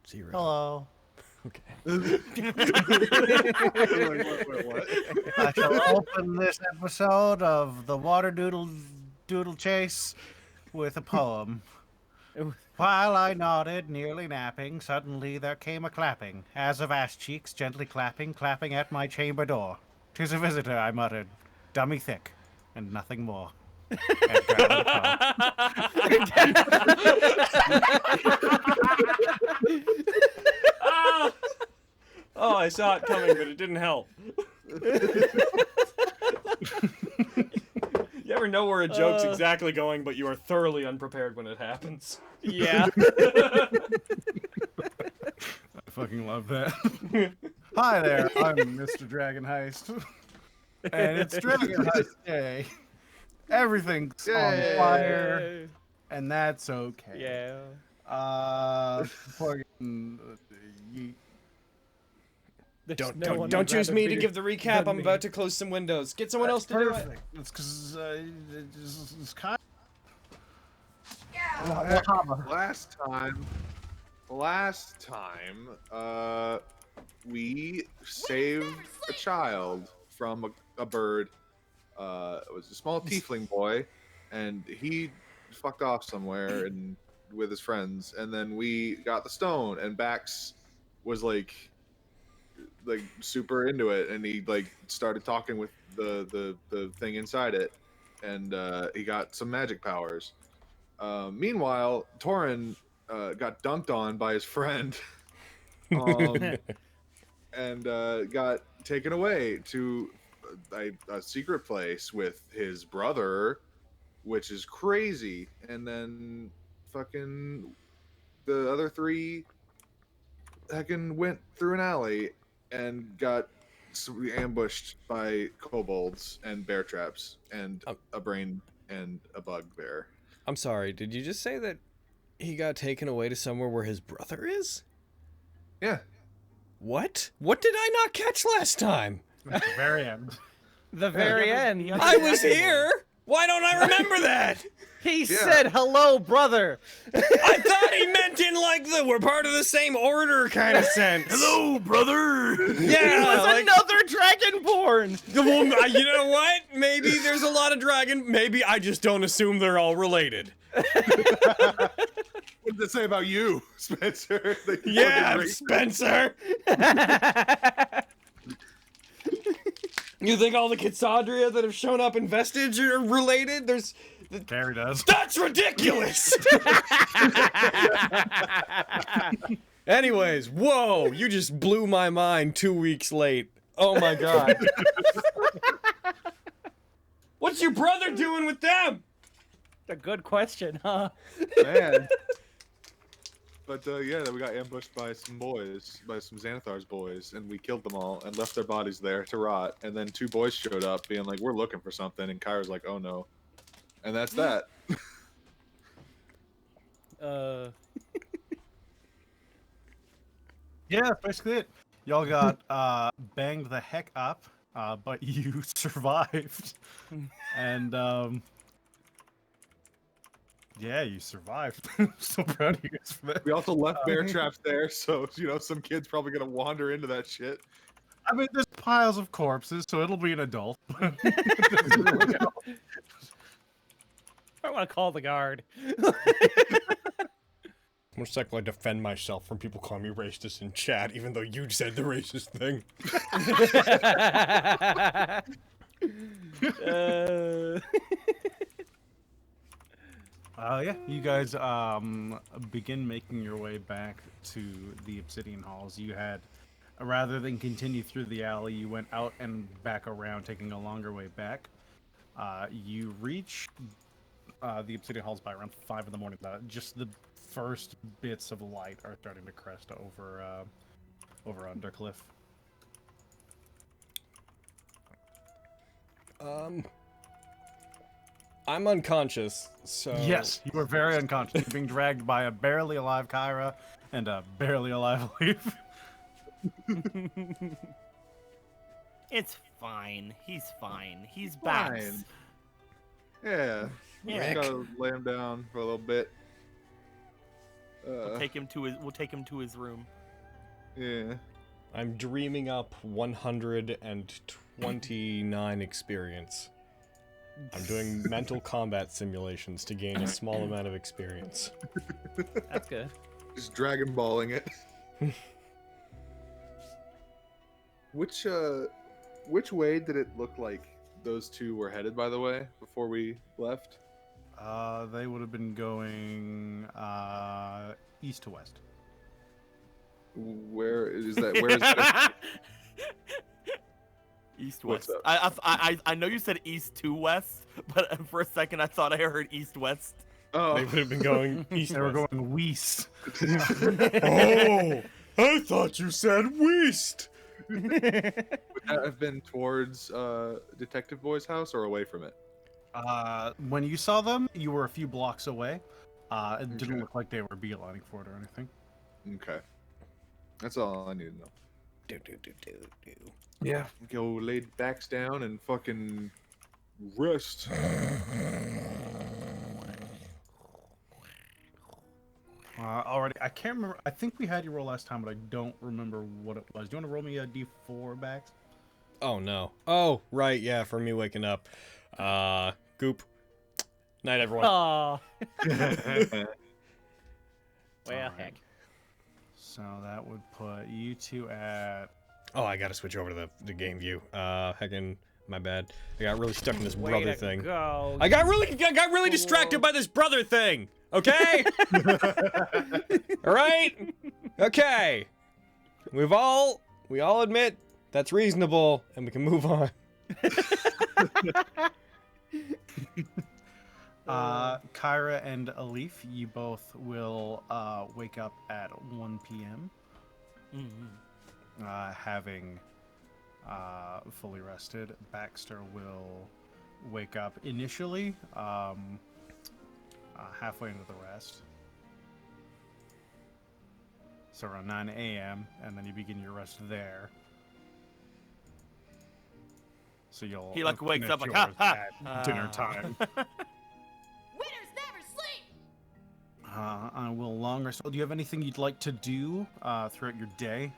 0. Hello. Okay. What? I shall open this episode of the Water Doodle Chase with a poem. While I nodded, nearly napping, suddenly there came a clapping, as of ass cheeks gently clapping, clapping at my chamber door. 'Tis a visitor, I muttered, dummy thick, and nothing more. Edgar Allan Ah! Oh, I saw it coming, but it didn't help. You ever know where a joke's exactly going, but you are thoroughly unprepared when it happens? Yeah. I fucking love that. Hi there, I'm Mr. Dragon Heist. And it's Dragon Heist Day. Everything's on fire, and that's okay. Yeah. Fucking, Don't choose me to give the recap. I'm about to close some windows. Get someone else to do it. It's because it's kind Last time, we saved a child from a bird. It was a small tiefling boy, and he fucked off somewhere and with his friends. And then we got the stone, and Bax was like super into it, and he started talking with the thing inside it, and he got some magic powers. Meanwhile, Torin got dunked on by his friend, and got taken away to a secret place with his brother, which is crazy. And then fucking the other three heckin' went through an alley and got ambushed by kobolds and bear traps and a brain and a bugbear. I'm sorry, did you just say that he got taken away to somewhere where his brother is? Yeah. What? What did I not catch last time? at the very end. The very end. I was here! Why don't I remember that? He said, hello, brother. I thought he meant in like the we're part of the same order kind of sense. Hello, brother. Yeah, It was like, another dragonborn. well, you know what? Maybe there's a lot of dragon. Maybe I just don't assume they're all related. What did it say about you, Spencer? Yeah, Spencer. You think all the Kitsadria that have shown up in Vestige are related? Carrie does. That's ridiculous! Anyways, whoa, you just blew my mind 2 weeks late. Oh my god. What's your brother doing with them? A good question, huh? Man. But yeah, we got ambushed by some boys, by some Xanathar's boys, and we killed them all and left their bodies there to rot. And then 2 boys showed up being like, we're looking for something, and Kyra's like, oh no. And that's that. Yeah, basically it. Y'all got banged the heck up, but you survived. And yeah, you survived. I'm so proud of you guys for that. We also left bear traps there, so some kid's probably gonna wander into that shit. I mean, there's piles of corpses, so it'll be an adult. I want to call the guard. Most likely I defend myself from people calling me racist in chat, even though you said the racist thing. Yeah, you guys begin making your way back to the Obsidian Halls. You had, rather than continue through the alley, you went out and back around, taking a longer way back. You reach the Obsidian Halls by around 5 in the morning. Just the first bits of light are starting to crest over Undercliff. I'm unconscious, so... Yes, you are very unconscious. You're being dragged by a barely alive Kyra and a barely alive Leaf. It's fine. He's fine. He's back. Fine. Yeah. Yeah. Just gotta lay him down for a little bit. We'll take him to his room. Yeah. I'm dreaming up 129 experience. I'm doing mental combat simulations to gain a small amount of experience. That's good. Just Dragon Balling it. Which way did it look like those two were headed, by the way, before we left? They would have been going east to west. Where is that? Where is that? East What's west. up? I know you said east to west, but for a second I thought I heard east west. Oh, They would have been going east. They were going west. Oh, I thought you said west. would that have been towards Detective Boy's house or away from it? When you saw them, you were a few blocks away. It didn't Okay. look like they were beelining for it or anything. Okay, that's all I need to know. Do, do, do, do, do. Yeah, go lay backs down and fucking rest. Already, I can't remember. I think we had you roll last time, but I don't remember what it was. Do you want to roll me a d4 back? Oh no. Oh, right, yeah, for me waking up. Goop. Night, everyone. Oh, well, Alright. heck. So that would put you two at. Oh, I gotta switch over to the game view. Heckin', my bad. I got really stuck in this Way brother to thing. go. I got really distracted by this brother thing. Okay? All right? Okay. We all admit that's reasonable and we can move on. Kyra and Alif, you both will wake up at 1 p.m. Having fully rested. Baxter will wake up initially halfway into the rest. So around 9 a.m. and then you begin your rest there. So you'll He like wakes finish up like ha yours ha. at dinner time. Winners never sleep! I will longer. So, do you have anything you'd like to do throughout your day?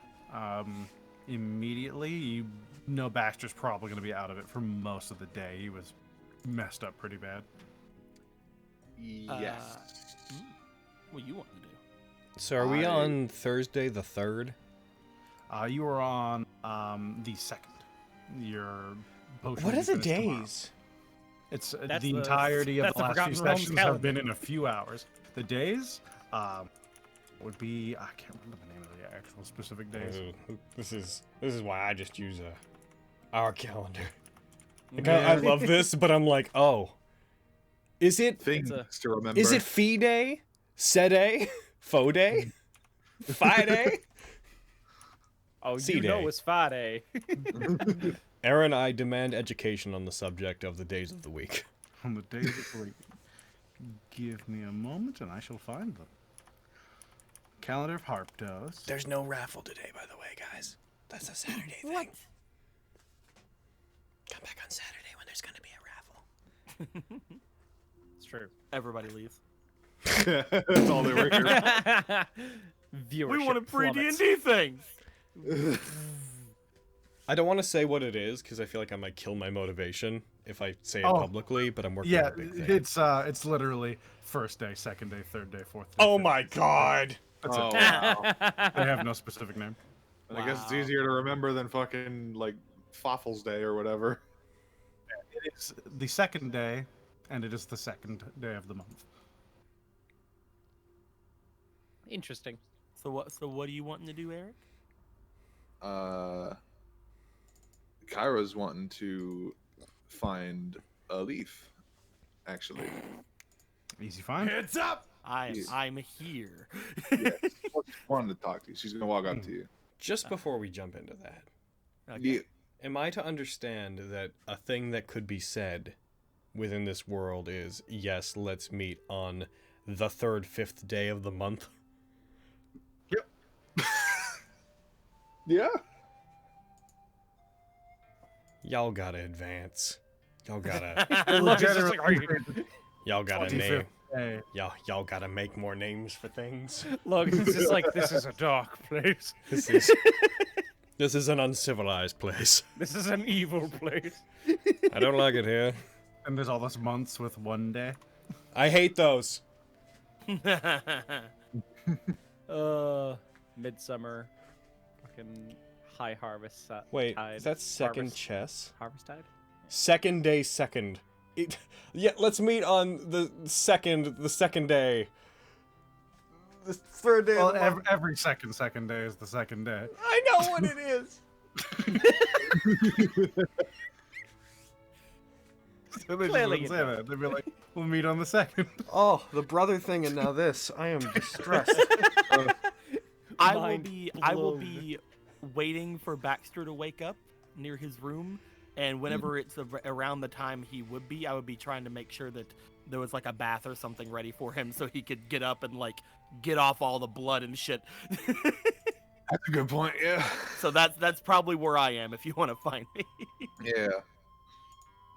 Immediately, you know Baxter's probably going to be out of it for most of the day. He was messed up pretty bad. Yes. What you want to do? So are we on Thursday the 3rd? You are on the 2nd. Your potion What will are be the finished tomorrow. days? It's That's the the- entirety of that's the the last few Forgotten Realms sessions have been calendar. in a few hours. The days would be I can't remember the name of the actual specific days. This is why I just use our calendar. Like, Yeah. I love this, but I'm like, oh, is it Things to remember. is it Fee Day, Se Day, Faux Day, Fi Day? Oh, C you know day. it's Friday. Aaron, I demand education on the subject of the days of the week. On the days of the week. Give me a moment and I shall find them. Calendar of Harptos. There's no raffle today, by the way, guys. That's a Saturday thing. What? Come back on Saturday when there's gonna be a raffle. It's true. Everybody leaves. That's all they were here. Viewership We wanted free plummets. D&D things. I don't want to say what it is because I feel like I might kill my motivation if I say it publicly. But I'm working Yeah, on a big thing. it's literally first day, second day, third day, fourth day. Oh fifth my day. god! That's Oh, it. wow. They have no specific name. I guess it's Wow. easier to remember than fucking like Foffles Day or whatever. It's the second day, and it is the second day of the month. Interesting. So what are you wanting to do, Eric? Kyra's wanting to find a leaf, actually. Easy find. Heads up! Yes. I'm here. Yeah, wanted to talk to you. She's gonna walk up to you. Just before we jump into that, Okay. Yeah. am I to understand that a thing that could be said within this world is, yes, let's meet on the 3rd, 5th day of the month? Yeah. Y'all gotta advance. Y'all gotta, I love it. It's just like, are you... y'all gotta 25th. name. Hey, Y'all gotta make more names for things. Look, this is like, this is a dark place. This is an uncivilized place. This is an evil place. I don't like it here. and there's all those months with one day. I hate those. Midsummer. Fucking high harvest. Wait, tide. is that second Harvest- chess? Harvest tide? Second day, second. Yeah, let's meet on the second day. The third day. Well, of the month. every second day is the second day. I know what it is. So they Clearly just you wouldn't say that. They'd be like, we'll meet on the second. Oh, the brother thing, and now this. I am distressed. I will Mind blown. be waiting for Baxter to wake up near his room, and whenever it's around the time he would be, I would be trying to make sure that there was like a bath or something ready for him so he could get up and like get off all the blood and shit. That's a good point. Yeah. So that's probably where I am if you want to find me. Yeah.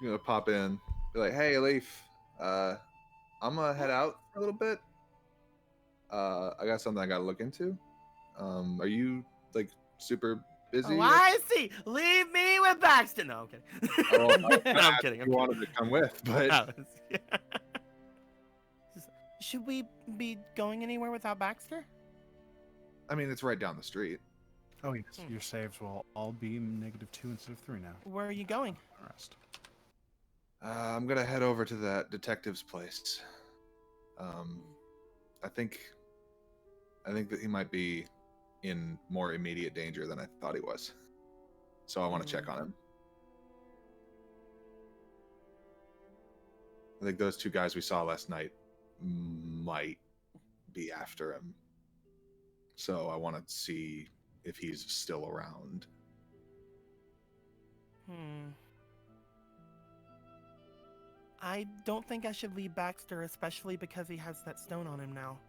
You know, pop in, be like, "Hey, Leaf, I'm gonna head out for a little bit. I got something I gotta look into. Are you like super busy? Oh, I see. Leave me with Baxter. No, I'm kidding. Oh, No, I'm kidding. You wanted to come with, but No, should we be going anywhere without Baxter? I mean, it's right down the street. Oh yes, your saves will all be -2 instead of 3 now. Where are you going? Rest. I'm gonna head over to that detective's place. I think that he might be in more immediate danger than I thought he was. So I want to check on him. I think those two guys we saw last night might be after him. So I want to see if he's still around. I don't think I should leave Baxter, especially because he has that stone on him now.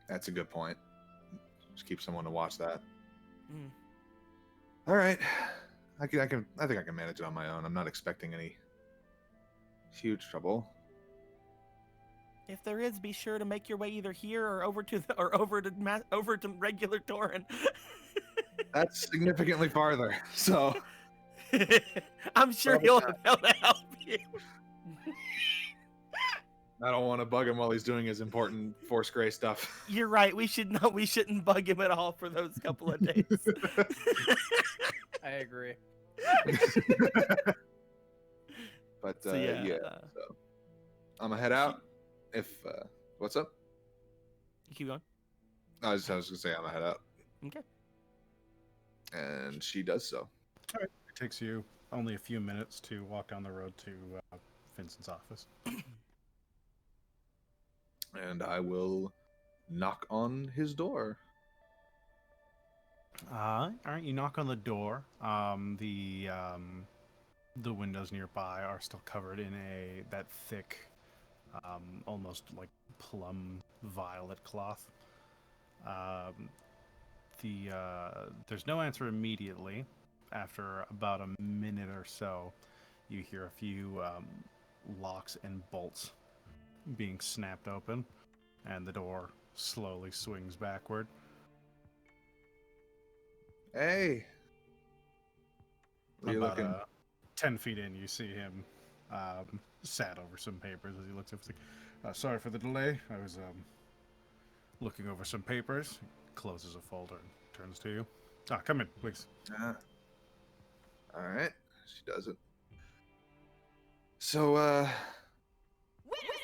That's a good point. Just keep someone to watch that. Mm. All right, I think I can manage it on my own. I'm not expecting any huge trouble. If there is, be sure to make your way either here or over to regular Torin. That's significantly farther. So I'm sure he'll be able to help you. I don't want to bug him while he's doing his important Force Grey stuff. You're right. We shouldn't bug him at all for those couple of days. I agree. But So, yeah, yeah, so I'm gonna head out. If what's up? You keep going. I was gonna say I'm gonna head out. Okay. And she does so. It takes you only a few minutes to walk down the road to Vincent's office. And I will knock on his door. All right, you knock on the door. The windows nearby are still covered in that thick, almost like plum violet cloth. There's no answer immediately. After about a minute or so, you hear a few locks and bolts being snapped open, and the door slowly swings backward. Hey. What are you About looking? 10 feet in, you see him sat over some papers as he looks up. He's like, sorry for the delay. I was looking over some papers. Closes a folder and turns to you. Come in, please. All right. She does it. So, Winners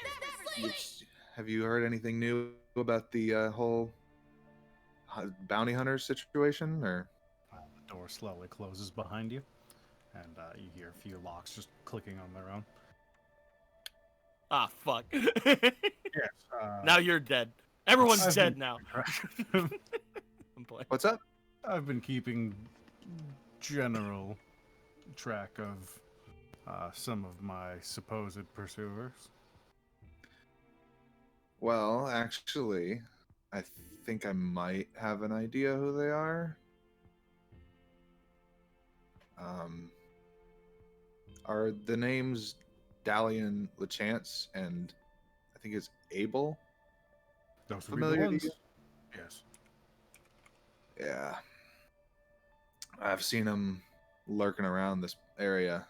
never sleep! have you heard anything new about the whole bounty hunter situation, or? The door slowly closes behind you, and you hear a few locks just clicking on their own. Ah, fuck. Yes. Now you're dead. Everyone's I've dead been- now. I'm playing. What's up? I've been keeping general track of some of my supposed pursuers. Well, actually, I think I might have an idea who they are. Are the names Dalian LeChance and I think it's Abel. Those would be the Familiar to ones. you? Yes. Yeah. I've seen him lurking around this area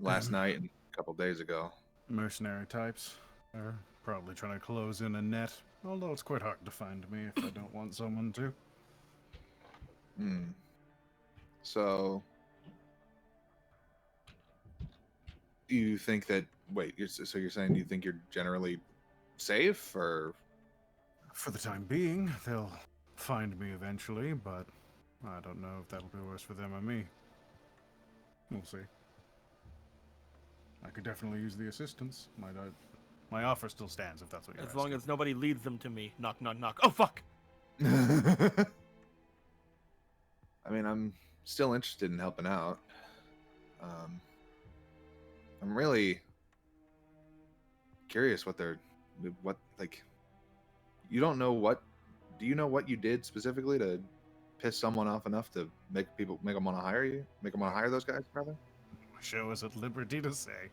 last night and a couple days ago. Mercenary types. They're probably trying to close in a net, although it's quite hard to find me if I don't want someone to. Hmm. So, do you think that? Wait, so you're saying you think you're generally safe, or? For the time being, they'll find me eventually, but I don't know if that'll be worse for them or me. We'll see. I could definitely use the assistance. My offer still stands if that's what you're As asking. long as nobody leads them to me. Knock, knock, knock. Oh, fuck! I mean, I'm still interested in helping out. I'm really curious what you don't know what. Do you know what you did specifically to piss someone off enough to make them want to hire you? Make them want to hire those guys, rather? My show is at liberty to say.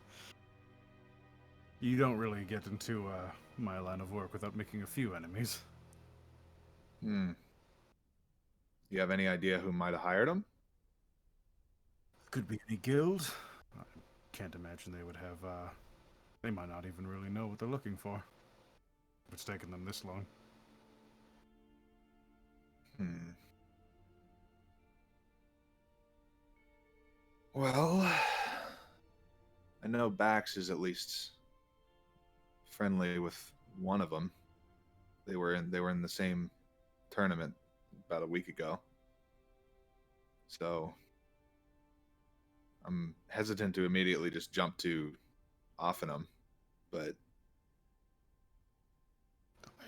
You don't really get into my line of work without making a few enemies. Hmm. You have any idea who might have hired them? Could be any guild. I can't imagine they would have, they might not even really know what they're looking for. If it's taken them this long. Hmm. Well, I know Bax is at least friendly with one of them. They were in the same tournament about a week ago. So I'm hesitant to immediately just jump to offing them, but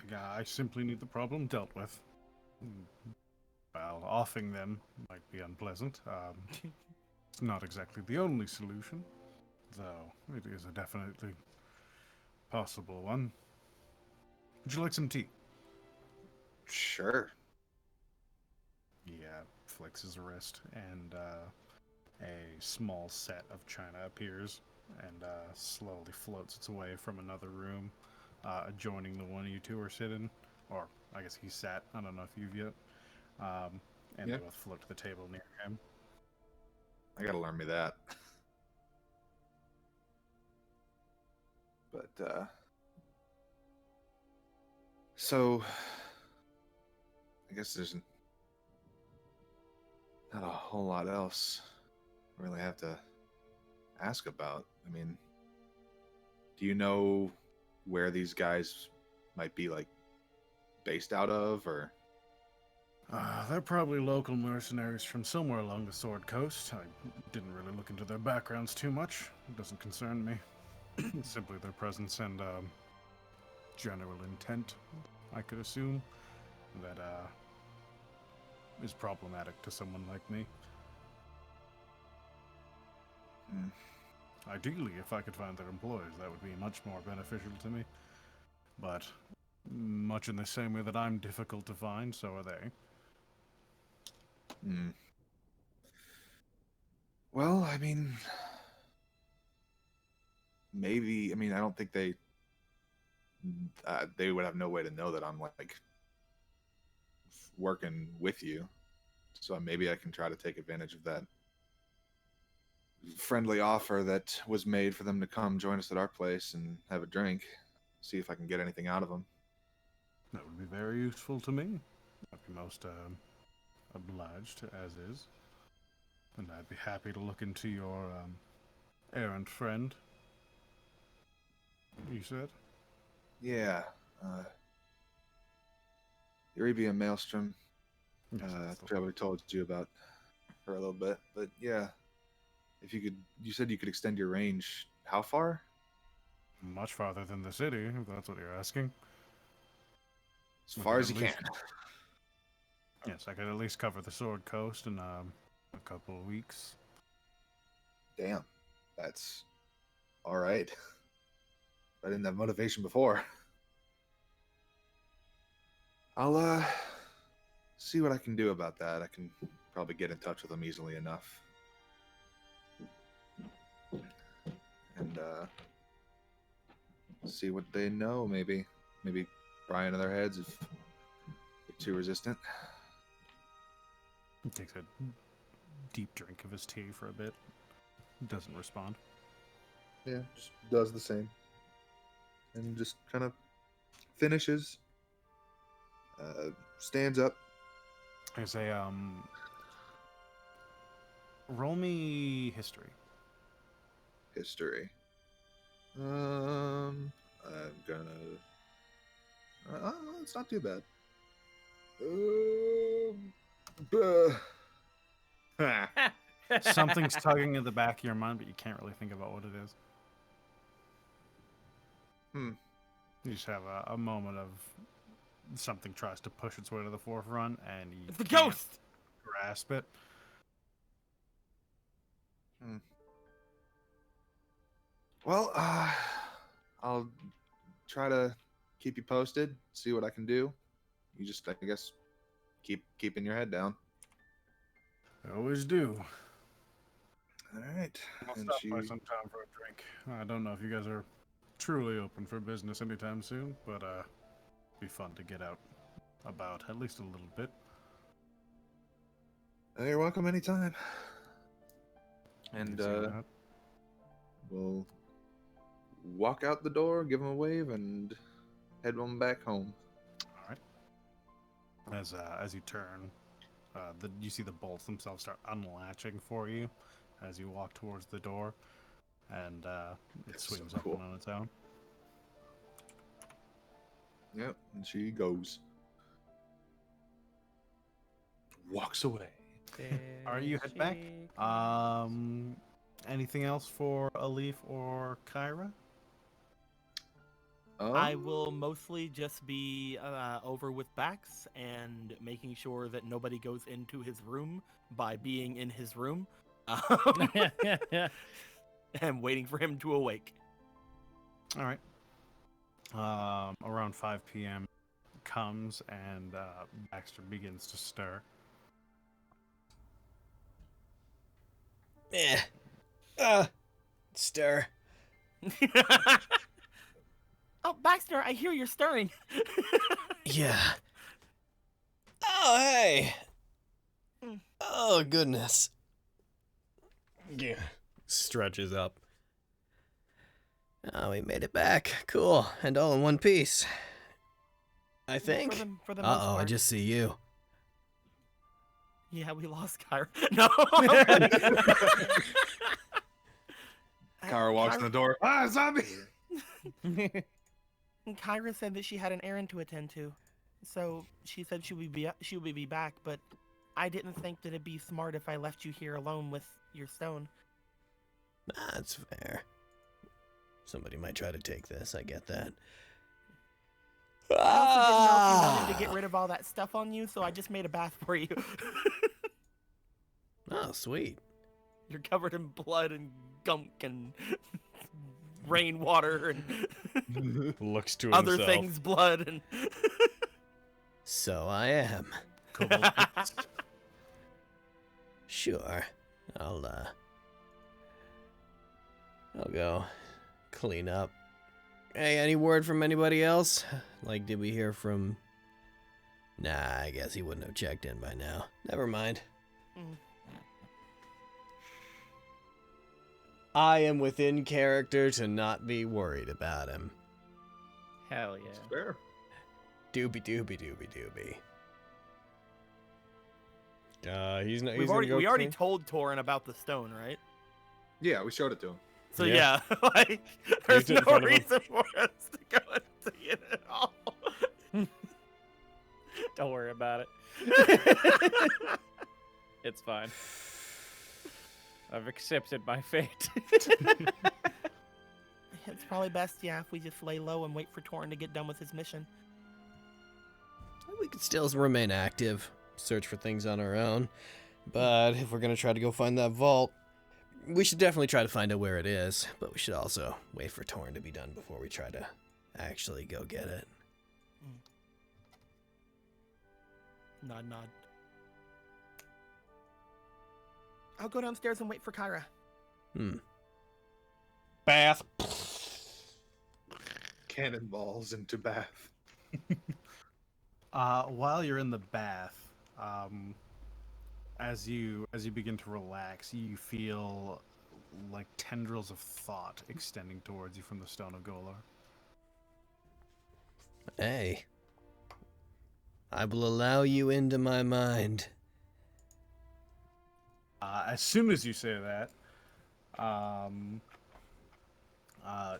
Yeah, I simply need the problem dealt with. While offing them might be unpleasant. It's not exactly the only solution, though it is a definitely possible one. Would you like some tea? sure. Yeah, flicks his wrist, and a small set of china appears and slowly floats its way from another room adjoining the one you two are sitting. Or, I guess he sat. I don't know if you've yet. And Yeah. they both float to the table near him. I gotta learn me that. But so I guess there's not a whole lot else I really have to ask about. I mean, do you know where these guys might be, like, based out of, or? They're probably local mercenaries from somewhere along the Sword Coast. I didn't really look into their backgrounds too much. It doesn't concern me. Simply their presence and general intent, I could assume, that is problematic to someone like me. Hmm. Ideally, if I could find their employers, that would be much more beneficial to me. But much in the same way that I'm difficult to find, so are they. Hmm. Well, I mean, maybe. I mean, I don't think they would have no way to know that I'm, like, working with you. So maybe I can try to take advantage of that friendly offer that was made for them to come join us at our place and have a drink. See if I can get anything out of them. That would be very useful to me. I'd be most obliged, as is. And I'd be happy to look into your errant friend, you said? Yeah. Eurybia Maelstrom. Yes, Probably told you about her a little bit, but yeah. If you could, you said you could extend your range. How far? much farther than the city, if that's what you're asking. As far as you can. Yes, I could at least cover the Sword Coast in a couple of weeks. Damn, that's all right. I didn't have motivation before. I'll see what I can do about that. I can probably get in touch with them easily enough. And see what they know. Maybe pry into their heads if they're too resistant. He takes a deep drink of his tea for a bit. Doesn't respond. Yeah, just does the same, and just kind of finishes. Stands up. I say, roll me history. History. I'm gonna. It's not too bad. Something's tugging at the back of your mind, but you can't really think about what it is. You just have a moment of something tries to push its way to the forefront, and you It's the can't ghost! grasp it. Well, I'll try to keep you posted. See what I can do. You just, I guess, keeping your head down. I always do. All right. I'll And stop she- by sometime for a drink. I don't know if you guys are truly open for business anytime soon, but be fun to get out about at least a little bit. You're welcome anytime. And You can see that. we'll walk out the door, give him a wave, and head on back home. All right. As you turn, you see the bolts themselves start unlatching for you as you walk towards the door, and it That's so swings cool. open on its own. Yep, and she goes. Walks away. All right, you head back. Anything else for Alif or Kyra? I will mostly just be over with Bax and making sure that nobody goes into his room by being in his room. And waiting for him to awake. All right. Around 5 p.m. comes and Baxter begins to stir. Stir. Oh, Baxter, I hear you're stirring. Yeah. Oh, hey. Oh, goodness. Yeah. Stretches up. Oh, we made it back. Cool. And all in one piece. I think. For the most Uh-oh, I part. just see you. Yeah, we lost Kyra. No. Kyra walks in the door. Ah, zombie! Kyra said that she had an errand to attend to, so she said she would be back. But I didn't think that it'd be smart if I left you here alone with your stone. That's fair. Somebody might try to take this. I get that. I also didn't know if you wanted to get rid of all that stuff on you, so I just made a bath for you. Oh, sweet. You're covered in blood and gunk and rainwater and Looks to other things, blood and. So I am. Kobold bits. Sure. I'll go clean up. Hey, any word from anybody else? Like, did we hear from... Nah, I guess he wouldn't have checked in by now. Never mind. I am within character to not be worried about him. Hell yeah. Fair. Doobie doobie doobie doobie. He's not. We already told Torin about the stone, right? Yeah, we showed it to him. So Yeah. yeah, like there's it in no front of him. reason for us to go and see it at all. Don't worry about it. It's fine. I've accepted my fate. It's probably best, yeah, if we just lay low and wait for Torin to get done with his mission. We could still remain active, search for things on our own. But if we're gonna try to go find that vault, we should definitely try to find out where it is. But we should also wait for Torin to be done before we try to actually go get it. Nod, nod. I'll go downstairs and wait for Kyra. Bath. cannonballs into bath. While you're in the bath, as you begin to relax, you feel like tendrils of thought extending towards you from the Stone of Golar. Hey, I will allow you into my mind. As soon as you say that,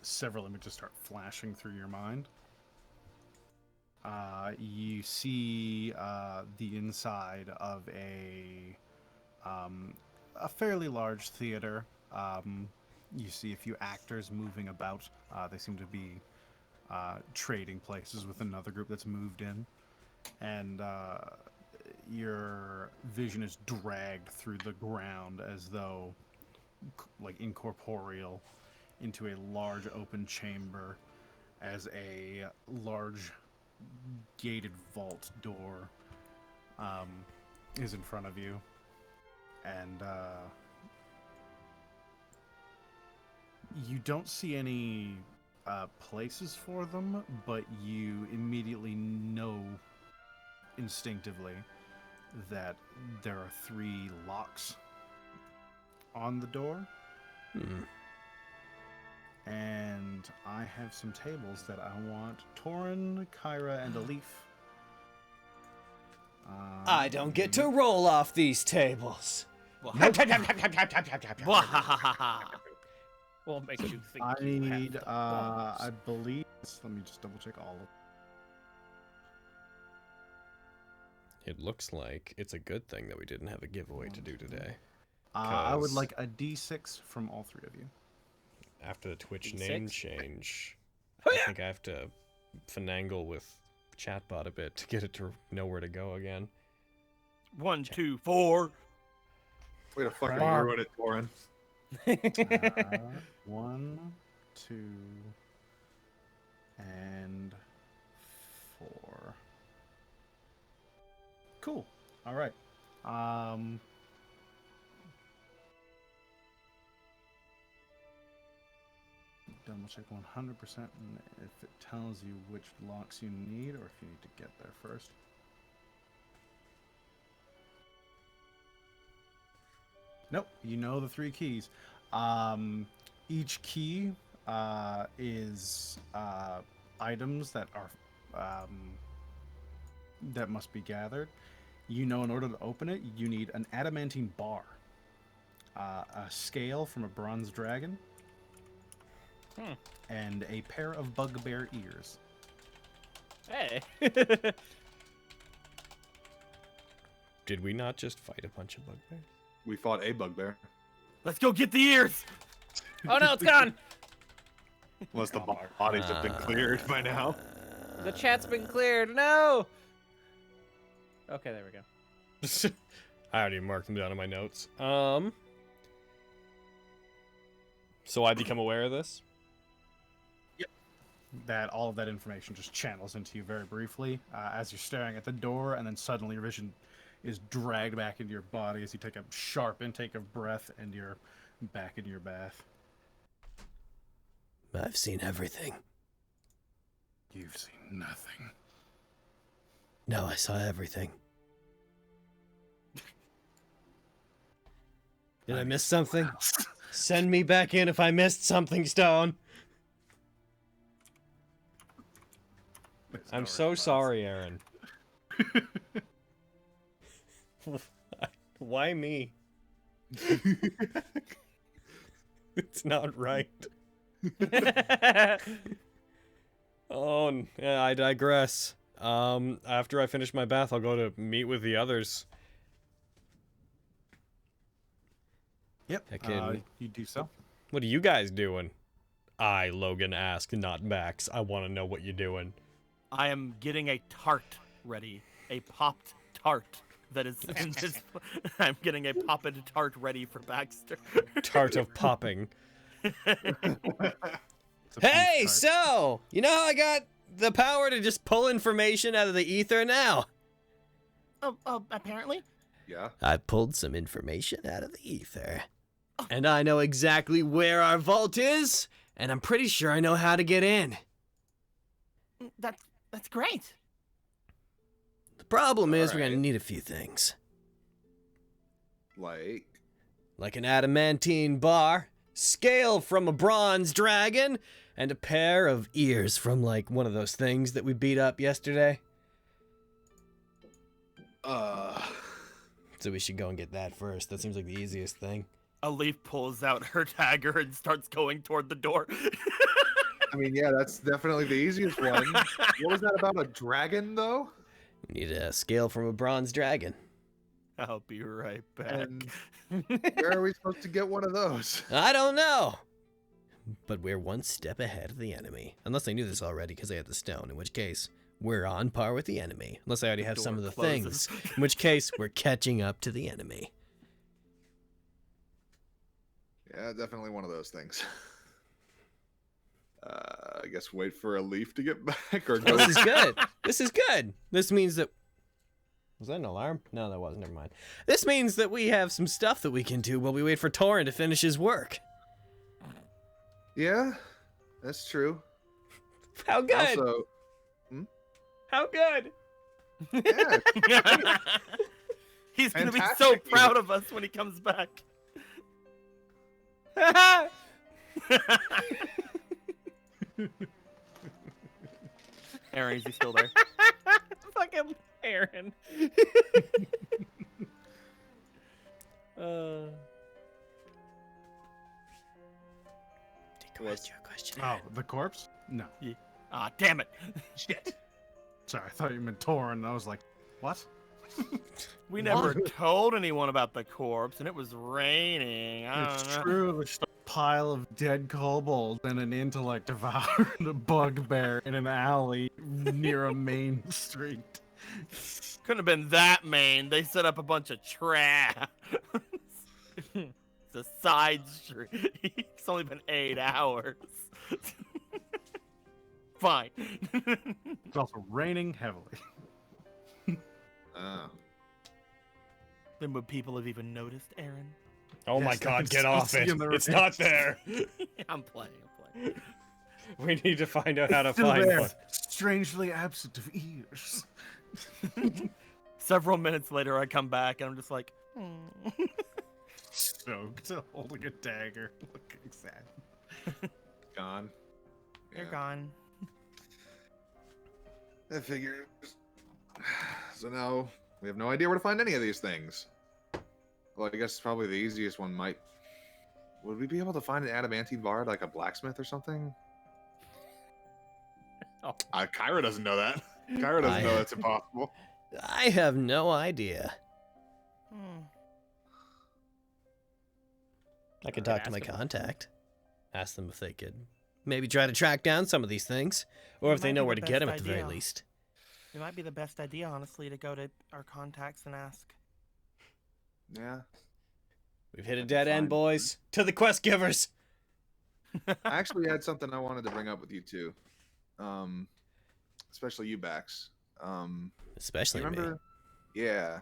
several images start flashing through your mind. You see the inside of a fairly large theater. You see a few actors moving about. They seem to be trading places with another group that's moved in. And your vision is dragged through the ground as though, like, incorporeal into a large open chamber as a large gated vault door is in front of you. And you don't see any places for them, but you immediately know instinctively that there are 3 locks on the door. And I have some tables that I want Torin, Kyra, and Alif. I don't get to roll off these tables. What makes you think I you have need, the balls? I believe, let me just double check all of them. It looks like it's a good thing that we didn't have a giveaway to do today. I would 'Cause- like a D6 from all 3 of you. After the Twitch D6? name change, I think I have to finagle with chatbot a bit to get it to know where to go again. 1, 2, 4. Way to fucking Right. ruin it, Torin. 1, 2, and 4. Cool. All right. Double check 100% and if it tells you which locks you need or if you need to get there first. Nope, you know the 3 keys. Each key is items that are that must be gathered. You know, in order to open it, you need an adamantine bar, a scale from a bronze dragon, and a pair of bugbear ears. Hey. Did we not just fight a bunch of bugbears? We fought a bugbear. Let's go get the ears. Oh no, it's gone. Unless the bodies have been cleared by now. The chat's been cleared. No. Okay, there we go. I already marked them down in my notes. So I become aware of this? That all of that information just channels into you very briefly as you're staring at the door, and then suddenly your vision is dragged back into your body as you take a sharp intake of breath and you're back in your bath. I've seen everything. You've seen nothing. No, I saw everything. Did I miss something? Send me back in if I missed something, Stone. There's I'm no so response. sorry, Aaron. Why me? It's not right. Oh, yeah, I digress. After I finish my bath, I'll go to meet with the others. Yep. I can- You do so. What are you guys doing? I, Logan, ask, not Max. I want to know what you're doing. I am getting a tart ready. A popped tart that is in this. I'm getting a popped tart ready for Baxter. Tart of popping. It's a Hey, beef tart. so, you know how I got the power to just pull information out of the ether now? Apparently. Yeah. I pulled some information out of the ether. And I know exactly where our vault is, and I'm pretty sure I know how to get in. That's great. The problem is we're Alright. gonna need a few things. Like An adamantine bar, scale from a bronze dragon, and a pair of ears from, like, one of those things that we beat up yesterday. So we should go and get that first. That seems like the easiest thing. A leaf pulls out her dagger and starts going toward the door. I mean, yeah, that's definitely the easiest one. What was that about a dragon, though? We need a scale from a bronze dragon. I'll be right back. And where are we supposed to get one of those? I don't know. But we're one step ahead of the enemy. Unless they knew this already because they had the stone, in which case we're on par with the enemy. Unless I already have some of the closes. things, in which case we're catching up to the enemy. Yeah, definitely one of those things. I guess wait for a leaf to get back or go. This is good. This is good. This means that... Was that an alarm? No, that wasn't. Never mind. This means that we have some stuff that we can do while we wait for Torin to finish his work. Yeah, that's true. How good? Also, How good? yeah, He's gonna be Fantastic, so you- proud of us when he comes back. Aaron, is he still there? Fucking Aaron. What's- your question? Oh, the corpse? No. Ah, damn it. Shit. Sorry, I thought you meant Torin. And I was like, what? We never told anyone about the corpse, and it was raining. I It's don't know. true. There's just a pile of dead kobolds and an intellect devoured a bugbear in an alley near a main street. Couldn't have been that main. They set up a bunch of traps. It's a side street. It's only been 8 hours. Fine. It's also raining heavily. Oh. Then would people have even noticed, Aaron? Oh my Yes, God, it's get off still it. in the It's rain. not there. I'm playing. We need to find out how to Still find there, one. strangely absent of ears. Several minutes later, I come back and I'm just like, Stoked, holding a dagger, looking sad. Gone. They're Yeah. gone. I figured. So now we have no idea where to find any of these things. Well, I guess probably the easiest one might. Would we be able to find an adamantine bar, like a blacksmith or something? Oh. Kyra doesn't know that. Kyra doesn't know that's impossible. I have no idea. Hmm. I could I talk to my ask him. contact. Ask them if they could maybe try to track down some of these things. Or It if they might know be where the to get them best at the very idea. least. It might be the best idea, honestly, to go to our contacts and ask. Yeah. We've hit a That'd be dead end, fine. boys. To the quest givers. I actually had something I wanted to bring up with you too. Especially you, Bax. Especially You me. remember? Yeah.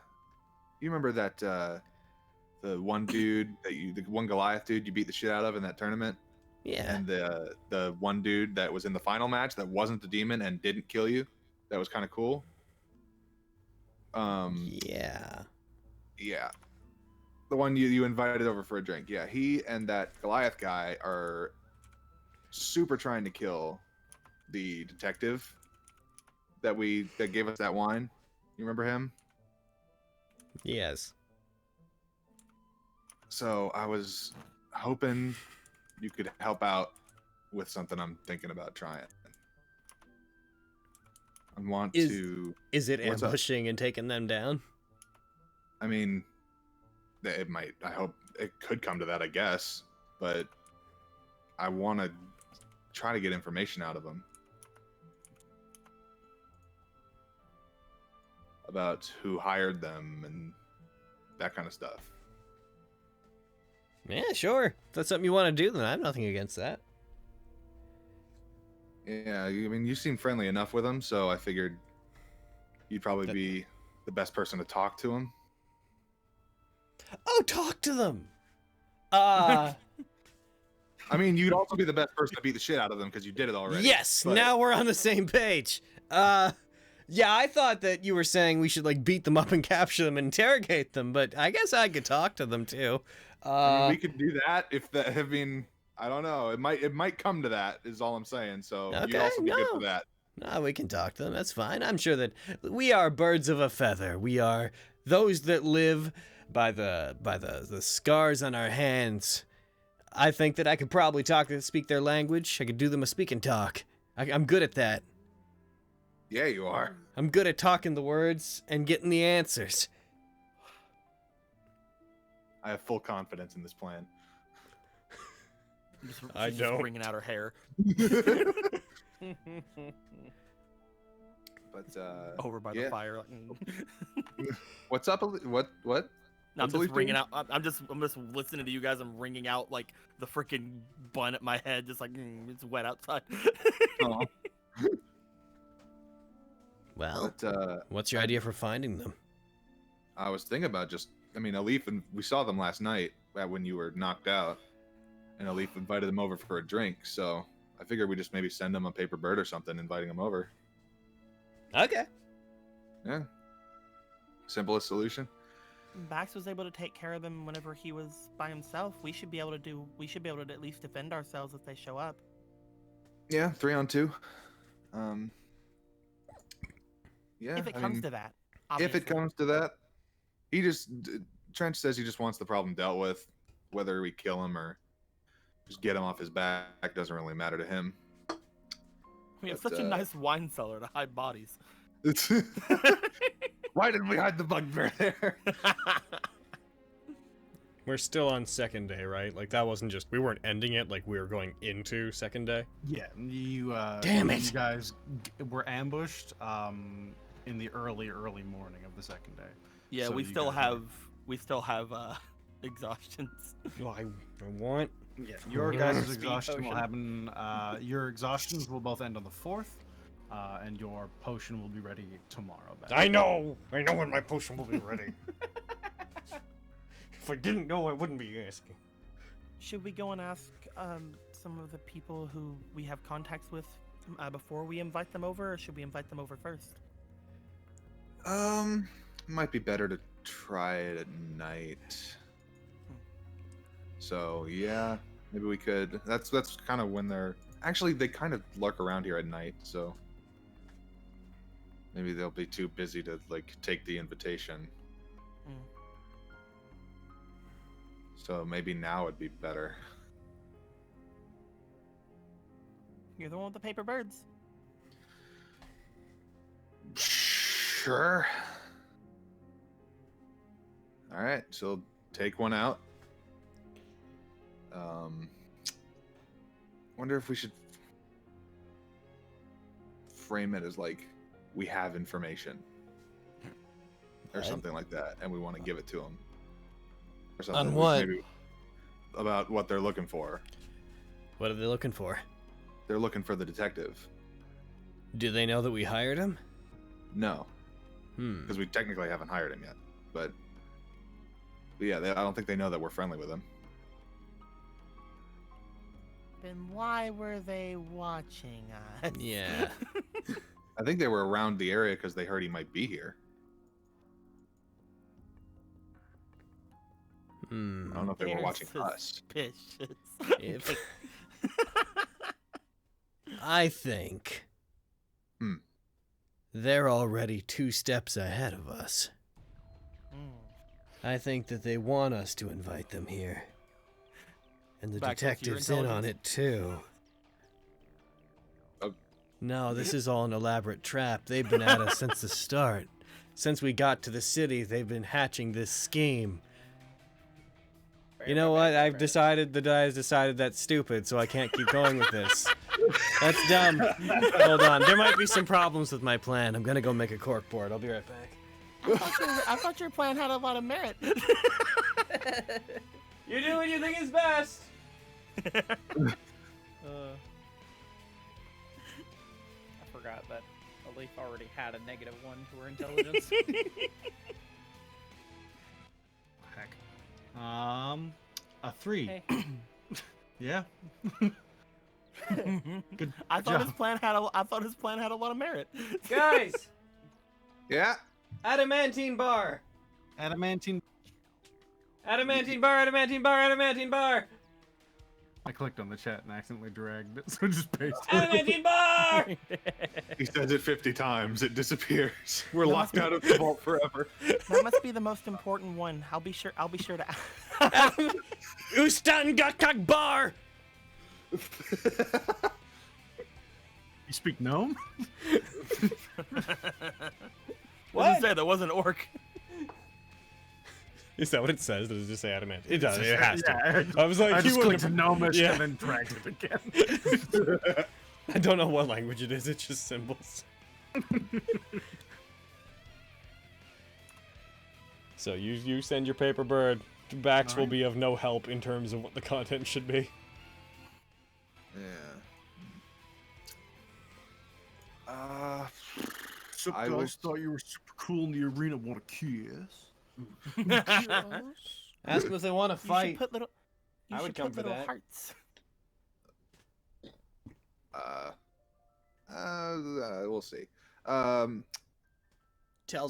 You remember that the one dude the one Goliath dude you beat the shit out of in that tournament? Yeah. And the one dude that was in the final match that wasn't the demon and didn't kill you. That was kind of cool. Yeah. Yeah. The one you invited over for a drink. Yeah, he and that Goliath guy are super trying to kill the detective that gave us that wine. You remember him? Yes. So I was hoping you could help out with something I'm thinking about trying. I want to. Is it What's up? ambushing and taking them down? I mean, it might. I hope it could come to that, I guess. But I want to try to get information out of them about who hired them and that kind of stuff. Yeah, sure. If that's something you want to do, then I have nothing against that. Yeah, I mean, you seem friendly enough with them, so I figured you'd probably be the best person to talk to them. Oh, talk to them. I mean, you'd also be the best person to beat the shit out of them because you did it already. Yes, but- now we're on the same page. Yeah, I thought that you were saying we should like beat them up and capture them and interrogate them, but I guess I could talk to them too. I mean, we could do that if that. I mean, I don't know. It might come to that. Is all I'm saying. So you'd Okay, also be good for no. that. No, we can talk to them. That's fine. I'm sure that we are birds of a feather. We are those that live by the scars on our hands. I think that I could probably speak their language. I could do them a speak and talk. I'm good at that. Yeah, you are. I'm good at talking the words and getting the answers. I have full confidence in this plan. I She's don't. Just wringing out her hair. But Over by yeah. the fire. Like, What's up? What? No, I'm What's just Elise wringing doing? out. I'm just listening to you guys. I'm wringing out like the freaking bun at my head, just like it's wet outside. Aw. Well, But what's your idea for finding them? I was thinking about Alif, and we saw them last night when you were knocked out, and Alif invited them over for a drink. So I figured we just maybe send them a paper bird or something, inviting them over. Okay. Yeah. Simplest solution. Bax was able to take care of them whenever he was by himself. We should be able to at least defend ourselves if they show up. Yeah, 3-on-2. Yeah. If it I comes mean, to that. if it obviously. comes to that, Trench says he just wants the problem dealt with. Whether we kill him or just get him off his back doesn't really matter to him. We have but, such a nice wine cellar to hide bodies. Why didn't we hide the bugbear there? We're still on second day, right? Like that wasn't just we weren't ending it. Like we were going into second day. Yeah, you. Damn it. You guys were ambushed in the early morning of the second day. Yeah, So we you still guys have exhaustions. Well, I want. Yeah, your Yeah. guys' Speed exhaustion will potion. happen. Your exhaustions will both end on the 4th, and your potion will be ready tomorrow. Ben. I know when my potion will be ready. If I didn't know, I wouldn't be asking. Should we go and ask some of the people who we have contacts with before we invite them over, or should we invite them over first? Might be better to try it at night. So yeah, maybe we could. That's kind of when they kind of lurk around here at night. So maybe they'll be too busy to like take the invitation. Hmm. So maybe now would be better. You're the one with the paper birds. Sure. All right, so take one out. Wonder if we should frame it as like we have information or What? something like that, and we want to give it to them. Or something. On what? Maybe about what they're looking for. What are they looking for? They're looking for the detective. Do they know that we hired him? No, Hmm. because we technically haven't hired him yet. But yeah, I don't think they know that we're friendly with him. Then why were they watching us? Yeah. I think they were around the area because they heard he might be here. Hmm. I don't know if they were They're watching us. Suspicious. If I think they're already 2 steps ahead of us. Hmm. I think that they want us to invite them here. And the Back to your detective's in on it too. Oh. No, this is all an elaborate trap. They've been at us since the start. Since we got to the city, they've been hatching this scheme. You know what? I've decided that's stupid, so I can't keep going with this. That's dumb. Hold on. There might be some problems with my plan. I'm gonna go make a cork board. I'll be right back. I thought your plan had a lot of merit. You do what you think is best. I forgot that Alif already had a -1 to her intelligence. Heck. A 3. Hey. Yeah. Good I thought his job. plan had a lot of merit. Guys, Yeah. adamantine bar. Adamantine. Adamantine bar, adamantine bar, adamantine bar. I clicked on the chat and accidentally dragged it, so just pasted it. Adamantine bar. He says it 50 times. It disappears. We're That locked must out of the vault forever. That must be the most important one. I'll be sure to. Ustan Gakak bar. You speak gnome? What did you say? That wasn't orc. Is that what it says? Does it just say adamantine? It does. It has to. Yeah, I was like, I you just wouldn't clicked have- gnomish Yeah. and then dragged it again. I don't know what language it is. It's just symbols. So you send your paper bird. Bax will Alright. be of no help in terms of what the content should be. Yeah. Sup, I guys? was- Thought you were super cool in the arena. Want a kiss? Ask them if they want to You fight. should put little. You I would should come put for little that. hearts. We'll see. Tell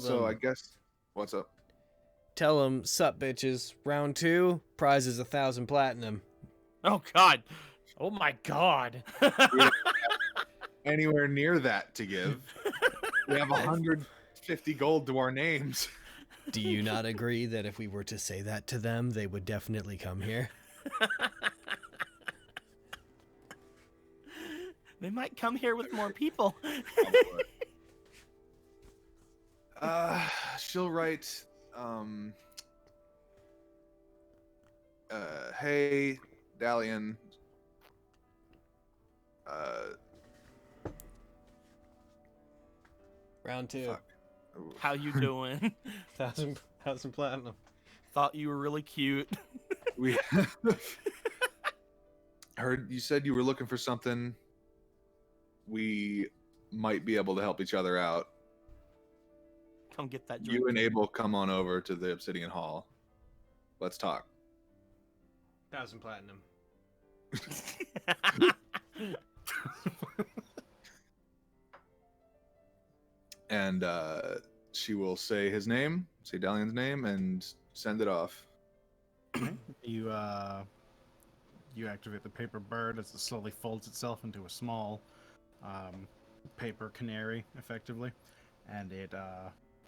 them. So I guess what's up? Tell them, sup bitches. Round 2, prize is 1,000 platinum. Oh God. Oh my god. Anywhere near that to give. We have 150 gold to our names. Do you not agree that if we were to say that to them, they would definitely come here? They might come here with more people. She'll write, hey, Dalian, Round 2, fuck. How you doing? 1,000 platinum. Thought you were really cute. We heard you said you were looking for something. We might be able to help each other out. Come get that drink. You and Abel come on over to the Obsidian Hall. Let's talk. 1,000 platinum. And she will say his name, say Dalian's name, and send it off. You activate the paper bird as it slowly folds itself into a small paper canary, effectively, and it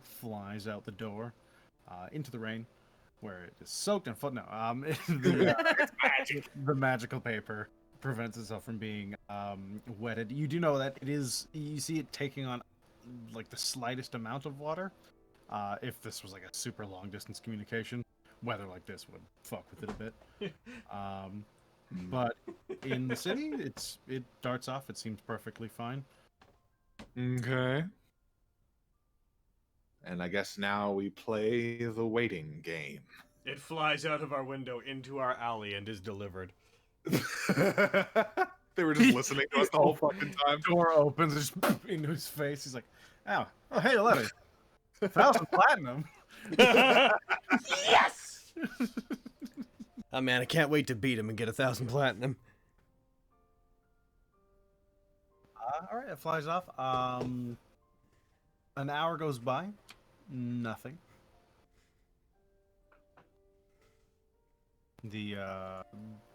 flies out the door into the rain, where it is soaked and full. No, the magical paper prevents itself from being wetted. You do know that it is. You see it taking on like the slightest amount of water. If this was like a super long distance communication, weather like this would fuck with it a bit. But in the city, it darts off. It seems perfectly fine. Okay. And I guess now we play the waiting game. It flies out of our window into our alley and is delivered. They were just listening to us the whole fucking time. Door opens just into his face. He's like, "Oh, hey, a letter. 1,000 platinum." Yes! Oh man, I can't wait to beat him and get 1,000 platinum. All right, it flies off. An hour goes by. Nothing. The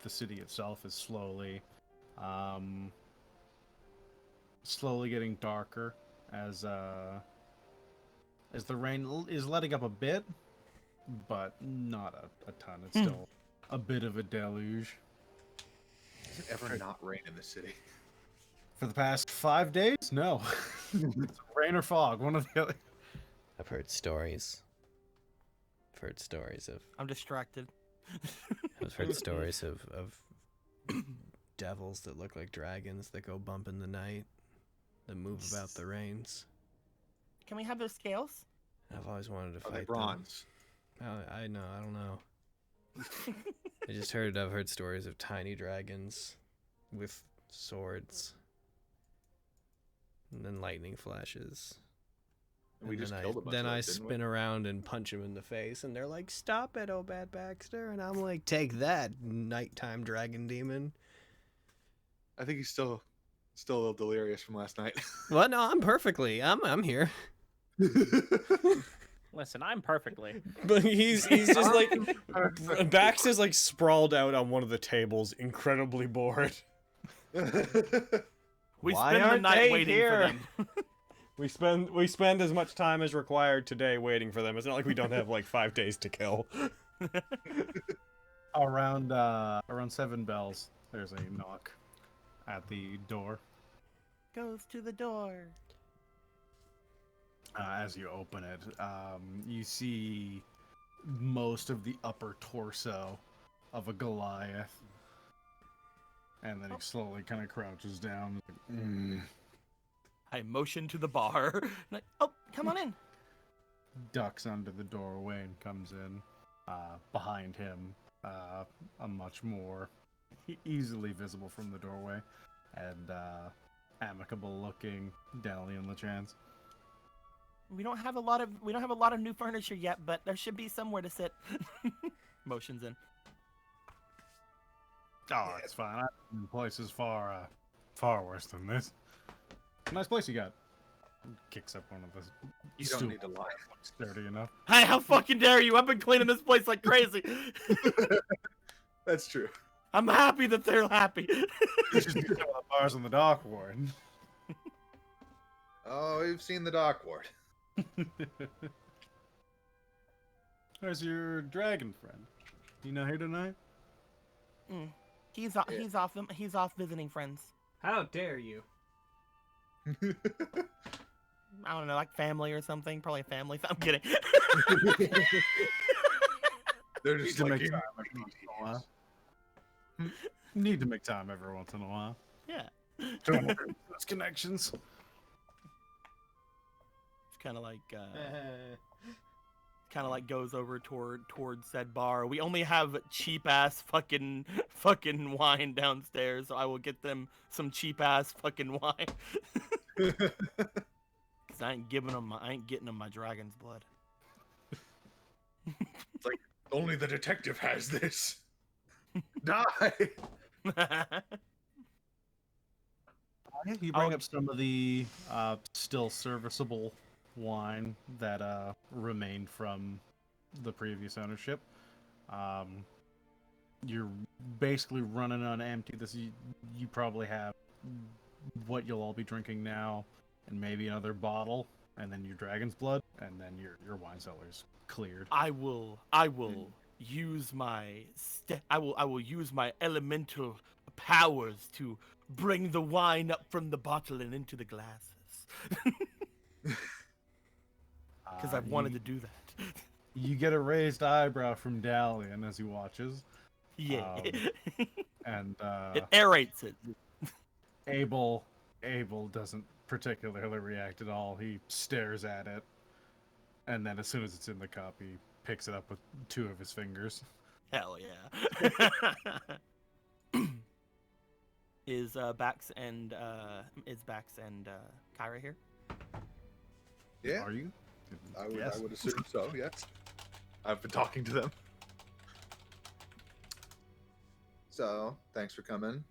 city itself is slowly getting darker as the rain is letting up a bit, but not a ton. It's still a bit of a deluge. Does it ever not rain in the city? For the past 5 days, no. It's rain or fog, one of the other. I've heard stories. I've heard stories of. I'm distracted. I've heard stories of devils that look like dragons that go bump in the night, that move about the rains. Can we have those scales? I've always wanted to Are they fight bronze? them. I know. I don't know. I've heard stories of tiny dragons with swords, and then lightning flashes. We And just then killed a bunch then of I those, didn't we? spin around and punch him in the face, and they're like, "Stop it, oh bad Baxter!" And I'm like, "Take that, nighttime dragon demon." I think he's still a little delirious from last night. Well, no, I'm here. Listen, I'm perfectly. But he's just like Bax is like sprawled out on one of the tables, incredibly bored. We Why spend the aren't night they waiting here? for them. We spend as much time as required today waiting for them. It's not like we don't have like 5 days to kill. Around 7 bells, there's a knock at the door. Goes to the door. As you open it, you see most of the upper torso of a Goliath. And then he slowly kind of crouches down. I motion to the bar. Like, oh, come on in. Ducks under the doorway and comes in. Behind him, a much more easily visible from the doorway and amicable looking Dalian LeChance. We don't have a lot of new furniture yet, but there should be somewhere to sit. Motions in. Oh, it's fine. I've been in places far worse than this. Nice place you got. Kicks up one of the. You don't need to lie. Sturdy enough. Hey, how fucking dare you? I've been cleaning this place like crazy. That's true. I'm happy that they're happy. You should see some of the bars on the dock, Warren. Oh, we've seen the dock ward. Where's your dragon friend? You not here tonight? He's off visiting friends. How dare you? I don't know, like family or something. Probably a family. I'm kidding. They're Need just to like, make time every once in a while. Need to make time every once in a while. Yeah. Don't worry, those connections. It's kind of like goes over toward said bar. We only have cheap ass fucking wine downstairs, so I will get them some cheap ass fucking wine. Cause I ain't getting them my dragon's blood. It's like only the detective has this. Die. You bring up some of the still serviceable wine that remained from the previous ownership. You're basically running on empty. You probably have what you'll all be drinking now, and maybe another bottle, and then your dragon's blood, and then your wine cellar's cleared. I will use my elemental powers to bring the wine up from the bottle and into the glasses. Because I've wanted to do that. You get a raised eyebrow from Dalian as he watches. Yeah. And It aerates it. Abel doesn't particularly react at all. He stares at it, and then as soon as it's in the cup, he picks it up with 2 of his fingers. Hell yeah. Is Bax and Kyra here? Yeah, Are you? I would, Yes. I would assume so. Yes, I've been talking to them. So, thanks for coming.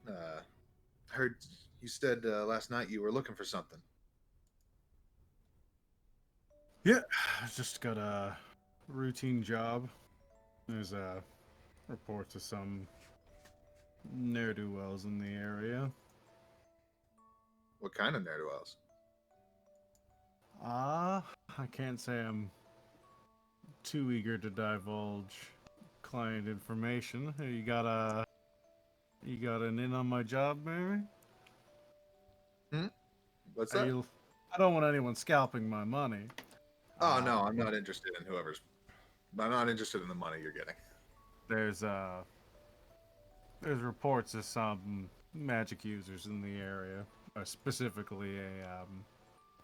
Heard you said last night you were looking for something. Yeah, I just got a routine job. There's a report to some ne'er-do-wells in the area. What kind of ne'er-do-wells? I can't say I'm too eager to divulge client information. Hey, you got an in on my job, Mary? What's that? I don't want anyone scalping my money. Oh no, I'm not interested in whoever's. I'm not interested in the money you're getting. There's reports of some magic users in the area, specifically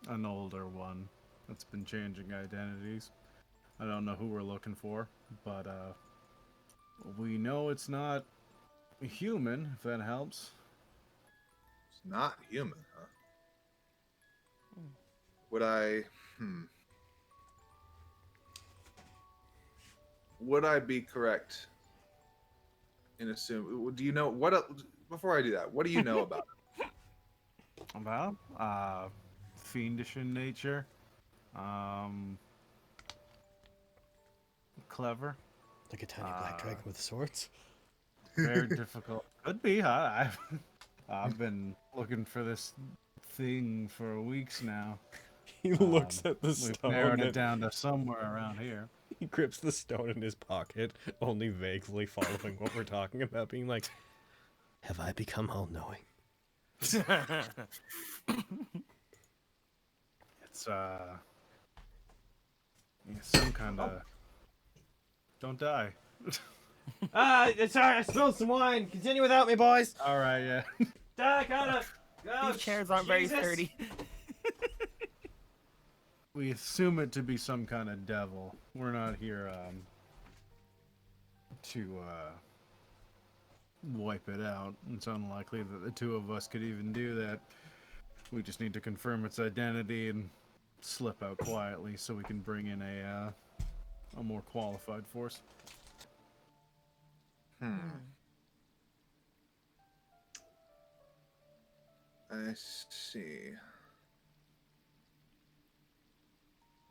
an older one that's been changing identities. I don't know who we're looking for, but we know it's not human, if that helps. It's not human, huh? Would I? would I be correct in assuming? Do you know before I do that, what do you know about it? About fiendish in nature, clever, Like a tiny black dragon with swords. very difficult. Could be. I've been looking for this thing for weeks now. He looks at the We've stone. narrowed it and down to somewhere around here. He grips the stone in his pocket, only vaguely following what we're talking about, being like, "Have I become all-knowing?" It's some kind of. Don't die. Sorry, I spilled some wine. Continue without me, boys. All right, yeah. These chairs aren't very sturdy. We assume it to be some kind of devil. We're not here to wipe it out. It's unlikely that the two of us could even do that. We just need to confirm its identity and slip out quietly so we can bring in a more qualified force. I see.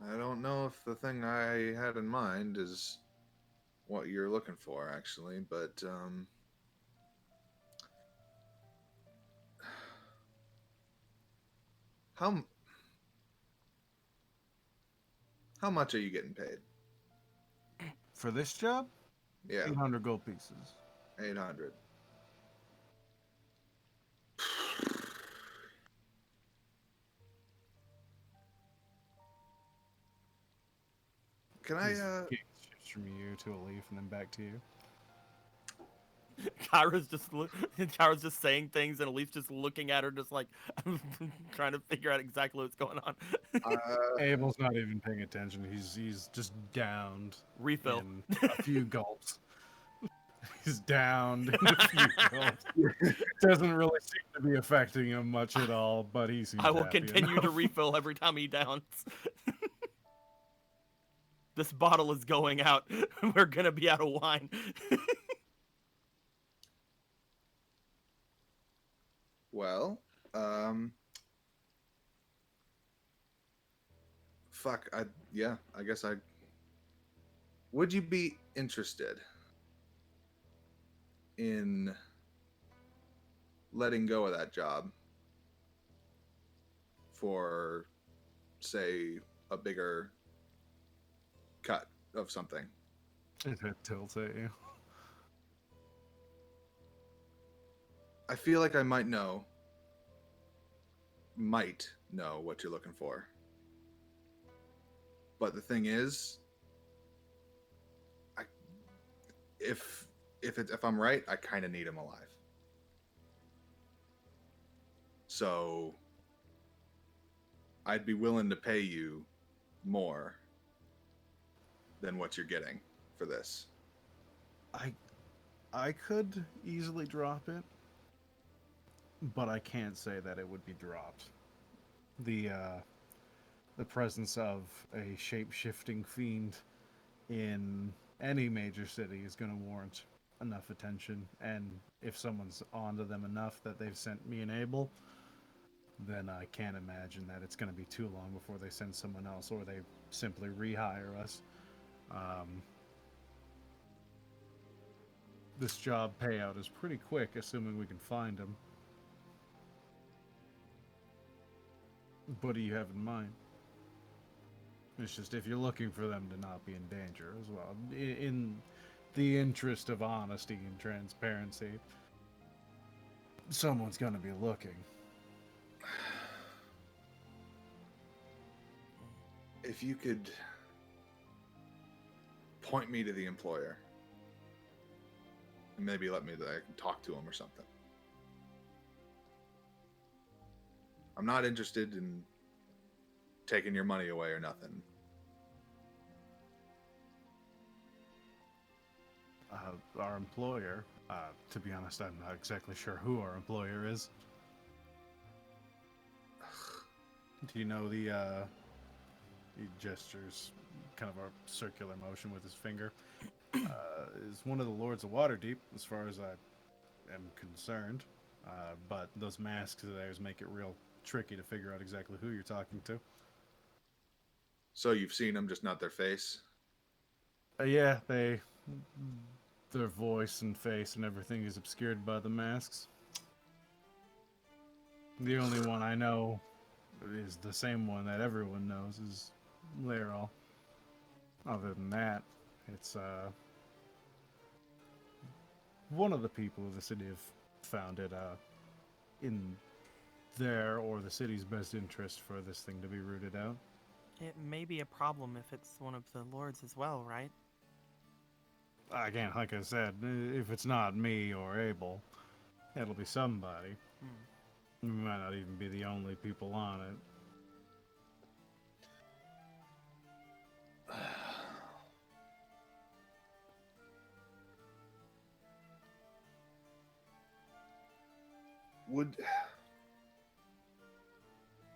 I don't know if the thing I had in mind is what you're looking for, actually, but how much are you getting paid? For this job, Yeah, 800 gold pieces. 800. Can I Shifts from you to a leaf and then back to you. Kyra's just saying things, and Elif's just looking at her, just like trying to figure out exactly what's going on. Abel's not even paying attention. He's just downed. Refill. In a few gulps. He's downed in a few gulps. Doesn't really seem to be affecting him much at all, but he seems I will happy continue to enough. refill every time he downs. This bottle is going out. We're gonna be out of wine. Well, fuck, I guess I would you be interested in letting go of that job for, say, a bigger cut of something? It tilts at you. I feel like I might know what you're looking for. But the thing is, if I'm right, I kind of need him alive. So I'd be willing to pay you more than what you're getting for this. I could easily drop it, but I can't say that it would be dropped. The presence of a shape-shifting fiend in any major city is going to warrant enough attention, and if someone's onto them enough that they've sent me and Abel, then I can't imagine that it's going to be too long before they send someone else, or they simply rehire us. This job payout is pretty quick, assuming we can find him. What do you have in mind? It's just if you're looking for them to not be in danger as well. In the interest of honesty and transparency, someone's going to be looking. If you could point me to the employer, and maybe let me that I can talk to him or something. I'm not interested in taking your money away or nothing. Our employer, to be honest, I'm not exactly sure who our employer is. Do you know the he gestures kind of a circular motion with his finger, is one of the Lords of Waterdeep, as far as I am concerned. But those masks of theirs make it real tricky to figure out exactly who you're talking to. So you've seen them, just not their face. Yeah, their voice and face and everything is obscured by the masks. The only one I know is the same one that everyone knows, is Laeral. Other than that, it's one of the people of the city have found it in their or the city's best interest for this thing to be rooted out. It may be a problem if it's one of the lords as well, right? Again, like I said, if it's not me or Abel, it'll be somebody. We might not even be the only people on it. Would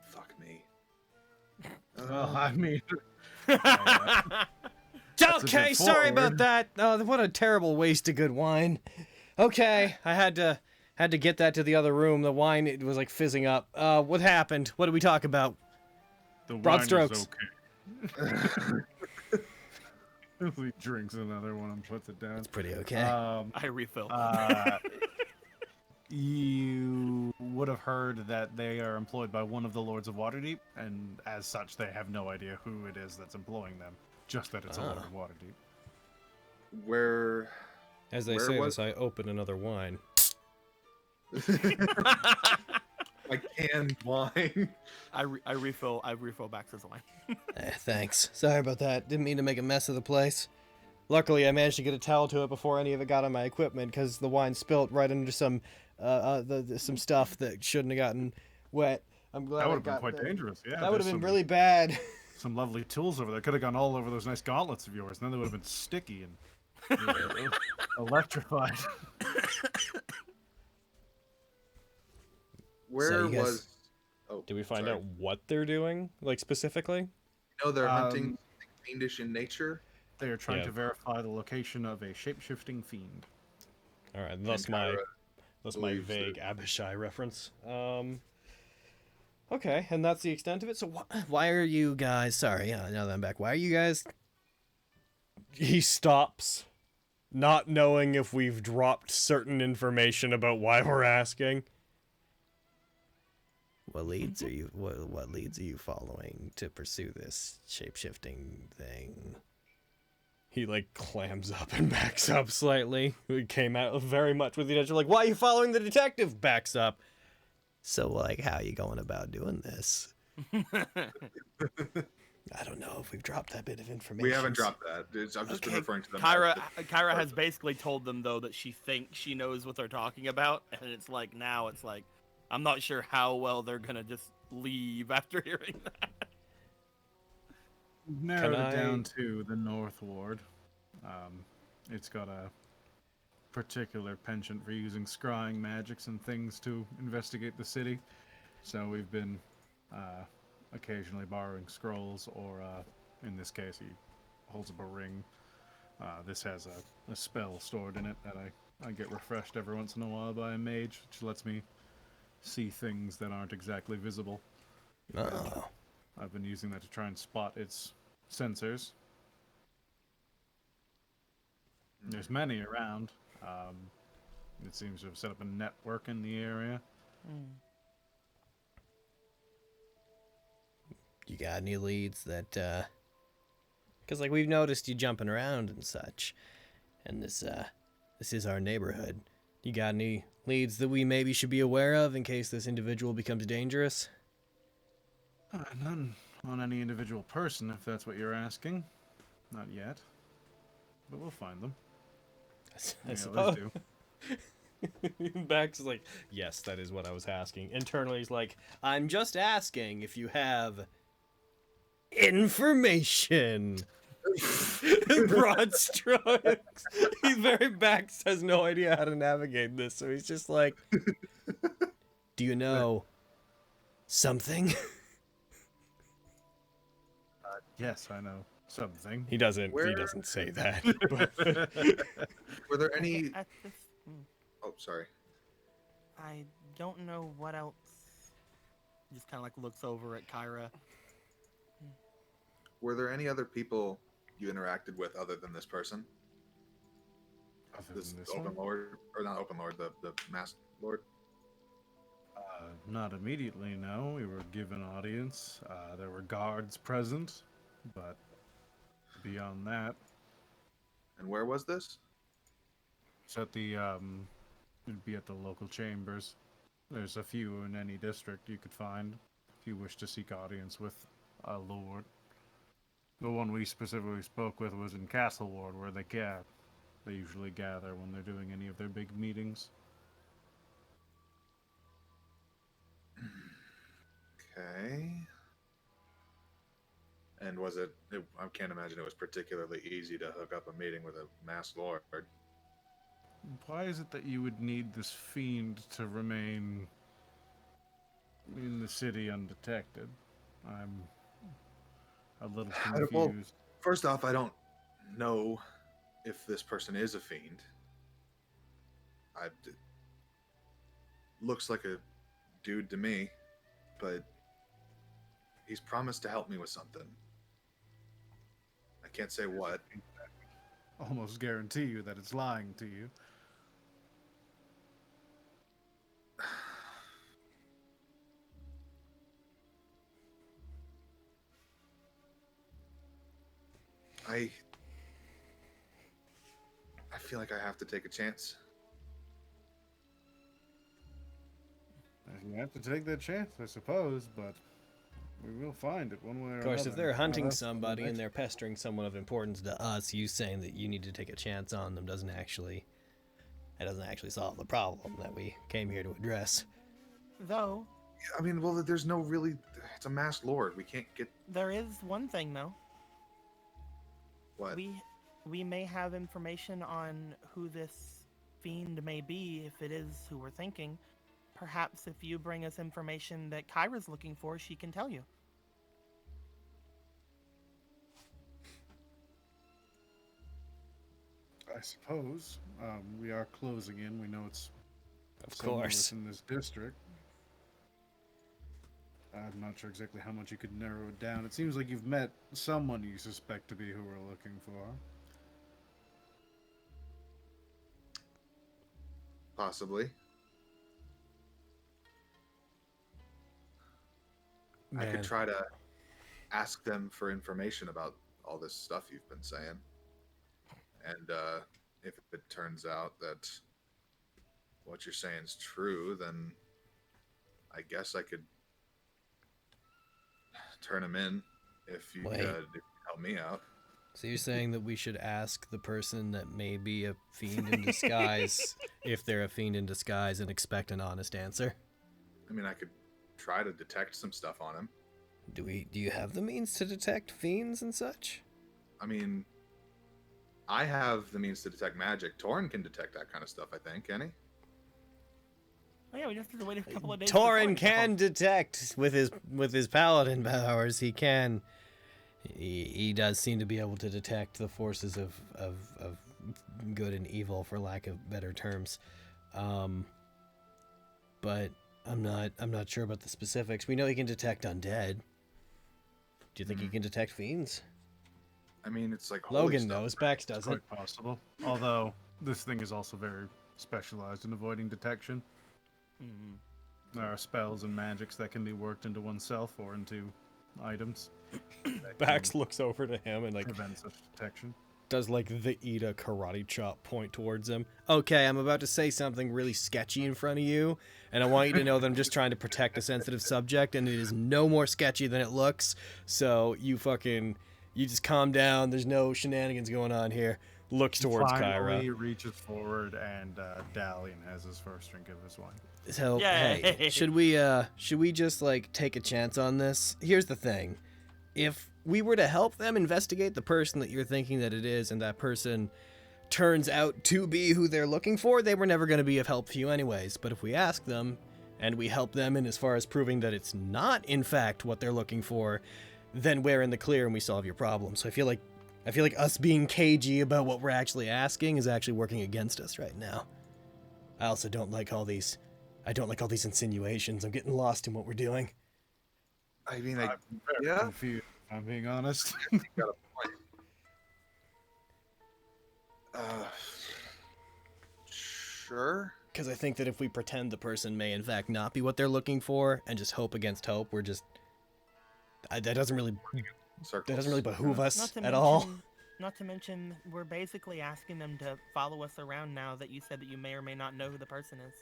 fuck me. Well, I mean, Okay, bit sorry forward. about that. Oh, what a terrible waste of good wine. Okay, I had to get that to the other room. The wine, it was like fizzing up. What happened? What did we talk about? the Broad wine strokes. is okay. If he drinks another one and puts it down. It's pretty okay. I refill. You would have heard that they are employed by one of the Lords of Waterdeep, and as such, they have no idea who it is that's employing them. Just that it's a Lord of Waterdeep. Where As they where say was- this, I open another wine. I canned wine. I refill Baxter's wine. Thanks. Sorry about that. Didn't mean to make a mess of the place. Luckily, I managed to get a towel to it before any of it got on my equipment, because the wine spilt right into some some stuff that shouldn't have gotten wet. I'm glad That I would have been got quite that. dangerous. Yeah, That would have there's been some- really bad. Some lovely tools over there. Could have gone all over those nice gauntlets of yours, and then they would have been sticky and electrified. Where you guys- was? Oh, Did we find sorry. out what they're doing, like specifically? You know they're hunting Um, something fiendish in nature. They are trying Yeah. to verify the location of a shape-shifting fiend. All right, that's And my Kyra believes vague that- Abishai reference. Okay, and that's the extent of it. So why are you guys? Sorry, now that I'm back, why are you guys? He stops, not knowing if we've dropped certain information about why we're asking. What leads are you? What leads are you following to pursue this shape-shifting thing? He like clams up and backs up slightly. We came out very much with the intention, like, why are you following the detective? Backs up. So, like, how are you going about doing this? I don't know if we've dropped that bit of information. We haven't dropped that. I've just been Okay, referring to them. Kyra has basically told them though that she thinks she knows what they're talking about, and it's like now it's like I'm not sure how well they're gonna just leave after hearing that. We've narrowed Can it down I- to the North Ward. It's got a particular penchant for using scrying magics and things to investigate the city. So we've been occasionally borrowing scrolls, or in this case, he holds up a ring. This has a spell stored in it that I get refreshed every once in a while by a mage, which lets me see things that aren't exactly visible. Oh. I've been using that to try and spot its sensors. There's many around. It seems to have set up a network in the area. You got any leads that, because, like, we've noticed you jumping around and such, and this is our neighborhood. You got any leads that we maybe should be aware of in case this individual becomes dangerous? None on any individual person, if that's what you're asking. Not yet. But we'll find them. I We suppose. always do. Bax is like, yes, that is what I was asking. Internally, he's like, I'm just asking if you have information. Broad strokes. He's very Bax has no idea how to navigate this, so he's just like, do you know something? Yes, I know something. He doesn't. Where- He doesn't say that. Were there any? At this, Oh, sorry. I don't know what else. Just kind of like looks over at Kyra. Were there any other people you interacted with other than this person? Other This than this open one? lord, or not open lord, the masked lord. Not immediately, no. We were given audience. There were guards present, but beyond that, And where was this? it's at the it'd be at the local chambers. There's a few in any district you could find if you wish to seek audience with a lord. The one we specifically spoke with was in Castle Ward, where they usually gather when they're doing any of their big meetings. Okay. And was it? I can't imagine it was particularly easy to hook up a meeting with a masked lord. Why is it that you would need this fiend to remain in the city undetected? I'm a little confused. Well, first off, I don't know if this person is a fiend. Looks like a dude to me, but he's promised to help me with something. I can't say what. Almost guarantee you that it's lying to you. I feel like I have to take a chance. You have to take that chance, I suppose, but we will find it one way or Of another. course, if they're hunting That's the somebody and next- they're pestering someone of importance to us, you saying that you need to take a chance on them doesn't actually solve the problem that we came here to address. Though, I mean, well, there's no really. It's a masked lord. We can't get there is one thing though. what. We may have information on who this fiend may be if it is who we're thinking. Perhaps if you bring us information that Kyra's looking for, she can tell you. I suppose. We are closing in. We know it's Of somewhere course. within this district. I'm not sure exactly how much you could narrow it down. It seems like you've met someone you suspect to be who we're looking for. Possibly. I Man. could try to ask them for information about all this stuff you've been saying. And if it turns out that what you're saying is true, then I guess I could turn them in if you Wait. could help me out. So you're saying that we should ask the person that may be a fiend in disguise if they're a fiend in disguise and expect an honest answer? I mean, I could try to detect some stuff on him. Do you have the means to detect fiends and such? I mean, I have the means to detect magic. Torin can detect that kind of stuff, I think, can he? Oh yeah, we just have to wait a couple of days. Torin can detect with his paladin powers. He does seem to be able to detect the forces of good and evil, for lack of better terms. But I'm not sure about the specifics. We know he can detect undead. Do you think he can detect fiends? I mean, it's like holy Logan stuff. knows. Bax doesn't. Quite possible. Although, this thing is also very specialized in avoiding detection. Mhm. There are spells and magics that can be worked into oneself or into items. that Bax can looks over to him and prevent such detection. does the Ida karate chop point towards him. Okay, I'm about to say something really sketchy in front of you, and I want you to know that I'm just trying to protect a sensitive subject, and it is no more sketchy than it looks. So you just calm down. There's no shenanigans going on here. Looks towards Finally Kyra. reaches forward and Dalian has his first drink of his wine. So Yay. hey, should we just take a chance on this? Here's the thing. If we were to help them investigate the person that you're thinking that it is, and that person turns out to be who they're looking for, they were never going to be of help to you anyways. But if we ask them, and we help them in as far as proving that it's not, in fact, what they're looking for, then we're in the clear and we solve your problem. So I feel like us being cagey about what we're actually asking is actually working against us right now. I also don't like all these insinuations. I'm getting lost in what we're doing. I mean, I'm very confused, if I'm being honest. got a point. Sure. Because I think that if we pretend the person may in fact not be what they're looking for and just hope against hope, we're just... that doesn't really behoove us at all. Not to mention, we're basically asking them to follow us around now that you said that you may or may not know who the person is.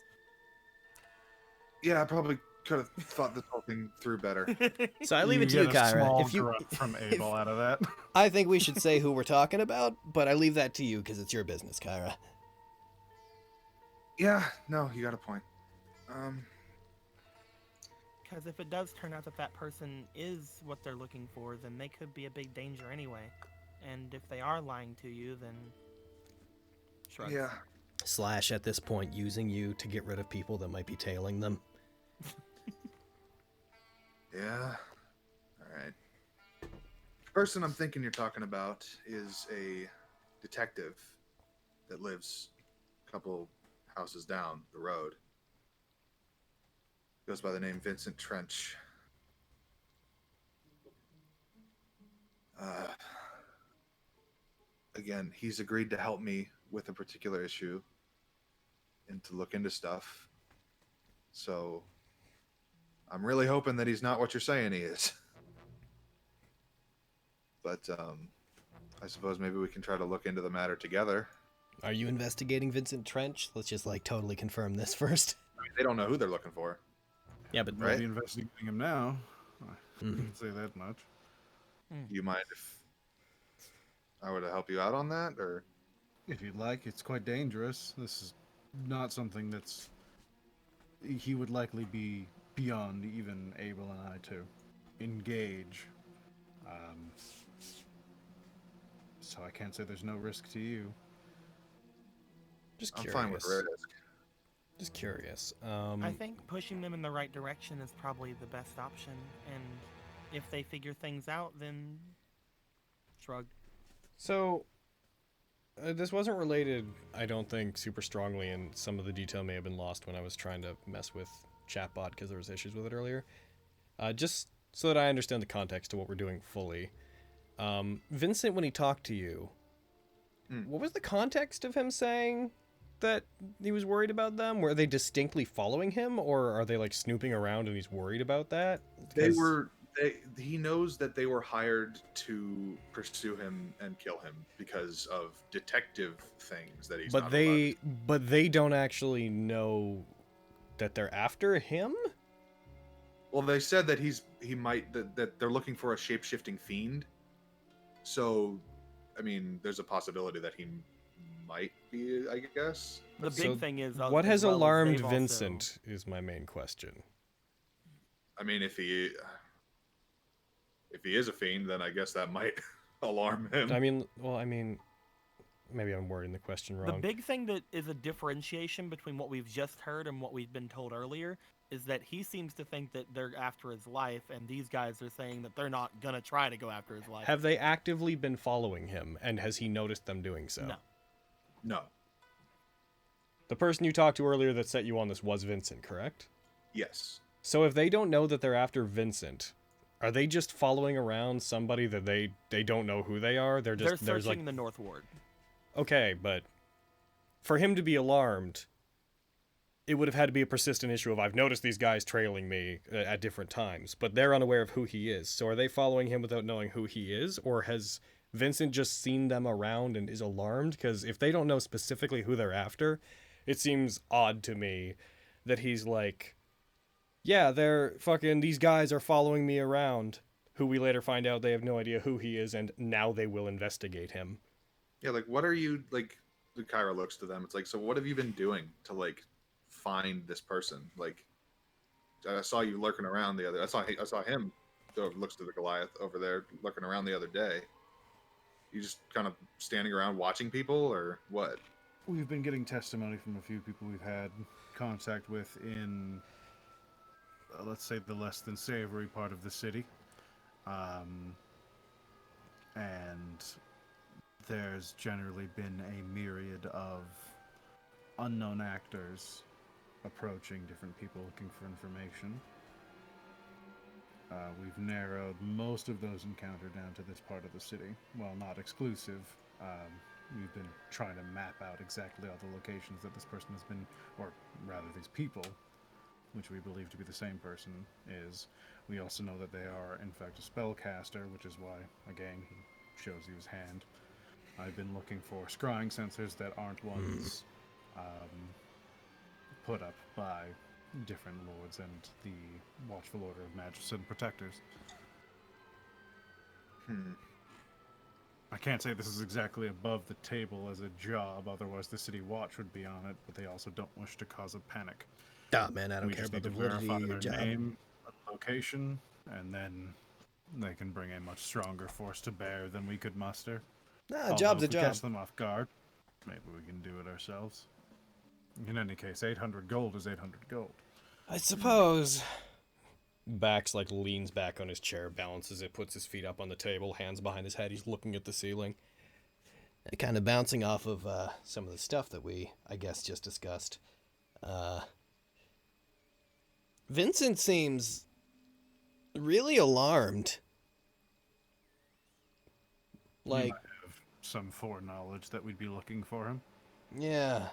Yeah, I probably could have thought this whole thing through better. So I leave it to you, get a Kyra. small If you, grunt from Abel out of that. I think we should say who we're talking about, but I leave that to you because it's your business, Kyra. Yeah, no, you got a point. Because if it does turn out that that person is what they're looking for, then they could be a big danger anyway. And if they are lying to you, then... Shrugs. Yeah. Slash, at this point, using you to get rid of people that might be tailing them. Yeah. All right. The person I'm thinking you're talking about is a detective that lives a couple houses down the road. Goes by the name Vincent Trench. Again, he's agreed to help me with a particular issue and to look into stuff. So I'm really hoping that he's not what you're saying he is. But I suppose maybe we can try to look into the matter together. Are you investigating Vincent Trench? Let's just totally confirm this first. I mean, they don't know who they're looking for. Yeah, but Right. Maybe investigating him now. I can say that much. Do you mind if I were to help you out on that, or? If you'd like, it's quite dangerous. This is not something that's... He would likely be beyond even Abel and I to engage. So I can't say there's no risk to you. just I'm curious. fine with risk. Just curious. I think pushing them in the right direction is probably the best option. And if they figure things out, then... Shrug. So, this wasn't related, I don't think, super strongly, and some of the detail may have been lost when I was trying to mess with chatbot because there was issues with it earlier. Just so that I understand the context of what we're doing fully. Vincent, when he talked to you, what was the context of him saying that he was worried about them? Were they distinctly following him, or are they snooping around and he's worried about that? He knows that they were hired to pursue him and kill him because of detective things that he's not allowed. But they don't actually know that they're after him? Well, they said that that they're looking for a shape-shifting fiend. So, I mean, there's a possibility that he might be, I guess. The big thing is... what has alarmed Vincent is my main question. I mean, if he is a fiend, then I guess that might alarm him. I mean, maybe I'm wording the question wrong. The big thing that is a differentiation between what we've just heard and what we've been told earlier is that he seems to think that they're after his life, and these guys are saying that they're not gonna try to go after his life. Have they actively been following him, and has he noticed them doing so? No. The person you talked to earlier that set you on this was Vincent, correct? Yes. So if they don't know that they're after Vincent, are they just following around somebody that they don't know who they are? They're searching the North Ward. Okay, but for him to be alarmed, it would have had to be a persistent issue of I've noticed these guys trailing me at different times, but they're unaware of who he is. So are they following him without knowing who he is, or has Vincent just seen them around and is alarmed? Because if they don't know specifically who they're after, it seems odd to me that he's like, yeah, these guys are following me around, who we later find out they have no idea who he is, and now they will investigate him. Yeah, what are you, the Kyra looks to them, it's so what have you been doing to, find this person? I saw you lurking around I saw him, looks to the Goliath over there, lurking around the other day. You just kind of standing around watching people, or what? We've been getting testimony from a few people we've had contact with in, let's say, the less than savory part of the city. And there's generally been a myriad of unknown actors approaching different people looking for information. We've narrowed most of those encountered down to this part of the city. While not exclusive, we've been trying to map out exactly all the locations that this person has been, or rather these people, which we believe to be the same person, is. We also know that they are, in fact, a spellcaster, which is why, again, he shows you his hand. I've been looking for scrying sensors that aren't ones put up by different lords and the Watchful Order of Magists and Protectors. I can't say this is exactly above the table as a job, otherwise the City Watch would be on it, but they also don't wish to cause a panic. Oh man, I don't We care just about need the to validity verify of your their job. name, location, and then they can bring a much stronger force to bear than we could muster. Nah, Although job's a if we job. catch them off guard, maybe we can do it ourselves. In any case, 800 gold is 800 gold. I suppose. Bax like leans back on his chair, balances it, puts his feet up on the table, hands behind his head. He's looking at the ceiling, and kind of bouncing off of some of the stuff that we, I guess, just discussed. Vincent seems really alarmed. You Like, might have some foreknowledge that we'd be looking for him. yeah.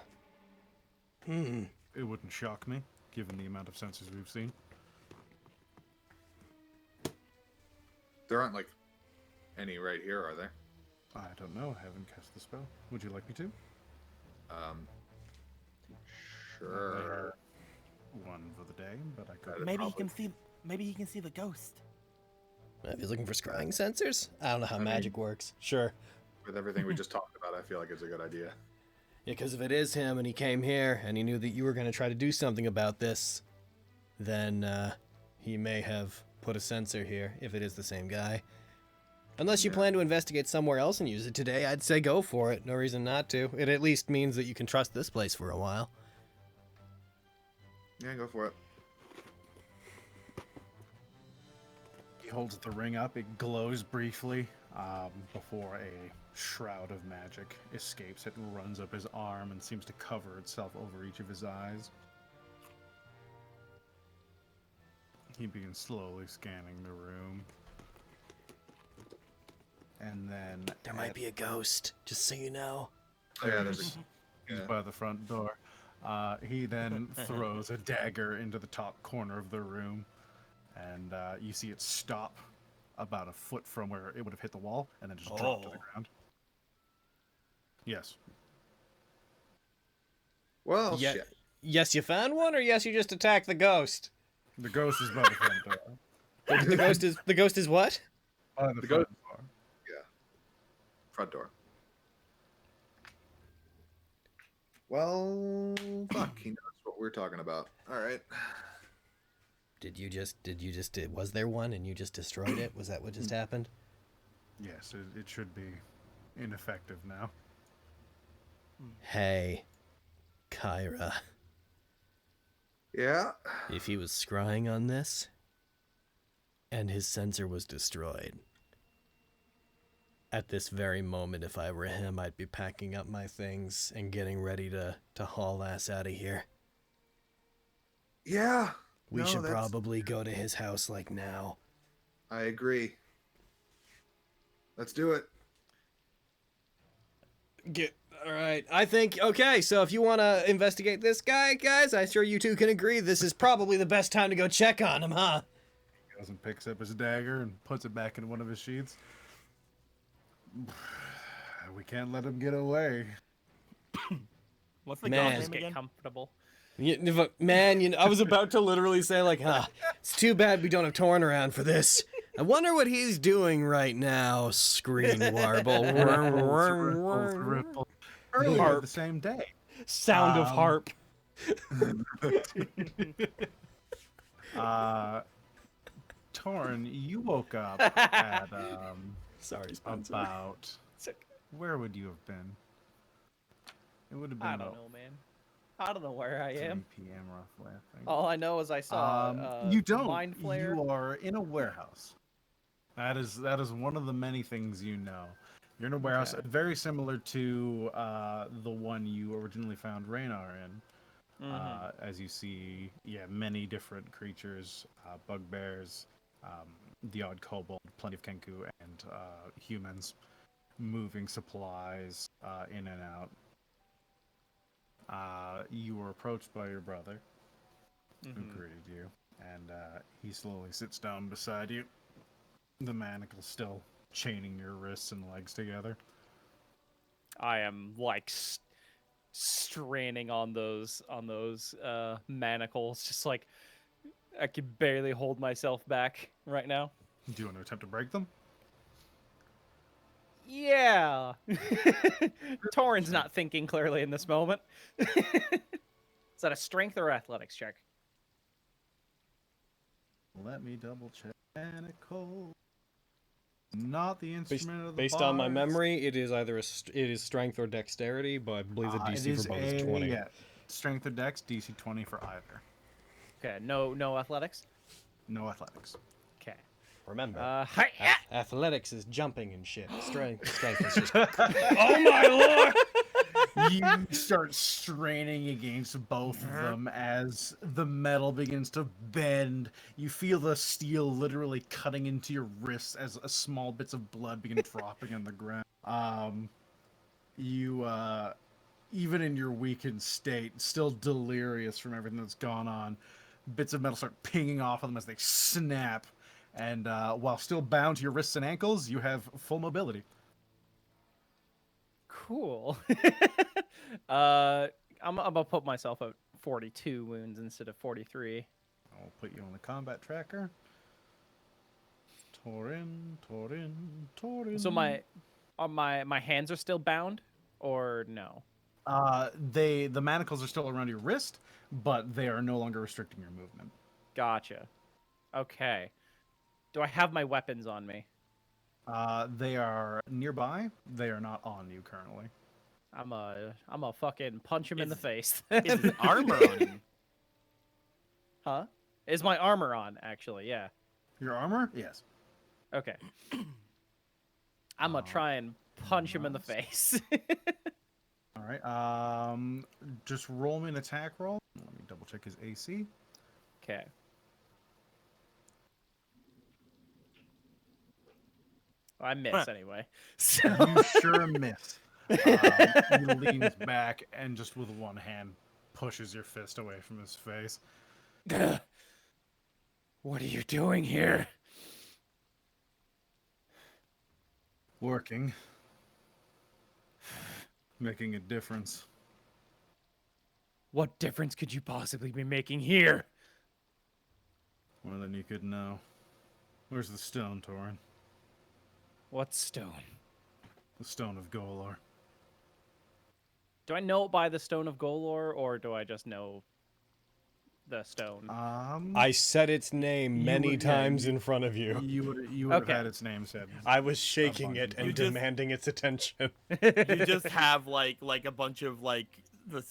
It wouldn't shock me, given the amount of sensors we've seen. There aren't like any right here, are there? I don't know. I haven't cast the spell. Would you like me to? Sure. One for the day, but I could. Maybe he probably- can see. Maybe he can see the ghost. If he's looking for scrying sensors, I don't know how magic works. Sure. With everything we just talked about, I feel like it's a good idea. Yeah, because if it is him and he came here and he knew that you were going to try to do something about this, then he may have put a sensor here, if it is the same guy. Unless you plan to investigate somewhere else and use it today, I'd say go for it. No reason not to. It at least means that you can trust this place for a while. Yeah, go for it. He holds the ring up. It glows briefly before a shroud of magic escapes it and runs up his arm and seems to cover itself over each of his eyes. He begins slowly scanning the room. And then There might be a ghost, just so you know. Oh, yeah, there's a, he's yeah. by the front door. He then throws a dagger into the top corner of the room, and you see it stop about a foot from where it would have hit the wall, and then just drop to the ground. Yes. Well, Yeah. shit. Yes, you found one, or yes, you just attacked the ghost? The ghost is by the front door. The ghost is what? By the The front ghost- door. Yeah. Front door. Well, fuck. He knows what we're talking about. All right. Was there one and you just destroyed it? Was that what just happened? Yes, it should be ineffective now. Hey, Kyra, Yeah. if he was scrying on this and his sensor was destroyed, at this very moment, if I were him, I'd be packing up my things and getting ready to haul ass out of here. Yeah. We No, should that's- probably go to his house like now. I agree. Let's do it. All right. I think, okay, so if you want to investigate this guy, guys, I'm sure you two can agree this is probably the best time to go check on him, huh? He goes and picks up his dagger and puts it back in one of his sheaths. We can't let him get away. What's the Man. ghost Just name get again? comfortable. Man, I was about to literally say, like, it's too bad we don't have Torin around for this. I wonder what he's doing right now, Screen Warble. Ripple. Earlier Harp. the same day. Sound of harp. Torin, you woke up at Sorry, Spencer. about. Where would you have been? It would have been I don't about know, man. I don't know where I 3 am. p.m. roughly, I think. All I know is I saw you don't. mind flare. You are in a warehouse. That is one of the many things you know. You're in a warehouse very similar to the one you originally found Raynar in. As you see, many different creatures, bugbears, the odd kobold, plenty of kenku, and humans moving supplies in and out. You were approached by your brother, who greeted you, and he slowly sits down beside you. The manacle's still chaining your wrists and legs together. I am like straining on those manacles, just like I can barely hold myself back right now. Do you want to attempt to break them? Yeah. Torin's not thinking clearly in this moment. Is that a strength or athletics check? Let me double check. Manacle. Not the instrument of the Based on my bards. memory, it is either it is strength or dexterity, but I believe the DC for both is 20. Yeah, strength or dex, DC 20 for either. Okay, no athletics? No athletics. Okay. Remember, Hi. athletics is jumping and shit. Strength is just. Oh my lord! You start straining against both of them as the metal begins to bend. You feel the steel literally cutting into your wrists as small bits of blood begin dropping on the ground. You, even in your weakened state, still delirious from everything that's gone on, bits of metal start pinging off of them as they snap. And while still bound to your wrists and ankles, you have full mobility. Cool. I'm gonna put myself at 42 wounds instead of 43. I'll put you on the combat tracker. Torin. So my hands are still bound, or no? The manacles are still around your wrist, but they are no longer restricting your movement. Gotcha. Okay. Do I have my weapons on me? They are nearby. They are not on you currently. I'm a fucking punch him in the face. Is his armor on him? Huh? Is my armor on, actually, yeah. Your armor? Yes. Okay. I'm gonna try and punch him in the face. All right. Just roll me an attack roll. Let me double check his AC. Okay. I miss anyway. So You sure miss. He leans back and just with one hand pushes your fist away from his face. what are you doing here? Working. Making a difference. What difference could you possibly be making here? More than you could know. Where's the stone, Torin? What stone? The stone of Golor. Do I know it by the Stone of Golor, or do I just know the stone? I said its name many would- times you- in front of you. You would Okay. have had its name said. I was shaking bunch it of and You just- demanding its attention. You just have like a bunch of like the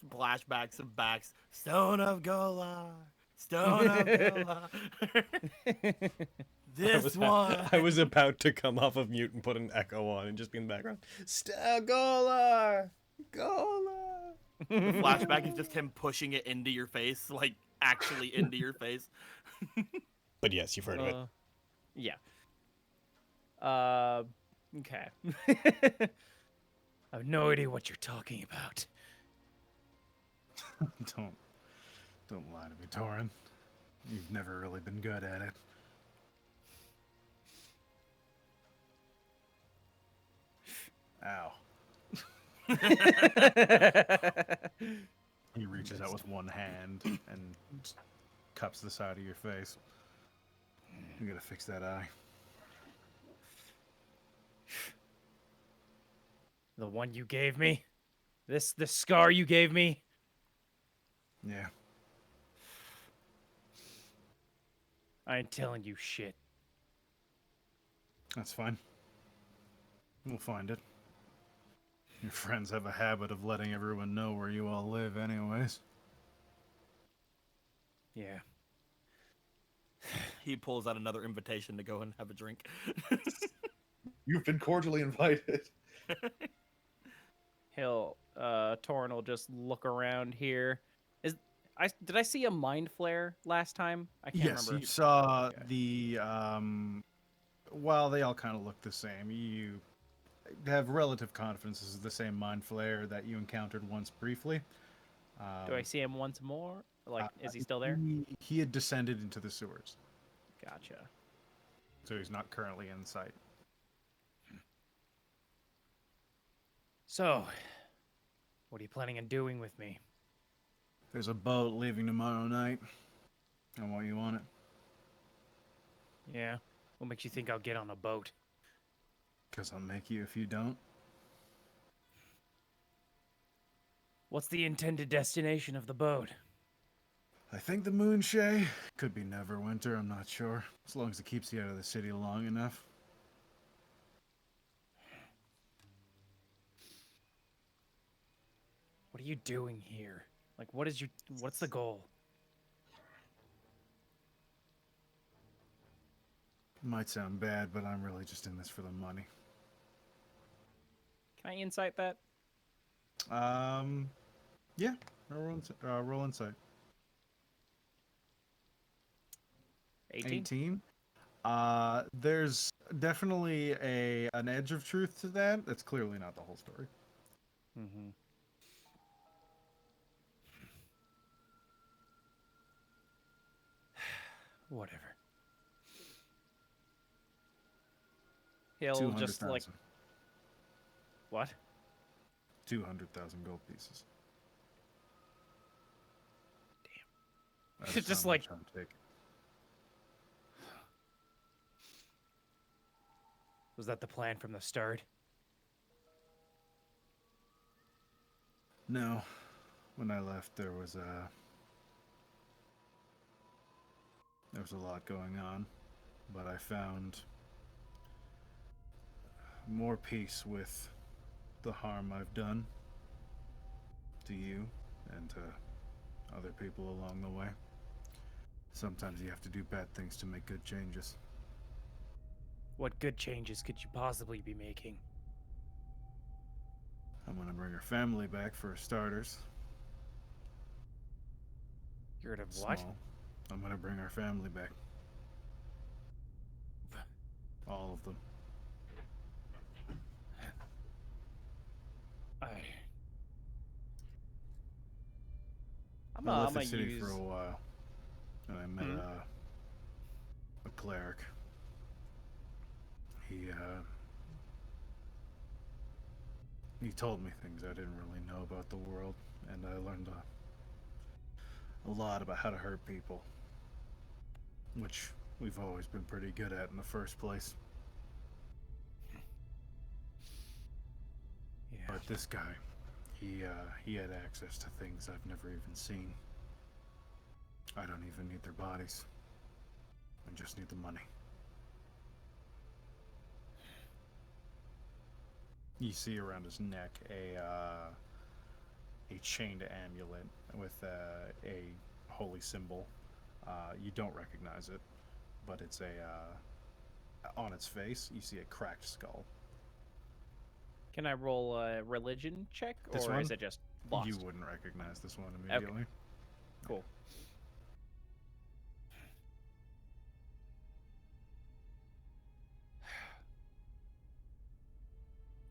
flashbacks of Bax. Stone of Golar. Stone of Golar. This one. I was about to come off of mute and put an echo on and just be in the background. Golar! Golar! The flashback is just him pushing it into your face, like actually into your face. But yes, you've heard of it. Yeah. Okay. I have no idea what you're talking about. Don't lie to me, Torin. You've never really been good at it. Ow. He reaches out with one hand and cups the side of your face. You gotta fix that eye. The one you gave me? The scar you gave me? Yeah. I ain't telling you shit. That's fine. We'll find it. Your friends have a habit of letting everyone know where you all live anyways. Yeah. He pulls out another invitation to go and have a drink. You've been cordially invited. Torin will just look around here. Did I see a mind flare last time? I can't Yes, remember. you saw Okay. the well, they all kind of look the same. You have relative confidence this is the same mind flare that you encountered once briefly. Do I see him once more? Like, is he still there? He had descended into the sewers, Gotcha. so he's not currently in sight. So, what are you planning on doing with me? There's a boat leaving tomorrow night. I want you on it. Yeah. What makes you think I'll get on a boat? Because I'll make you if you don't. What's the intended destination of the boat? I think the Moonshay. Could be Neverwinter, I'm not sure. As long as it keeps you out of the city long enough. What are you doing here? Like, what's the goal? Might sound bad, but I'm really just in this for the money. Can I insight that? Yeah. Roll insight. 18? 18. There's definitely an edge of truth to that. That's clearly not the whole story. Mm-hmm. Whatever. He'll just like 200,000. what? 200,000 gold pieces. Damn. That is Just how like much I'm taking. Was that the plan from the start? No. When I left, there was a lot going on, but I found more peace with the harm I've done to you and to other people along the way. Sometimes you have to do bad things to make good changes. What good changes could you possibly be making? I'm gonna bring her family back for starters. You're gonna what? Small. I'm gonna bring our family back. All of them. I left the city for a while, and I met a cleric. He told me things I didn't really know about the world, and I learned a lot about how to hurt people, which we've always been pretty good at in the first place. Yeah. But this guy, he had access to things I've never even seen. I don't even need their bodies. I just need the money. You see around his neck a chained amulet with a holy symbol. You don't recognize it, but it's on its face you see a cracked skull. Can I roll a religion check, This or one? is it just lost? You wouldn't recognize this one immediately. Cool.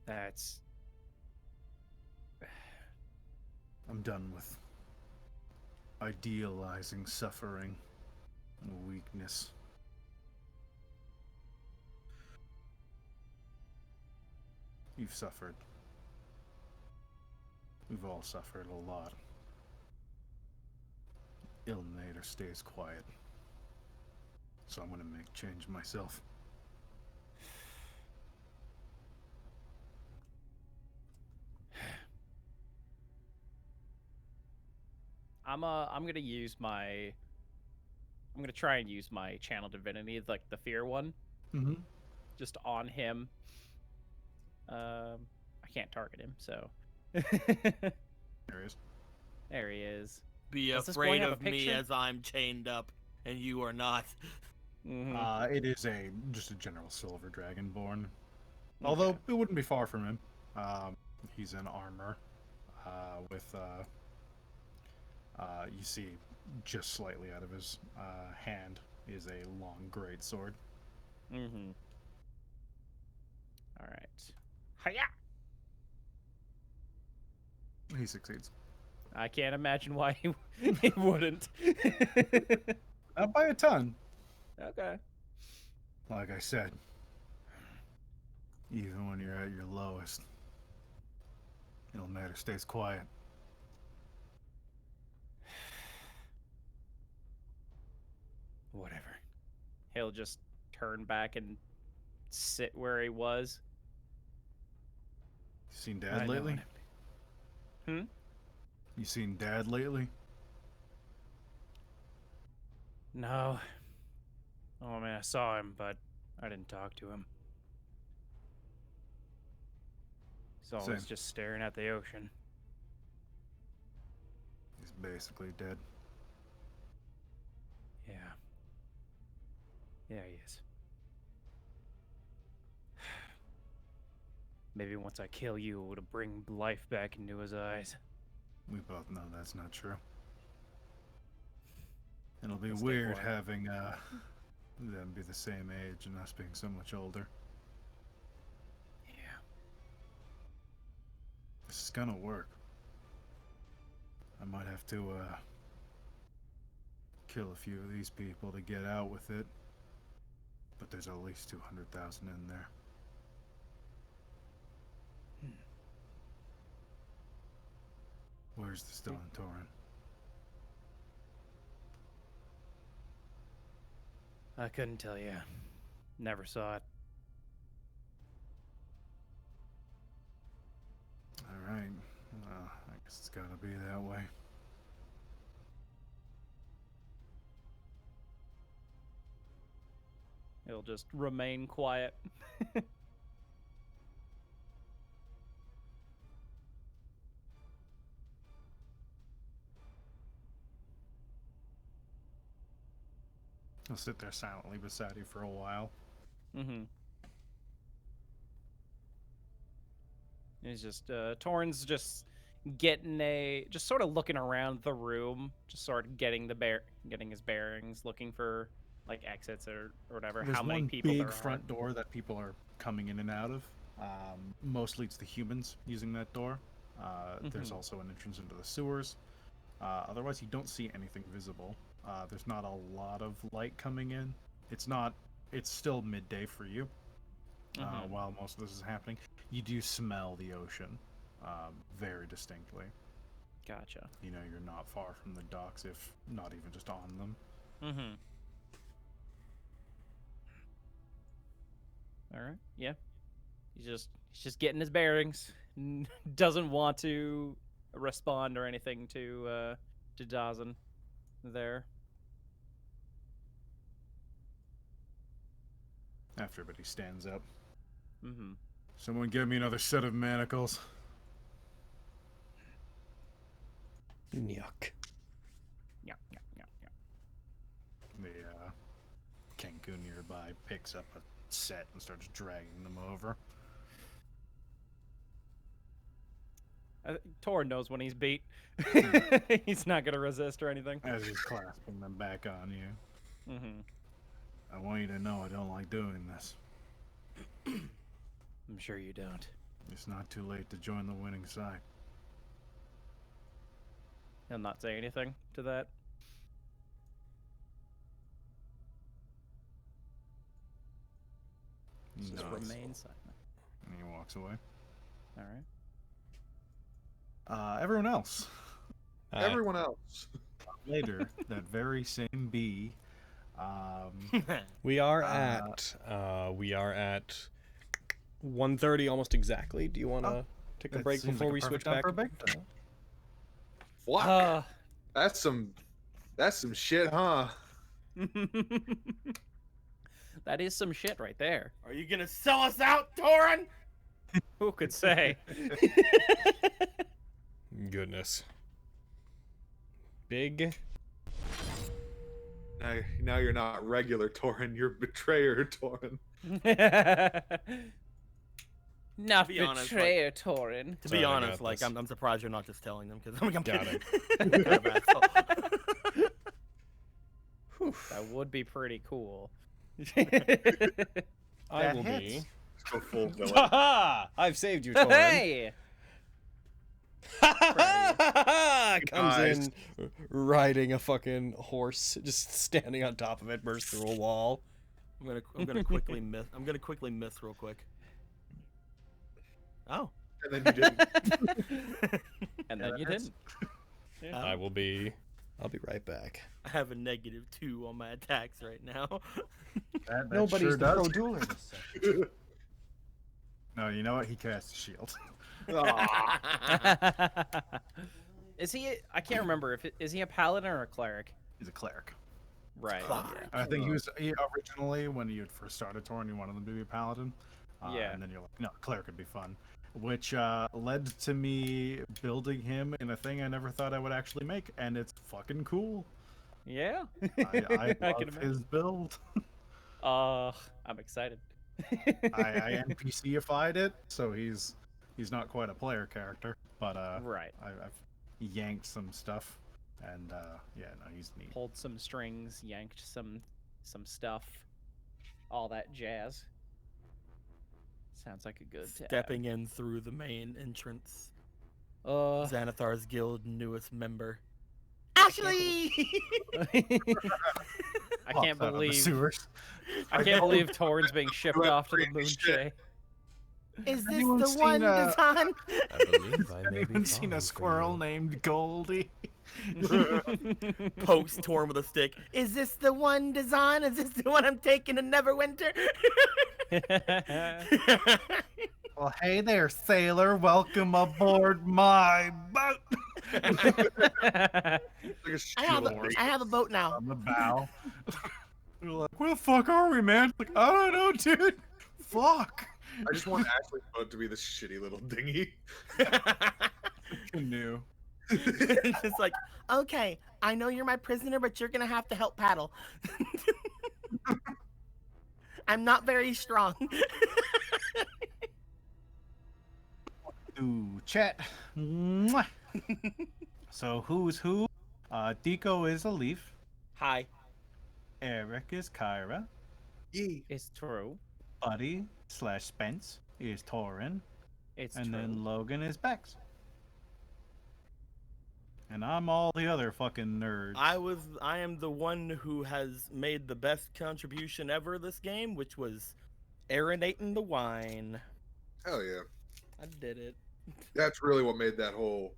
That's... I'm done with idealizing suffering and weakness. You've suffered. We've all suffered a lot. Illuminator stays quiet. So I'm gonna make change myself. I'm gonna use my... I'm gonna try and use my channel divinity, like the fear one, Mm-hmm. just on him. I can't target him, so... There he is. There he is. Be Does this boy afraid have a of me picture? as I'm chained up, and you are not. It is just a general silver dragonborn. Although it wouldn't be far from him. He's in armor with you see just slightly out of his hand is a long great sword. Mm-hmm. All right. Hiya! He succeeds. I can't imagine why he wouldn't. Not by a ton. Okay. Like I said, even when you're at your lowest, Ilmater stays quiet. Whatever. He'll just turn back and sit where he was. You seen I Dad know lately? what You seen Dad lately? No. Oh man, I saw him, but I didn't talk to him. He's always Same. just staring at the ocean. He's basically dead. Yeah. Yeah, he is. Maybe once I kill you, it'll bring life back into his eyes. We both know that's not true. It'll be Let's stay weird quiet. having them be the same age and us being so much older. Yeah. This is gonna work. I might have to kill a few of these people to get out with it. But there's at least 200,000 in there. Where's the stone, Torin? I couldn't tell you. Never saw it. Alright. Well, I guess it's gotta be that way. He'll just remain quiet. I'll sit there silently beside you for a while. Mm-hmm. He's just, Torin's just just sort of looking around the room, just sort of getting his bearings, looking for, like, exits or whatever, There's how many one people big there are. front door that people are coming in and out of. Mostly it's the humans using that door. There's Mhm. also an entrance into the sewers. Otherwise, you don't see anything visible. There's not a lot of light coming in. It's still midday for you. Mhm. While most of this is happening, you do smell the ocean very distinctly. Gotcha. You know, you're not far from the docks, if not even just on them. Mm-hmm. All right. Yeah. He's just getting his bearings. Doesn't want to respond or anything to Dazan there. After everybody stands up. Mm-hmm. Someone give me another set of manacles. Yuck. Yeah. Yeah. Yeah. Yeah. The Kenku nearby picks up a set and starts dragging them over. Torin knows when he's beat. He's not gonna resist or anything. As he's clasping them back on you. Mm-hmm. I want you to know I don't like doing this. I'm sure you don't. It's not too late to join the winning side. He'll not say anything to that. Just No. remain silent. And he walks away. All right. Everyone else. Everyone else. Later, that very same bee. We are at 1:30 almost exactly. Do you want to take a That break seems before like a we switch perfect time back? for a break. Fuck. That's some shit, huh? That is some shit right there. Are you gonna sell us out, Torin? Who could say? Goodness. Big. Now you're not regular Torin, you're betrayer Torin. Not be honest, betrayer, Torin. To be I honest, got like this. I'm surprised you're not just telling them because I'm Got kidding. it. Kind of asshole. That would be pretty cool. I That will hits. be. Go full villain. Ha! I've saved you, Torin. Hey! Comes Nice. in riding a fucking horse, just standing on top of it, bursts through a wall. I'm gonna quickly miss. I'm gonna quickly miss real quick. Oh. And then you didn't. And then you didn't. I will be. I'll be right back. I have a -2 on my attacks right now. That sure does. No, you know what? He casts a shield. Aw. Is he? I can't remember if is he a paladin or a cleric? He's a cleric. Right. Cleric. I think he originally, when you had first started Torin, you wanted him to be a paladin. Yeah. And then you're like, no, cleric would be fun. Which led to me building him in a thing I never thought I would actually make, and it's fucking cool. Yeah. I I can love imagine. his build. I'm excited. I NPC-ified it, so he's not quite a player character, but Right. I've yanked some stuff, and yeah, no, he's neat. Pulled some strings, yanked some stuff, all that jazz. Sounds like a good tab. Stepping in through the main entrance. Uh, Xanathar's guild newest member. Ashley! I can't Pops out of the believe sewers. I can't believe Torin's being shipped Let off to the me moon, shit. Shay. Is this Anyone the seen, one design? I believe I may be Anyone seen falling a for squirrel you. named Goldie? Pokes Torn with a stick. Is this the one design? Is this the one I'm taking to Neverwinter? Well, hey there, sailor. Welcome aboard my boat. Like a I have shield. a boat now. On the bow. We're like, where the fuck are we, man? Like, I don't know, dude. Fuck. I just want Ashley's boat to be this shitty little dinghy. Canoe. It's like, okay, I know you're my prisoner, but you're gonna have to help paddle. I'm not very strong. Ooh, chat. Mwah. So who's who? Deco is a leaf. Hi. Eric is Kyra. Yee. It's true. Buddy / Spence is Torin. It's And true. then Logan is Bex. And I'm all the other fucking nerds. I am the one who has made the best contribution ever this game, which was aeronating the wine. Hell yeah. I did it. That's really what made that whole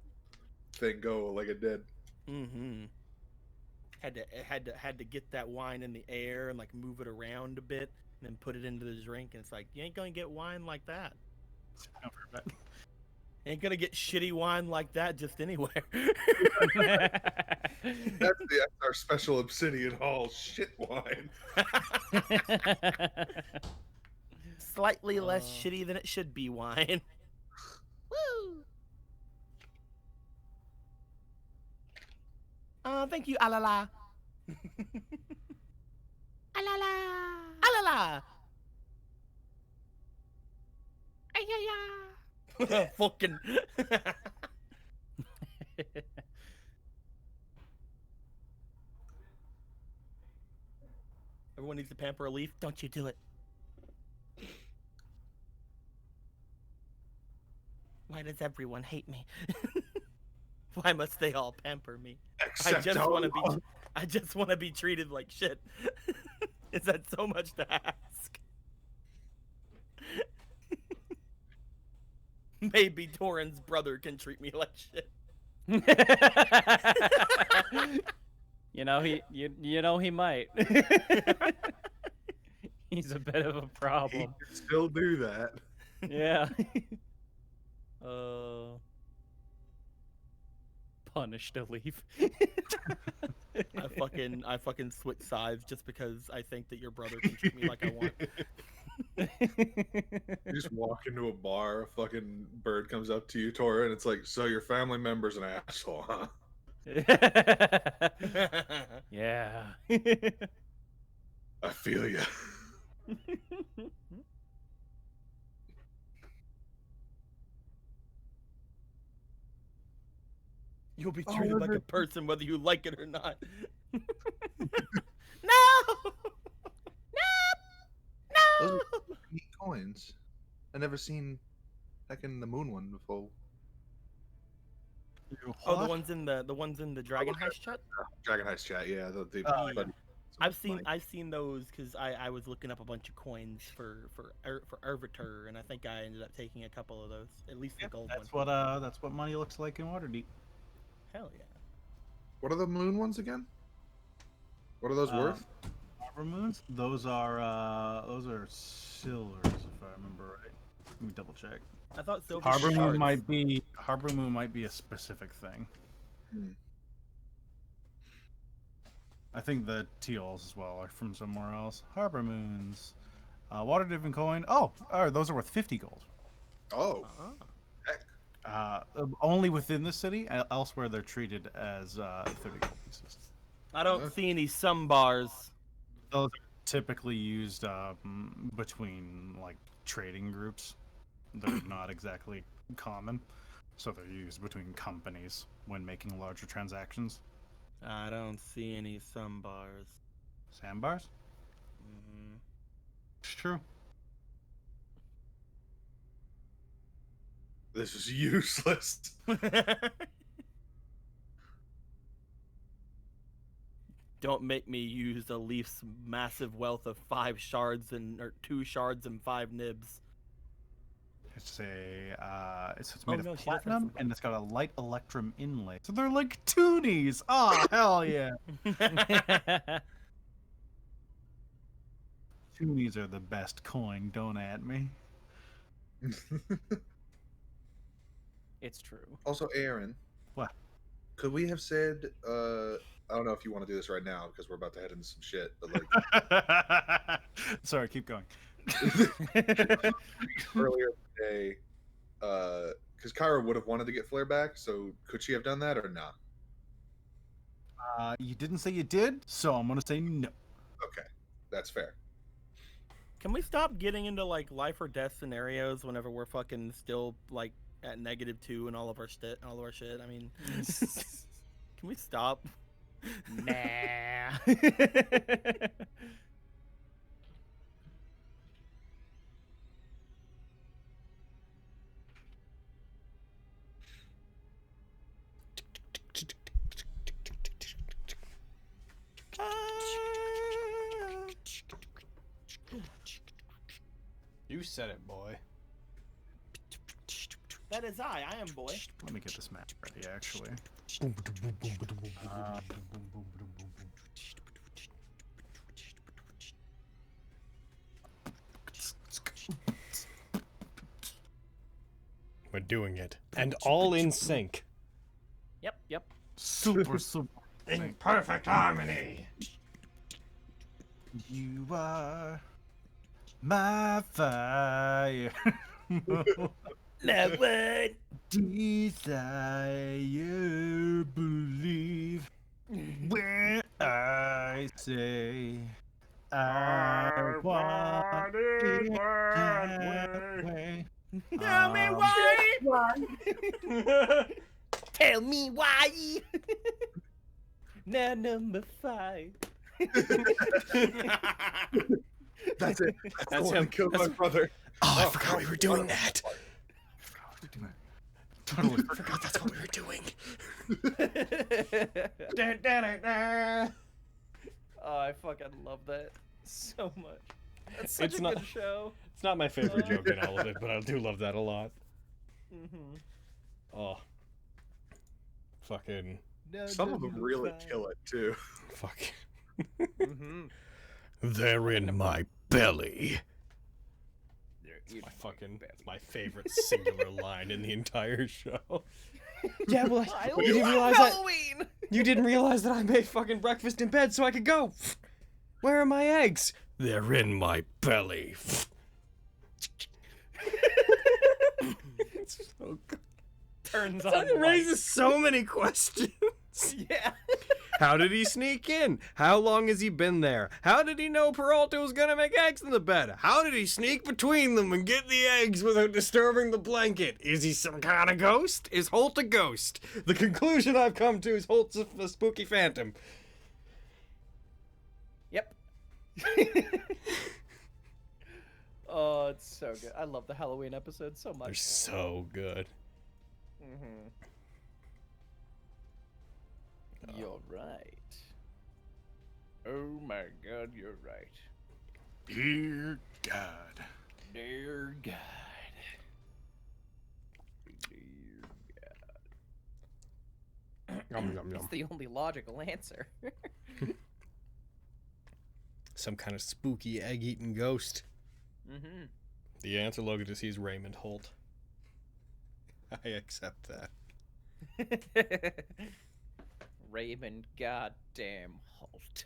thing go like it did. Mm-hmm. Had to get that wine in the air and like move it around a bit and then put it into the drink, and it's like you ain't gonna get wine like that. Ain't gonna get shitty wine like that just anywhere. That's our special Obsidian Hall shit wine. Slightly less shitty than it should be wine. Woo! Thank you, Alala. Alala. Alala. Ayaya. Fucking. Everyone needs to pamper a leaf. Don't you do it. Why does everyone hate me? Why must they all pamper me? I just want to be treated like shit. Is that so much to ask? Maybe Torin's brother can treat me like shit. You know he might. He's a bit of a He problem. can still do that. Yeah. Punished a leaf. I fucking switch sides just because I think that your brother can treat me like I want. You just walk into a bar, a fucking bird comes up to you, Tora, and it's like, so your family member's an asshole, huh? Yeah. I feel you. You'll be Oh, treated like we're a person whether you like it or not. No! Those No! are neat coins. I never seen in the moon one before. Oh, the ones in the Dragon Heist chat. Dragon Heist chat, yeah. Oh, yeah. buddy- I've seen money. those because I was looking up a bunch of coins for Ervitur, and I think I ended up taking a couple of those, at least the gold That's one. that's what money looks like in Waterdeep. Hell yeah. What are the moon ones again? What are those worth? Harbor moons? Those are silvers, if I remember right. Let me double check. I thought silver Harbor was moon shards. might be a specific thing. Hmm. I think the teals as well are from somewhere else. Harbor moons. Waterdeep coin. Oh, those are worth 50 gold. Oh, Only within the city. Elsewhere, they're treated as 30 gold pieces. I don't see any sum bars. Those are typically used between like trading groups. They're not exactly common, so they're used between companies when making larger transactions. I don't see any sum bars. Sandbars? Mm-hmm. It's true. this is useless. Don't make me use a Leaf's massive wealth of 2 shards and 5 nibs. It's made no, of she does have platinum some and it's got a light electrum inlay. So they're like toonies. Oh, hell yeah. Toonies are the best coin, don't at me. It's true. Also, Aaron. What? Could we have said, I don't know if you want to do this right now because we're about to head into some shit, but like Sorry, keep going. earlier today, because Kyra would have wanted to get Flare back, so could she have done that or not? You didn't say you did, so I'm gonna say no. Okay, that's fair. Can we stop getting into like life or death scenarios whenever we're fucking still like at -2 and all of our shit? I mean, can we stop? Nah. You said it, boy. That is I am boy. Let me get this map ready, actually. We're doing it. And all in sync. Yep. Super. In perfect harmony. You are my fire. Never. Desire, believe when I say I want it that way. Tell me why. Tell me why. Now number 5. That's it. That's the one him. that killed my That's- brother. Oh, I forgot we were doing that. Totally I forgot that's what we were doing. Oh, I fucking love that so much. That's such It's a not- good show. It's not my favorite joke in all of it, but I do love that a lot. Mm-hmm. Oh. Fucking. Some of them really kill it too. Fuck. Mm-hmm. They're in my belly. It's my favorite singular line in the entire show. Yeah, well, you didn't realize that. Halloween. You didn't realize that I made fucking breakfast in bed so I could go. Where are my eggs? They're in my belly. It's so good. Turns It on. raises so many questions. minutes? Yeah. How did he sneak in? How long has he been there? How did he know Peralta was gonna make eggs in the bed? How did he sneak between them and get the eggs without disturbing the blanket? Is he some kind of ghost? Is Holt a ghost? The conclusion I've come to is Holt's a spooky phantom. Yep. Oh, it's so good. I love the Halloween episodes so much. They're so good. Mm-hmm. You're right. Oh my God, you're right. Dear God. Dear God. Yum, yum, It's yum. the only logical answer. Some kind of spooky egg-eating ghost. Mm-hmm. The answer, Logan, is he's Raymond Holt. I accept that. Raymond goddamn Holt.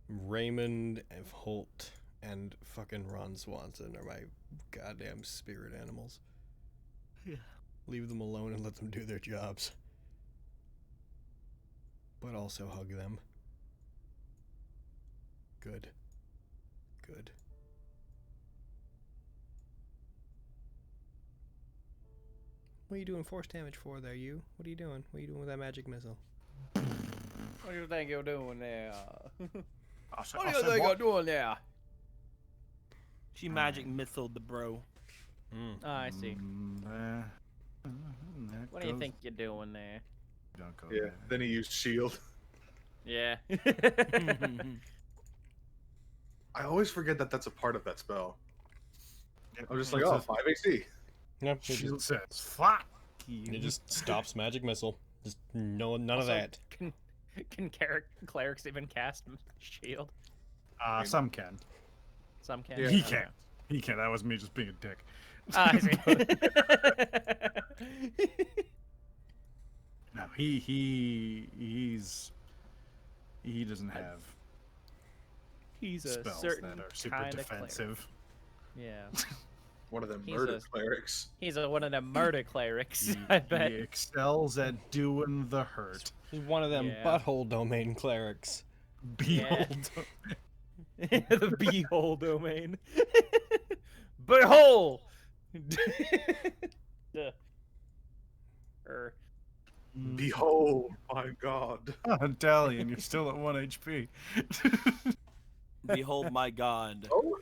Raymond F. Holt and fucking Ron Swanson are my goddamn spirit animals. Yeah. Leave them alone and let them do their jobs. But also hug them. Good. Good. What are you doing force damage for there, you? What are you doing? What are you doing with that magic missile? What do you think you're doing there? I said, What do you think you're doing there? She magic missiled the bro. Mm. Oh, I see. What do you think you're doing there? Don't go Yeah. there. Then he used shield. Yeah. I always forget that that's a part of that spell. I'm just like, It oh, says- 5 AC. No, it Shield just, says, fuck you. it just stops magic missile. Just none of Also, that. Can clerics even cast shield? Some can. Some can. Yeah. He Okay. can't. He can't. That was me just being a dick. Ah, I see. No, he doesn't have He's a spells certain that are super kind of defensive. cleric. Yeah. One of them He's murder a- clerics. He's one of them murder clerics, He, I bet. he excels at doing the hurt. He's one of them Yeah. butthole domain clerics. Behold. The behold domain. Behold! Er, Behold, my God. Italian, you're still at 1 HP. Behold my god. Oh,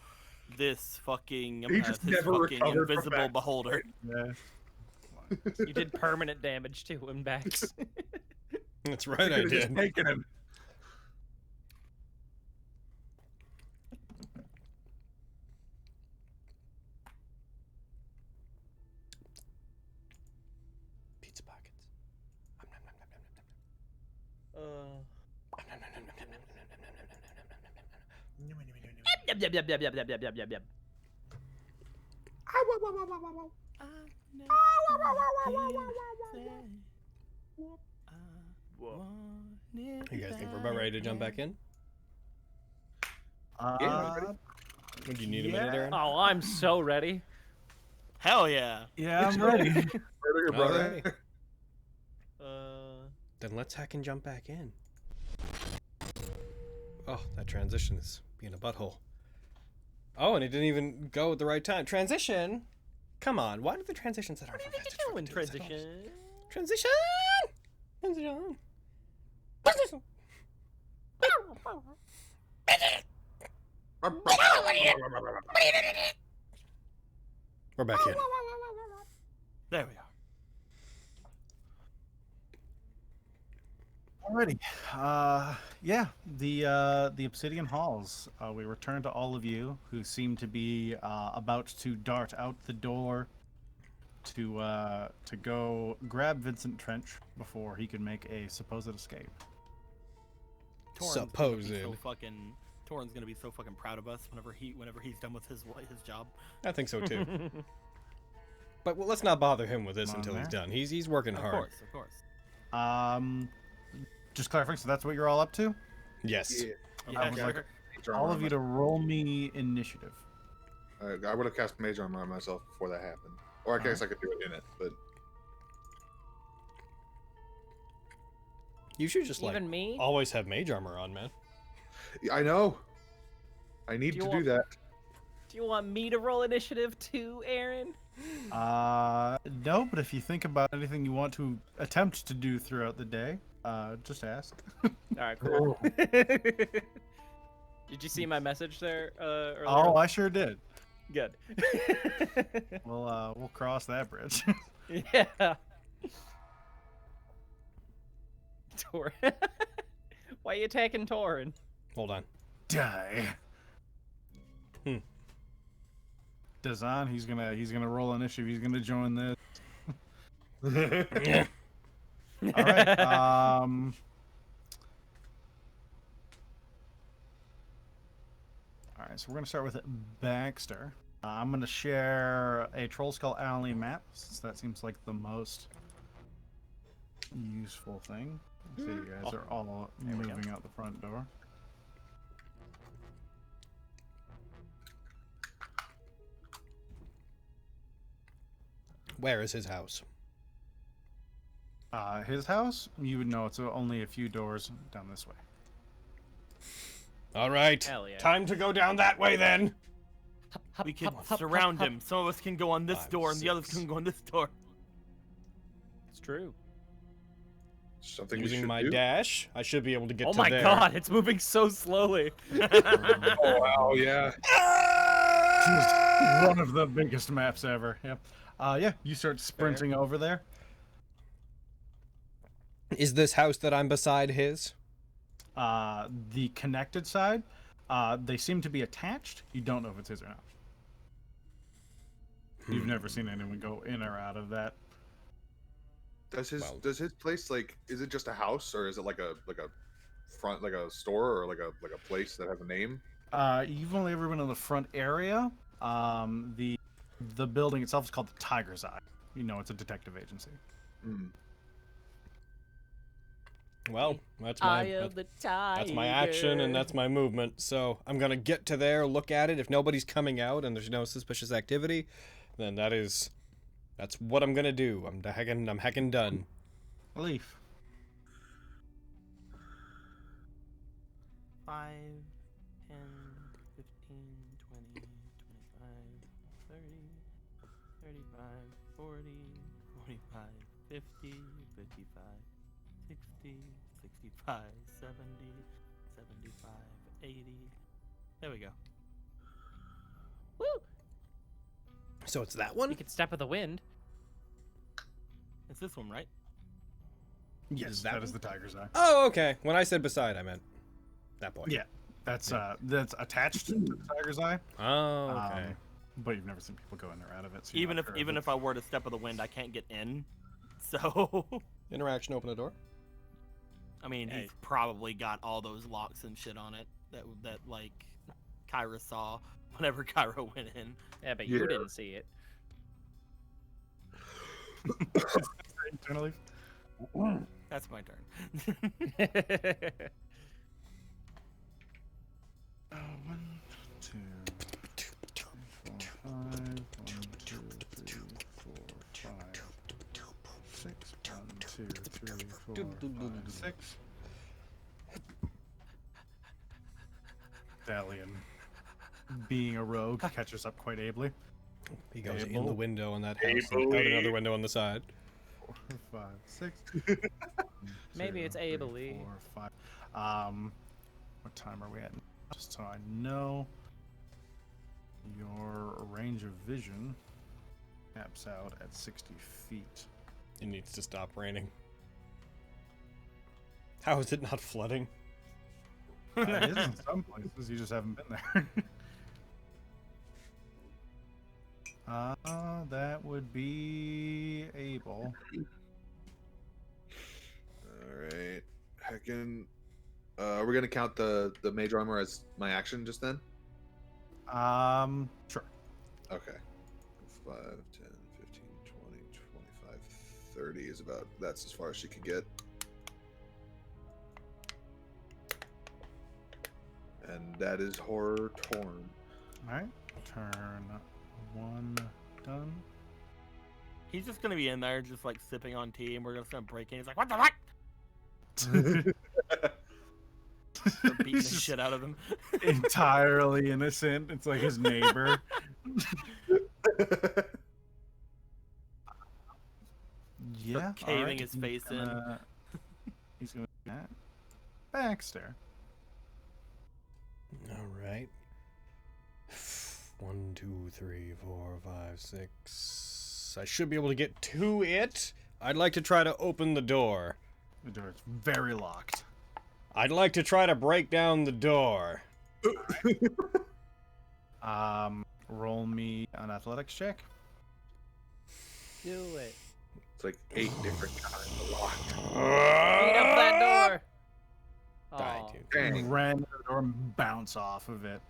This fucking He just this never fucking recovered from invisible that. beholder. Yeah. you did permanent damage to him, Bax. That's right, I could've just did. taken him. Pizza pockets. Yep, yep, yep, yep, yep, yep, yep, yep, yep, yep. You guys think we're about ready to jump back in? Would you need a minute, Aaron? Oh, I'm so ready. Hell yeah. Yeah, I'm ready. Murder your brother. Alrighty. Then let's hack and jump back in. Oh, that transition is being a butthole. Oh, and it didn't even go at the right time. Transition? Come on, why do the transitions that aren't What are you vestige doing, fucking do this at all? transition? Transition! Transition! We're back in. There we are. Alrighty. Yeah, the Obsidian Halls. We return to all of you who seem to be about to dart out the door to go grab Vincent Trench before he could make a supposed escape. Supposed. Torin's gonna be so fucking proud of us whenever he's done with his job. I think so too. But well, let's not bother him with this Come on, until he's man. done. He's working Of hard. course. Just clarifying, so that's what you're all up to? Yes. Yeah. Yeah, I would like Major all armor of you to roll me initiative. I would have cast Major Armor on myself before that happened. Or I guess I could do it in it, but You should just like Even me? always have mage armor on, man. I know. I need Do to you do want- that. Do you want me to roll initiative too, Aaron? No, but if you think about anything you want to attempt to do throughout the day, just ask. All right, cool. Did you see my message there earlier? Oh, I sure did. Good. We'll cross that bridge. Yeah. Torin. Why are you attacking Torin? Hold on. Die. Dazan, he's gonna roll initiative. He's gonna join this. Yeah. All right. All right. So we're gonna start with Baxter. I'm gonna share a Troll Skull Alley map, since that seems like the most useful thing. So you guys are all moving out the front door. Where is his house? His house, you would know it's only a few doors down this way. All right. Hell yeah. Time to go down that way then. We can surround him. Some of us can go on this 5, door, and the others 6. can go on this door. It's true. Something we Using should my do? dash, I should be able to get Oh to my there. god, it's moving so slowly. Oh wow, yeah. Just one of the biggest maps ever. Yep. Yeah, you start sprinting over there. Is this house that I'm beside his? The connected side, they seem to be attached. You don't know if it's his or not. You've never seen anyone go in or out of that. Does his Well- does his place like is it just a house or is it like a front like a store or like a place that has a name? You've only ever been in the front area. The building itself is called the Tiger's Eye. You know, it's a detective agency. Hmm. Well, that's Eye my of the tiger. that's my action and that's my movement. So I'm gonna get to there, look at it. If nobody's coming out and there's no suspicious activity, then that's what I'm gonna do. I'm heckin' done. Leaf. 5, 10, 15, 20, 25, 30, 35, 40, 45, 50, 55, 60, 65, 70, 75, 80. There we go. Woo! So it's that one? You could step of the wind. It's this one, right? Yes, that that is one? the Tiger's Eye. Oh, okay. When I said beside, I meant that boy. Yeah, that's attached to the Tiger's Eye. Oh, okay. But you've never seen people go in or out of it. So Even if I were to step of the wind, I can't get in. So, Interaction, open a door. I mean, he's probably got all those locks and shit on it that like Kyra saw whenever Kyra went in. Yeah, but Yeah. you didn't see it. Internally. That's my turn. One, two, three, four, five. 1, 2, 3, 4, 5, 6. 1, 2, 3, 4, 5, 6. Stallion, being a rogue, catches up quite ably. He goes in Able. the window on that house and out another window on the side. 4, 5, 6. Maybe it's 2, 3, ably. 4, 5. What time are we at? Just so I know. Your range of vision caps out at 60 feet. It needs to stop raining. How is it not flooding? It is in some places, you just haven't been there. That would be Abel. Alright. Heckin' we're gonna count the mage armor as my action just then? Sure. Okay. 5, 10, 15, 20, 25, 30 is about that's as far as she could get. And that is horror torn. Alright. Turn 1 done. He's just gonna be in there, just like sipping on tea, and we're just gonna break in. He's like, "What the fuck?" Beating the shit out of him. Entirely innocent. It's like his neighbor. Yeah, Caving alright, his face in. He's gonna do that. Baxter. All right. 1, 2, 3, 4, 5, 6. I should be able to get to it. I'd like to try to open the door. The door is very locked. I'd like to try to break down the door. Roll me an athletics check. Do it. It's like 8 different kinds of locked. Beat up that door. Die, Aw. dude. Dang. Ran to the door and bounce off of it.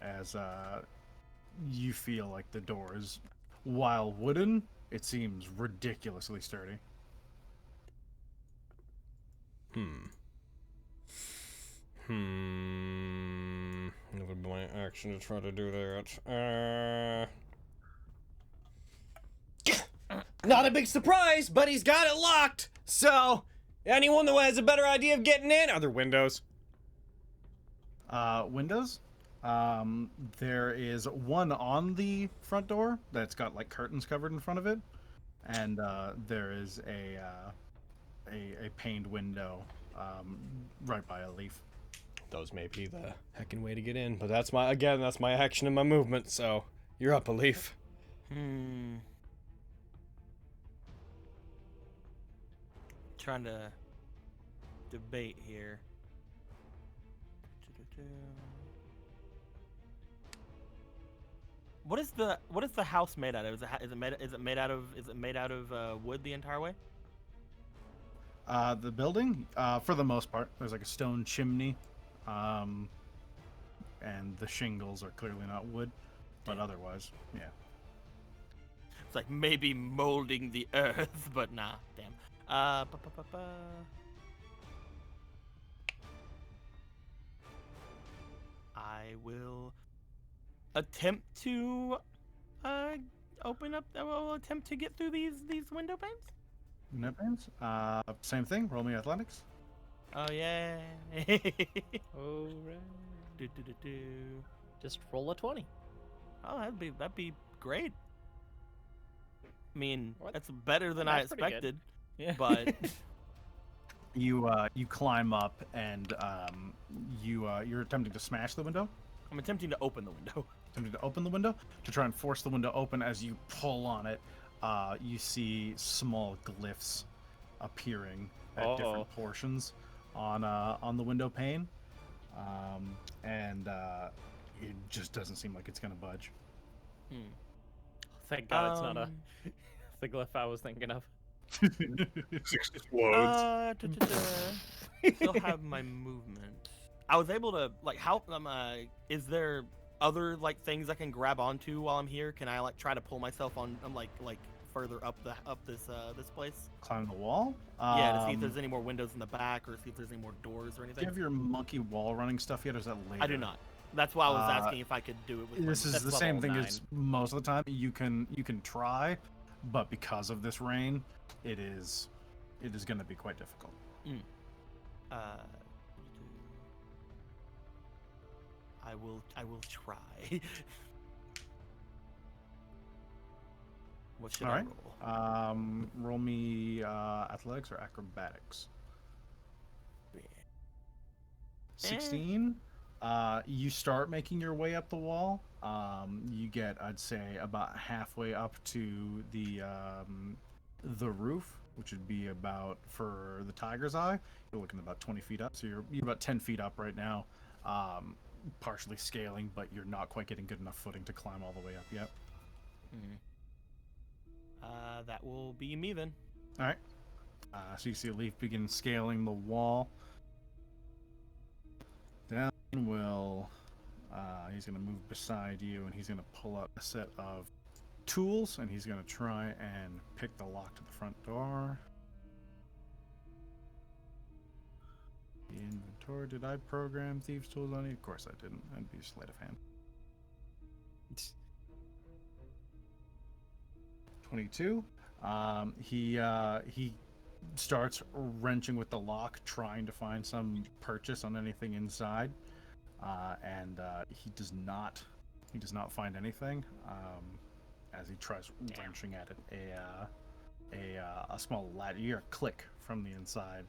As you feel like the door is, while wooden, it seems ridiculously sturdy. That would be my action to try to do that. Not a big surprise, but he's got it locked. So, anyone that has a better idea of getting in? Are there windows? Windows. There is one on the front door that's got like curtains covered in front of it, and there is a paned window right by a leaf. Those may be the heckin' way to get in, but that's my action and my movement. So you're up, a leaf. Trying to debate here. What is the house made out of? Is it made out of wood the entire way? The building, for the most part, there's like a stone chimney, and the shingles are clearly not wood, but otherwise, yeah. It's like maybe molding the earth, but nah, damn. I will attempt to open up. I will attempt to get through these window panes. No pains. Same thing. Roll me athletics. Oh yeah. All right. Do. Just roll a 20. Oh, that'd be great. I mean, What? that's better than I That's pretty good. expected. Yeah. But You climb up and you're attempting to smash the window. I'm attempting to open the window. Attempting to open the window to try and force the window open. As you pull on it, you see small glyphs appearing at different portions on the window pane, and it just doesn't seem like it's gonna budge. Thank God it's not the glyph I was thinking of. Explodes. Still have my movement. I was able to how is there other things I can grab onto while I'm here? Can I try to pull myself on like further up this place? Climb the wall. Yeah, to see if there's any more windows in the back or see if there's any more doors or Do anything. you have your monkey wall running stuff yet, or is that later? I do not. That's why I was asking if I could do it with This is That's the same level thing as most of the time. You can try, but because of this rain, it is going to be quite difficult. I will try. What should All I right. roll? Roll me athletics or acrobatics. 16. You start making your way up the wall. You get, I'd say, about halfway up to the roof, which would be about, for the tiger's eye, you're looking about 20 feet up. So you're about 10 feet up right now, partially scaling, but you're not quite getting good enough footing to climb all the way up yet. That will be me then. All right. So you see a leaf begin scaling the wall. Down will, he's going to move beside you, and he's going to pull out a set of tools, and he's going to try and pick the lock to the front door. The inventory, did I program thieves tools on you? Of course I didn't. I'd be sleight of hand. 22. He starts wrenching with the lock, trying to find some purchase on anything inside, and he does not find anything. As he tries wrenching at it, a small ladder. You hear a click from the inside,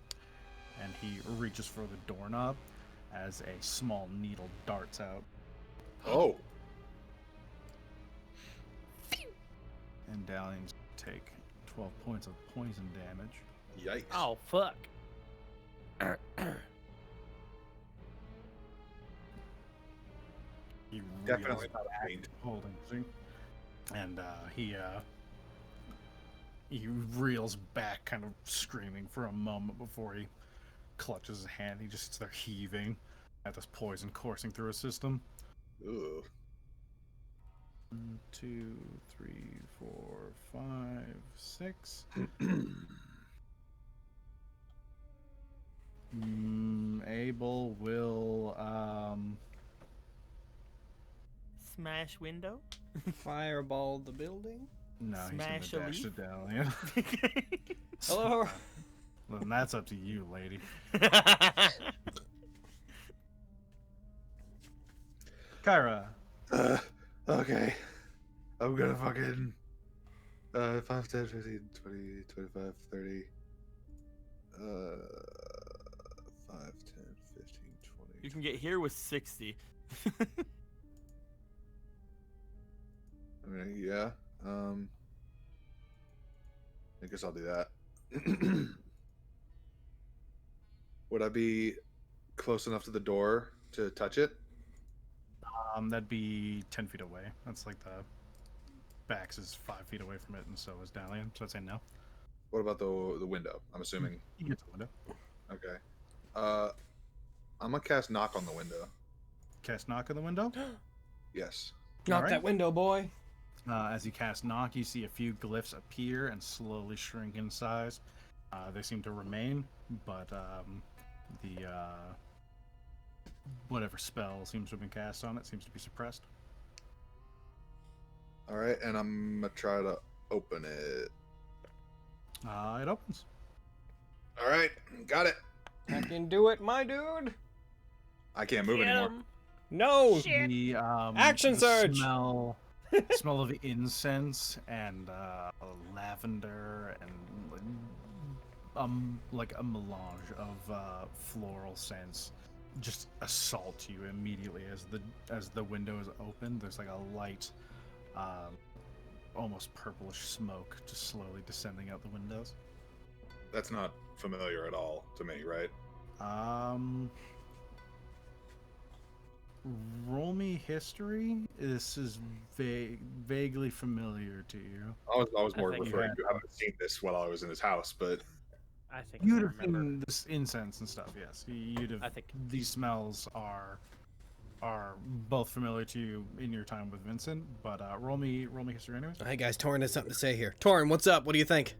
and he reaches for the doorknob as a small needle darts out. Oh. And Dalians take 12 points of poison damage. Yikes. Oh, fuck. He Definitely reels not back, faint. holding, and he reels back, kind of screaming for a moment before he clutches his hand. He just sits there heaving at this poison coursing through his system. Ooh. 1, 2, 3, 4, 5, 6. Abel will Smash window. Fireball the building. no, Smash he's a gonna dash leaf? it down. Yeah. Hello. Well, then that's up to you, lady. Kyra. Okay. I'm gonna fucking 5, 10, 15, 20, 25, 30. 5, 10, 15, 20. You can get here with 60. I mean, yeah. I guess I'll do that. Would I be close enough to the door to touch it? That'd be 10 feet away. That's like the Bax is 5 feet away from it, and so is Dalian. So I'd say no. What about the window? I'm assuming. You get to the window. Okay. I'm gonna cast knock on the window. Cast knock on the window. Yes. Knock Alright. that window, boy. As you cast knock, you see a few glyphs appear and slowly shrink in size. They seem to remain, but the whatever spell seems to have been cast on it seems to be suppressed. All right, and I'm gonna try to open it. It opens. All right, got it. I can do it, my dude. I can't move anymore. No. The Action the surge! smell of incense and lavender and like a melange of floral scents just assault you immediately as the window is opened. There's like a light, almost purplish smoke just slowly descending out the windows. That's not familiar at all to me, right? Roll me history. This is vaguely familiar to you. I was more think you referring had- to having seen this while I was in his house, but I think You'd I have remember. seen this incense and stuff, yes. You'd have. I think These smells are both familiar to you in your time with Vincent, but roll me history anyways. Hey guys, Torin has something to say here. Torin, what's up? What do you think?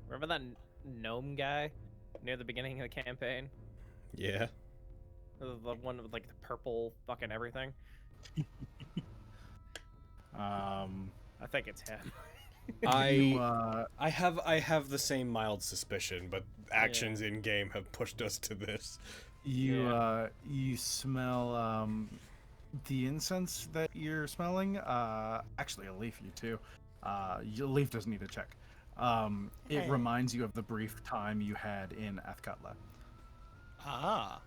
remember that gnome guy near the beginning of the campaign. Yeah. The one with like the purple fucking everything. I think it's him. I have the same mild suspicion, but actions in game have pushed us to this. You smell the incense that you're smelling. Actually, a leaf, you too. Your leaf doesn't need a check. It Hey. reminds you of the brief time you had in Athkatla. Ah.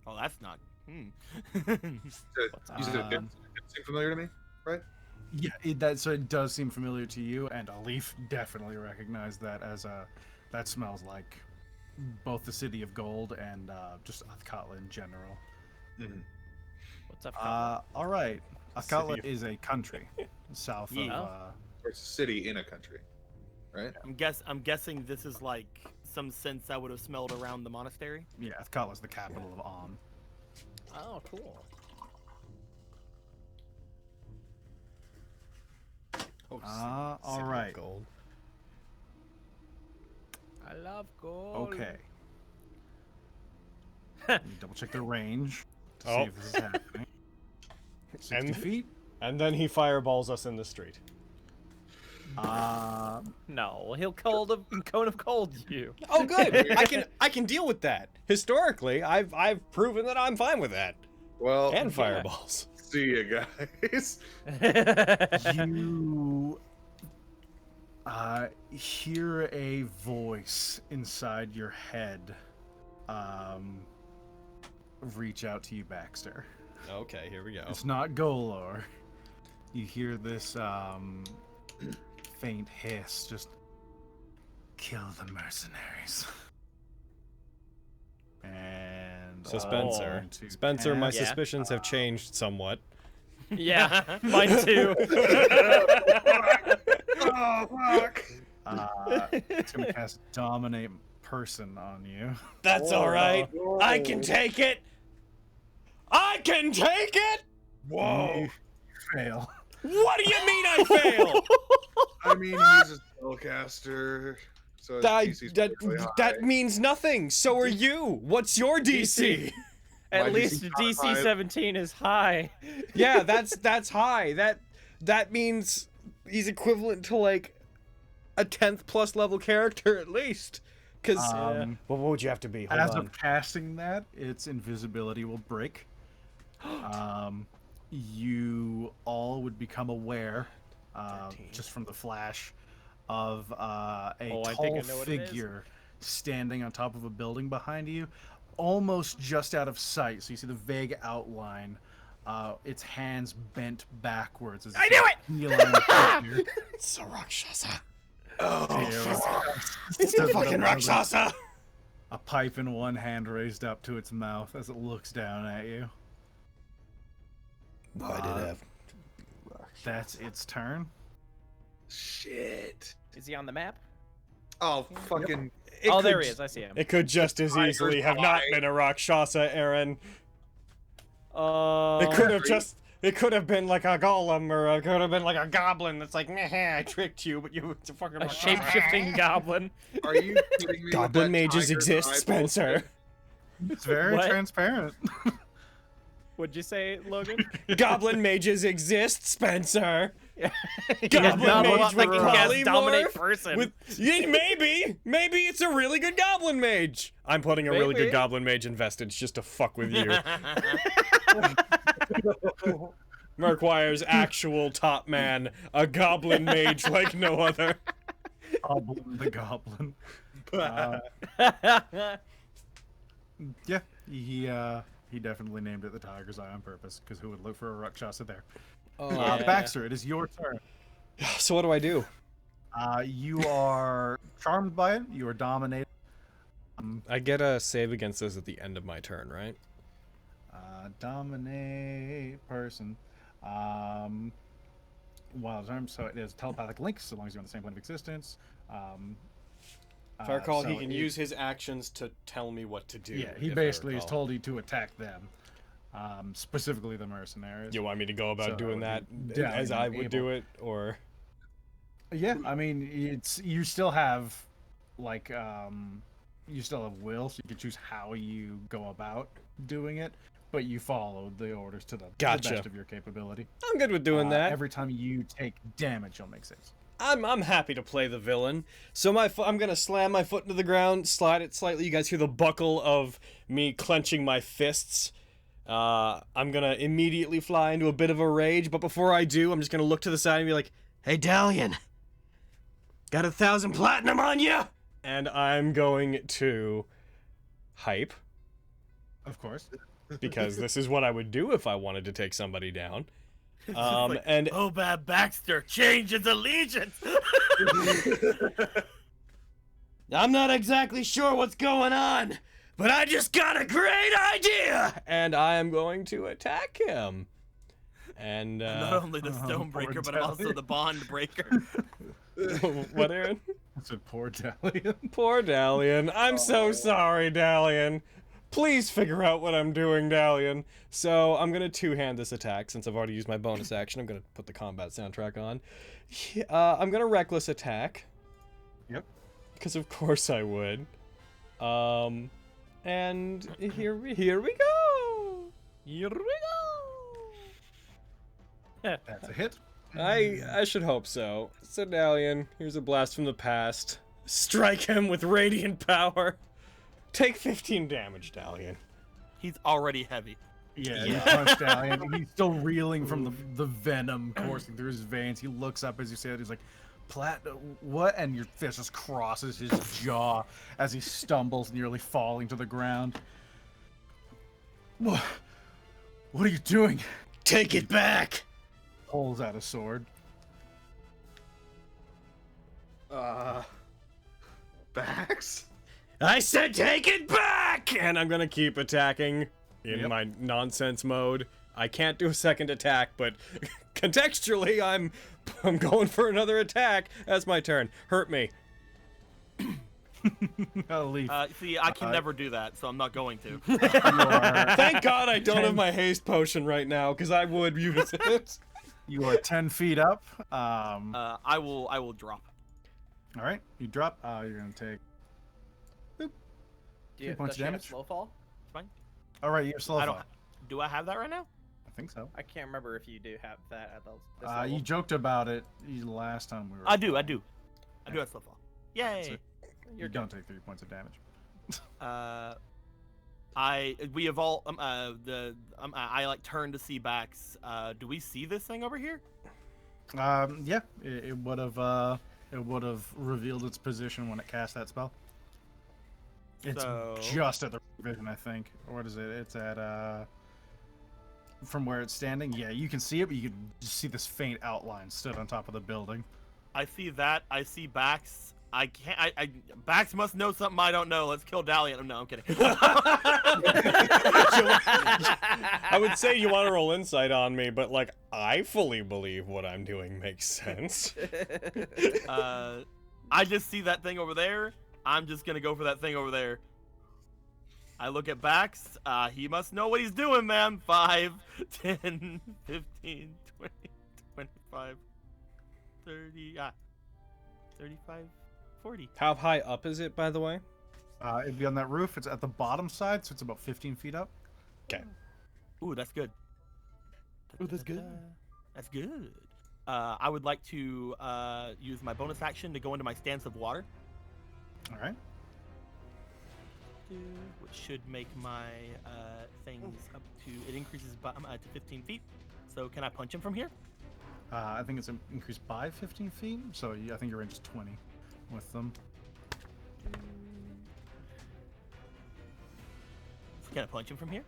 Oh, that's not. you said it didn't seem familiar to me, right? Yeah, so it does seem familiar to you, and a leaf definitely recognized that as that smells like both the city of gold and just Athkatla in general. Mm-hmm. What's up? All right, Athkatla City of- is a country south Yeah. of. It's a city in a country, right? I'm guessing this is like some sense I would have smelled around the monastery. Yeah, Athkatla is the capital of On. Oh, cool. Oh, all city of right. Gold. I love gold. Okay. Let me double check the range to see Oh. if this is happening. 60 And- feet. And then he fireballs us in the street. No, he'll cone of cold you. Oh, good. I can deal with that. Historically, I've proven that I'm fine with that. Well, And fireballs. see you guys. You hear a voice inside your head reach out to you, Baxter. Okay, here we go. It's not Golor. You hear this faint hiss, just kill the mercenaries. And So Spencer, on to Spencer, my Pat. Yeah. suspicions have changed somewhat. Yeah, mine too. Oh fuck! It's gonna cast Dominate Person on you. That's all right. I can take it. I can take it. Whoa! You fail. What do you mean I fail? I mean, he's a spellcaster, so his DC's really high. that means nothing. So are you. What's your DC? At My least DC DC five. 17 is high. Yeah, that's high. That means he's equivalent to like a 10th plus level character at least. Because well, what would you have to be? Hold As on. of casting that, its invisibility will break. You all would become aware, just from the flash, of a Oh, I think tall I know what it is. figure standing on top of a building behind you, almost just out of sight. So you see the vague outline. Its hands bent backwards. As I knew it! It's a Rakshasa. It's It's the fucking Rakshasa. A pipe in one hand raised up to its mouth as it looks down at you. Why did I have? That's its turn. Shit. Is he on the map? Oh fucking. Oh, there he is. I see him. It could just as easily have not been a Rakshasa, Aaron. It could have been like a golem, or it could have been like a goblin that's like, meh, I tricked you, but it's a fucking A shape-shifting goblin. Are you kidding me? Goblin with that mages tiger's exist, eye Spencer. It's very What? transparent. What'd you say, Logan? Goblin mages exist, Spencer. Goblin Goblin mage like with he has dominate polymorph. person. Yeah, maybe it's a really good goblin mage. I'm putting a really Maybe. good goblin mage in Vestige just to fuck with you. Requires actual top man, a goblin mage like no other. Goblin the goblin. Yeah, he definitely named it the Tiger's Eye on purpose, because who would look for a Rakshasa there? Yeah. Baxter, it is your turn. So what do I do? You are charmed by it. You are dominated. I get a save against this at the end of my turn, right? Dominate person. Wild term, so it is telepathic link, so long as you're on the same plane of existence. If I recall, so he can use his actions to tell me what to do. Yeah, he if I basically has recall. told you to attack them, specifically the mercenaries. You want me to go about So doing I that would be as down I and would able. do it, or? Yeah, I mean, you still have, like, you still have will, so you can choose how you go about doing it, but you follow the orders to the Gotcha. best of your capability. I'm good with doing that. Every time you take damage, you'll make saves. I'm happy to play the villain. So I'm gonna slam my foot into the ground, slide it slightly. You guys hear the buckle of me clenching my fists. I'm gonna immediately fly into a bit of a rage, but before I do, I'm just gonna look to the side and be like, "Hey, Dalian, got 1,000 platinum on you!" And I'm going to hype, Of course. because this is what I would do if I wanted to take somebody down. Like, And oh, bad Baxter changes allegiance. I'm not exactly sure what's going on, but I just got a great idea, and I am going to attack him. And Not only the Stonebreaker, but I'm also the Bond Breaker. what, Aaron? That's a poor Dalian. Poor Dalian. I'm so sorry, Dalian. Please figure out what I'm doing, Dalian. So I'm gonna two-hand this attack since I've already used my bonus action. I'm gonna put the combat soundtrack on. I'm gonna reckless attack. Yep. Because of course I would. And here we go. Here we go. That's a hit. I should hope so. So, Dalian, here's a blast from the past. Strike him with radiant power. Take 15 damage, Dalian. He's already heavy. Yeah, you punch down, and he's still reeling from the venom coursing through his veins. He looks up as you say that. He's like, what? And your fist just crosses his jaw as he stumbles, nearly falling to the ground. What are you doing? Take it back! Pulls out a sword. Bax? I said take it back! And I'm gonna keep attacking in my nonsense mode. I can't do a second attack, but contextually, I'm going for another attack. That's my turn. Hurt me. I'll leave. See, I can never do that, so I'm not going to. Thank God I don't have my haste potion right now, because I would use it. You are 10 feet up. I will drop. All right, you drop. You're gonna take. Do you, points does she have damage? slow fall? It's fine. All right, you have slow I fall. don't. Do I have that right now? I think so. I can't remember if you do have that at this level. You joked about it last time we were. I do. I do have slow fall. Yay! You don't take 3 points of damage. We have all I like turn to see Bax. Do we see this thing over here? Yeah, it would have revealed its position when it cast that spell. It's just at the vision, I think. Or what is it? It's at from where it's standing. Yeah, you can see it, but you can just see this faint outline stood on top of the building. I see that. I see Bax. I can't. Bax must know something I don't know. Let's kill Dalian. No, I'm kidding. I would say you want to roll insight on me, but like I fully believe what I'm doing makes sense. I just see that thing over there. I'm just gonna go for that thing over there. I look at Bax. He must know what he's doing, man. 5, 10, 15, 20, 25, 30, 35, 40. How high up is it, by the way? It'd be on that roof. It's at the bottom side, so it's about 15 feet up. Okay. Ooh, that's good. Ooh, that's good. That's good. I would like to use my bonus action to go into my stance of water. All right. Which should make my things up to, it increases to 15 feet. So can I punch him from here? I think it's increased by 15 feet, so I think your range is 20 with them. Can I punch him from here?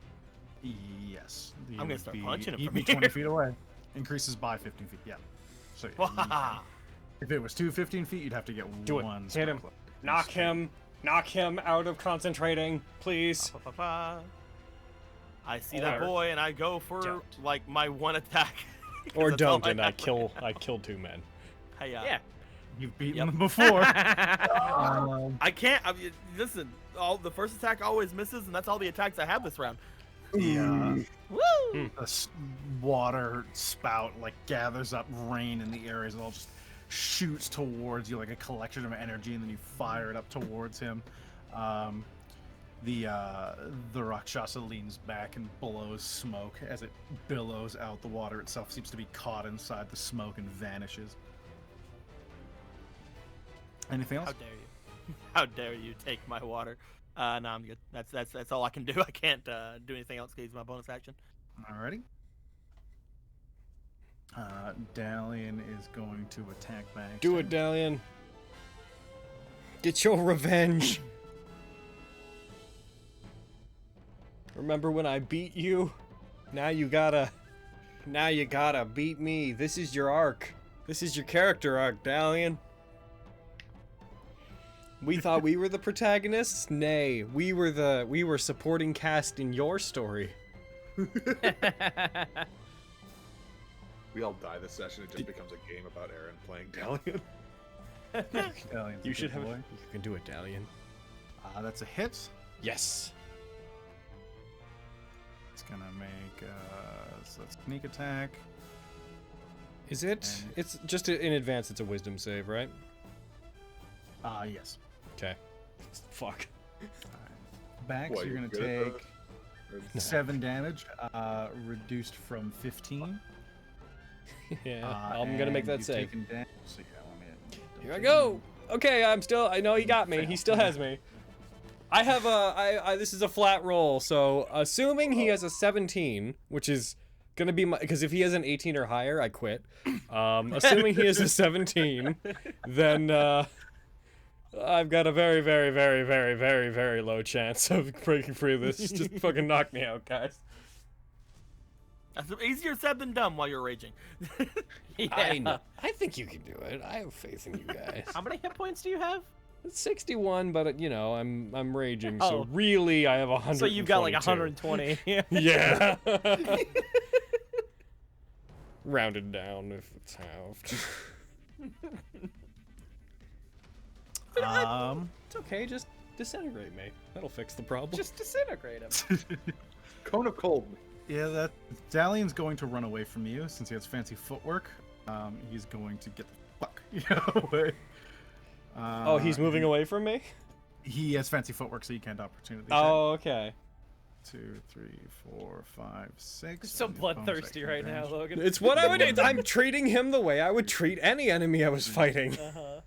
Yes. I'm gonna start punching him He'd from be here. 20 feet away. Increases by 15 feet, yeah. So if it was 15 feet, you'd have to get Do it. one. Hit spell him. clip. Knock him. Knock him out of concentrating, please. I see that boy and I go for Don't. like my one attack. Or That's all don't, and I have kill 2 men. Hey, Yeah. You've beaten them before. I can't. I mean, listen, the first attack always misses, and that's all the attacks I have this round. The Woo! water spout like gathers up rain in the areas and all just shoots towards you like a collection of energy, and then you fire it up towards him. The Rakshasa leans back and blows smoke as it billows out. The water itself seems to be caught inside the smoke and vanishes. Anything else? How dare you? How dare you take my water? No, I'm good. That's all I can do. I can't do anything else because it's my bonus action. Alrighty. Dalian is going to attack back. Do it, Dalian. Get your revenge. Remember when I beat you? Now you gotta beat me. This is your arc. This is your character arc, Dalian. We thought we were the protagonists? Nay, we were supporting cast in your story. We all die this session. It just becomes a game about Aaron playing Dalian. Dalian's You a should good have. boy. You can do it, Dalian. That's a hit. Yes. It's gonna make so that's sneak attack. Is it? And- It's just in advance. It's a wisdom save, right? Yes. Okay. Fuck. Back, What, so you're you're gonna good at take 7 damage, reduced from 15. Yeah, I'm gonna make and that you've save. taken damage, so yeah, let me- Here I go. Okay, I know he got me. He still has me. I have this is a flat roll, so assuming he has a 17, which is gonna be my, because if he has an 18 or higher, I quit. Assuming he has a 17, then I've got a very, very, very, very, very, very low chance of breaking free of this. Just fucking knock me out, guys. That's easier said than done while you're raging. I know. I think you can do it. I have faith in you guys. How many hit points do you have? It's 61, but you know, I'm raging, Oh. so really I have 100. So you've got like 120. Yeah. Rounded down if it's halved. It's okay, just disintegrate me. That'll fix the problem. Just disintegrate him. Cone of cold. Yeah, that Dalian's going to run away from you since he has fancy footwork. He's going to get the fuck away. Oh, he's moving away from me? He has fancy footwork, so you can't opportunity. Oh, okay. 2, 3, 4, 5, 6. So and your bonus bloodthirsty action right now, advantage. Logan. It's what I would. I'm treating him the way I would treat any enemy I was fighting. Uh-huh.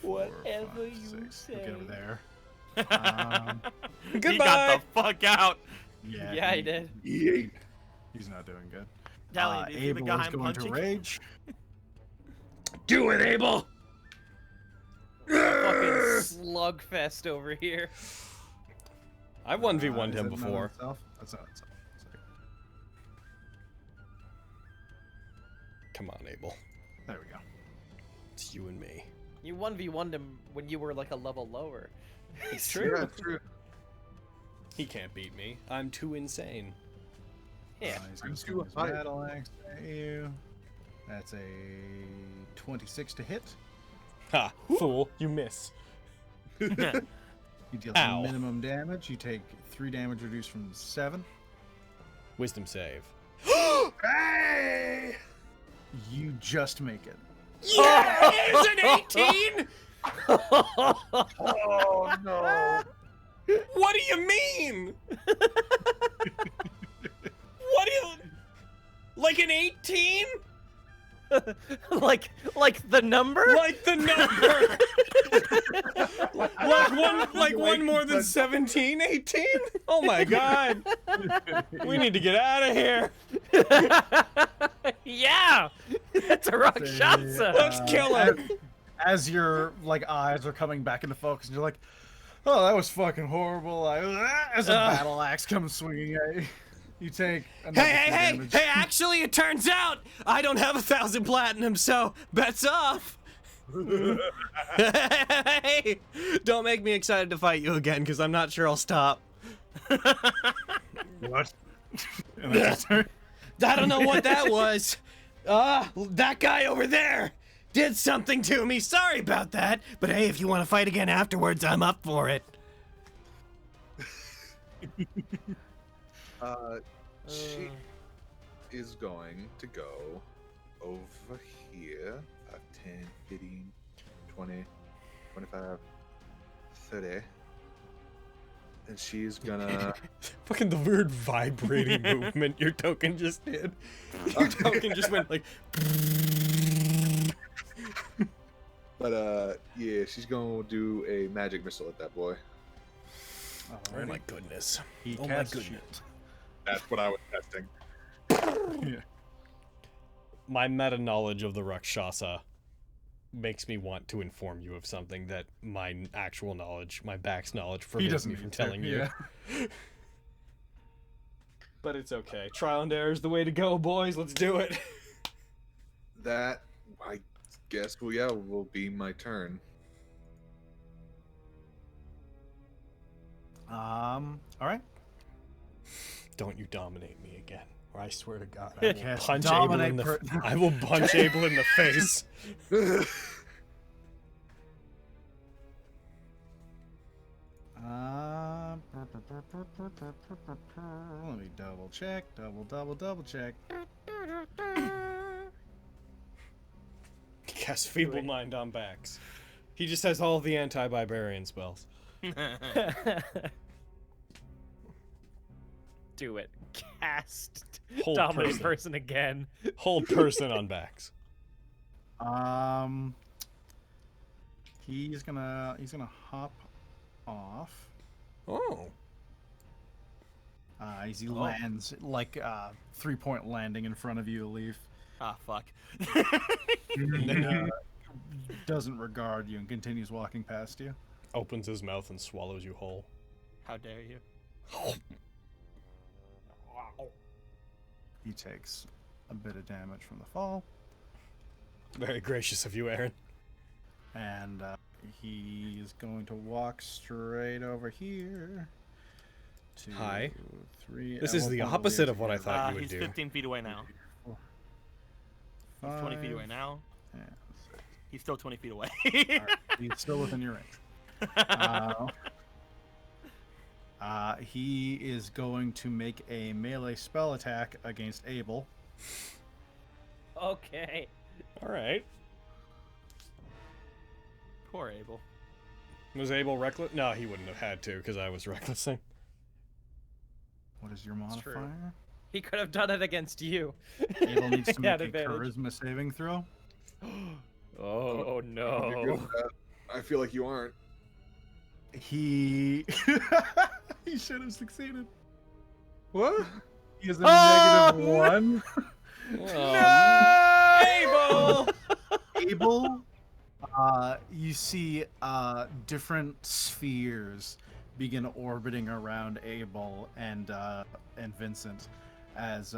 4, Whatever 5, you 6. We'll get over say. there. He Goodbye. got the fuck out. Yeah, he did. He's not doing good. Dalian, do you see the Abel guy is I'm going punching? to rage. Do it, Abel. Fucking slugfest over here. I've 1v1'd Is him it not before. itself? That's not itself. Sorry. Come on, Abel. There we go. It's you and me. You 1v1'd him when you were like a level lower. It's Yeah, it's true. He can't beat me. I'm too insane. Yeah. He's I'm going to too swing his high. battle axe at you. That's a 26 to hit. Ha! Fool, you miss. You deal Ow. minimum damage. You take 3 damage reduced from 7. Wisdom save. Hey! You just make it. Yeah, it's an 18. Oh no! What do you mean? What do you? Like an 18? like the number? Like the number? like one more than 17? 18? Oh my god! We need to get out of here. Yeah, that's a Rakshasa. Let's kill him. As your like eyes are coming back into focus, and you're like, "Oh, that was fucking horrible!" As a battle axe comes swinging at you, you take another 3 damage. Hey! Actually, it turns out I don't have 1,000 platinum, so bets off. Hey! Don't make me excited to fight you again, because I'm not sure I'll stop. What? And that's your turn. I don't know what that was. That guy over there did something to me. Sorry about that. But hey, if you want to fight again afterwards, I'm up for it. She is going to go over here. 5, 10, 15, 20, 25, 30. And she's gonna... Fucking the weird vibrating movement your token just did. Your token just went like... But, yeah, she's gonna do a magic missile at that boy. Oh my goodness. He Oh my casts goodness. shield. That's what I was testing. Yeah. My meta knowledge of the Rakshasa makes me want to inform you of something that my actual knowledge, my back's knowledge, He forbids doesn't me from need to, telling you. yeah. But it's okay. Trial and error is the way to go, boys. Let's do it. That, I guess, well, yeah, will be my turn. All right. Don't you dominate me again, or I swear to God, I will Yes, punch Abel in dominate the. I will punch Abel in the face. Let me double check. Double check. Cast Feeble Mind on Bax. He just has all the anti-barbarian spells. Do it. cast Hold dominate person again. Hold person on Bax. He's gonna hop off. Oh. As he lands like 3-point landing in front of you, Leaf. Ah, fuck. He doesn't regard you and continues walking past you. Opens his mouth and swallows you whole. How dare you? He takes a bit of damage from the fall, Very gracious of you, Aaron. and he is going to walk straight over here. 2, Hi. 3. This is the opposite of what I thought you would He's do. 15 feet away now. 20 feet away now. Yeah, He's still 20 feet away. Alright, he's still within your range. He is going to make a melee spell attack against Abel. Okay. All right. Poor Abel. Was Abel reckless? No, he wouldn't have had to because I was recklessing. What is your That's true. modifier? He could have done it against you. Abel needs to He make had a advantage. charisma saving throw. Oh You're good no. with that. I feel like you aren't. He he should have succeeded. What? He is a Oh! -1. Abel! Abel, you see different spheres begin orbiting around Abel and Vincent as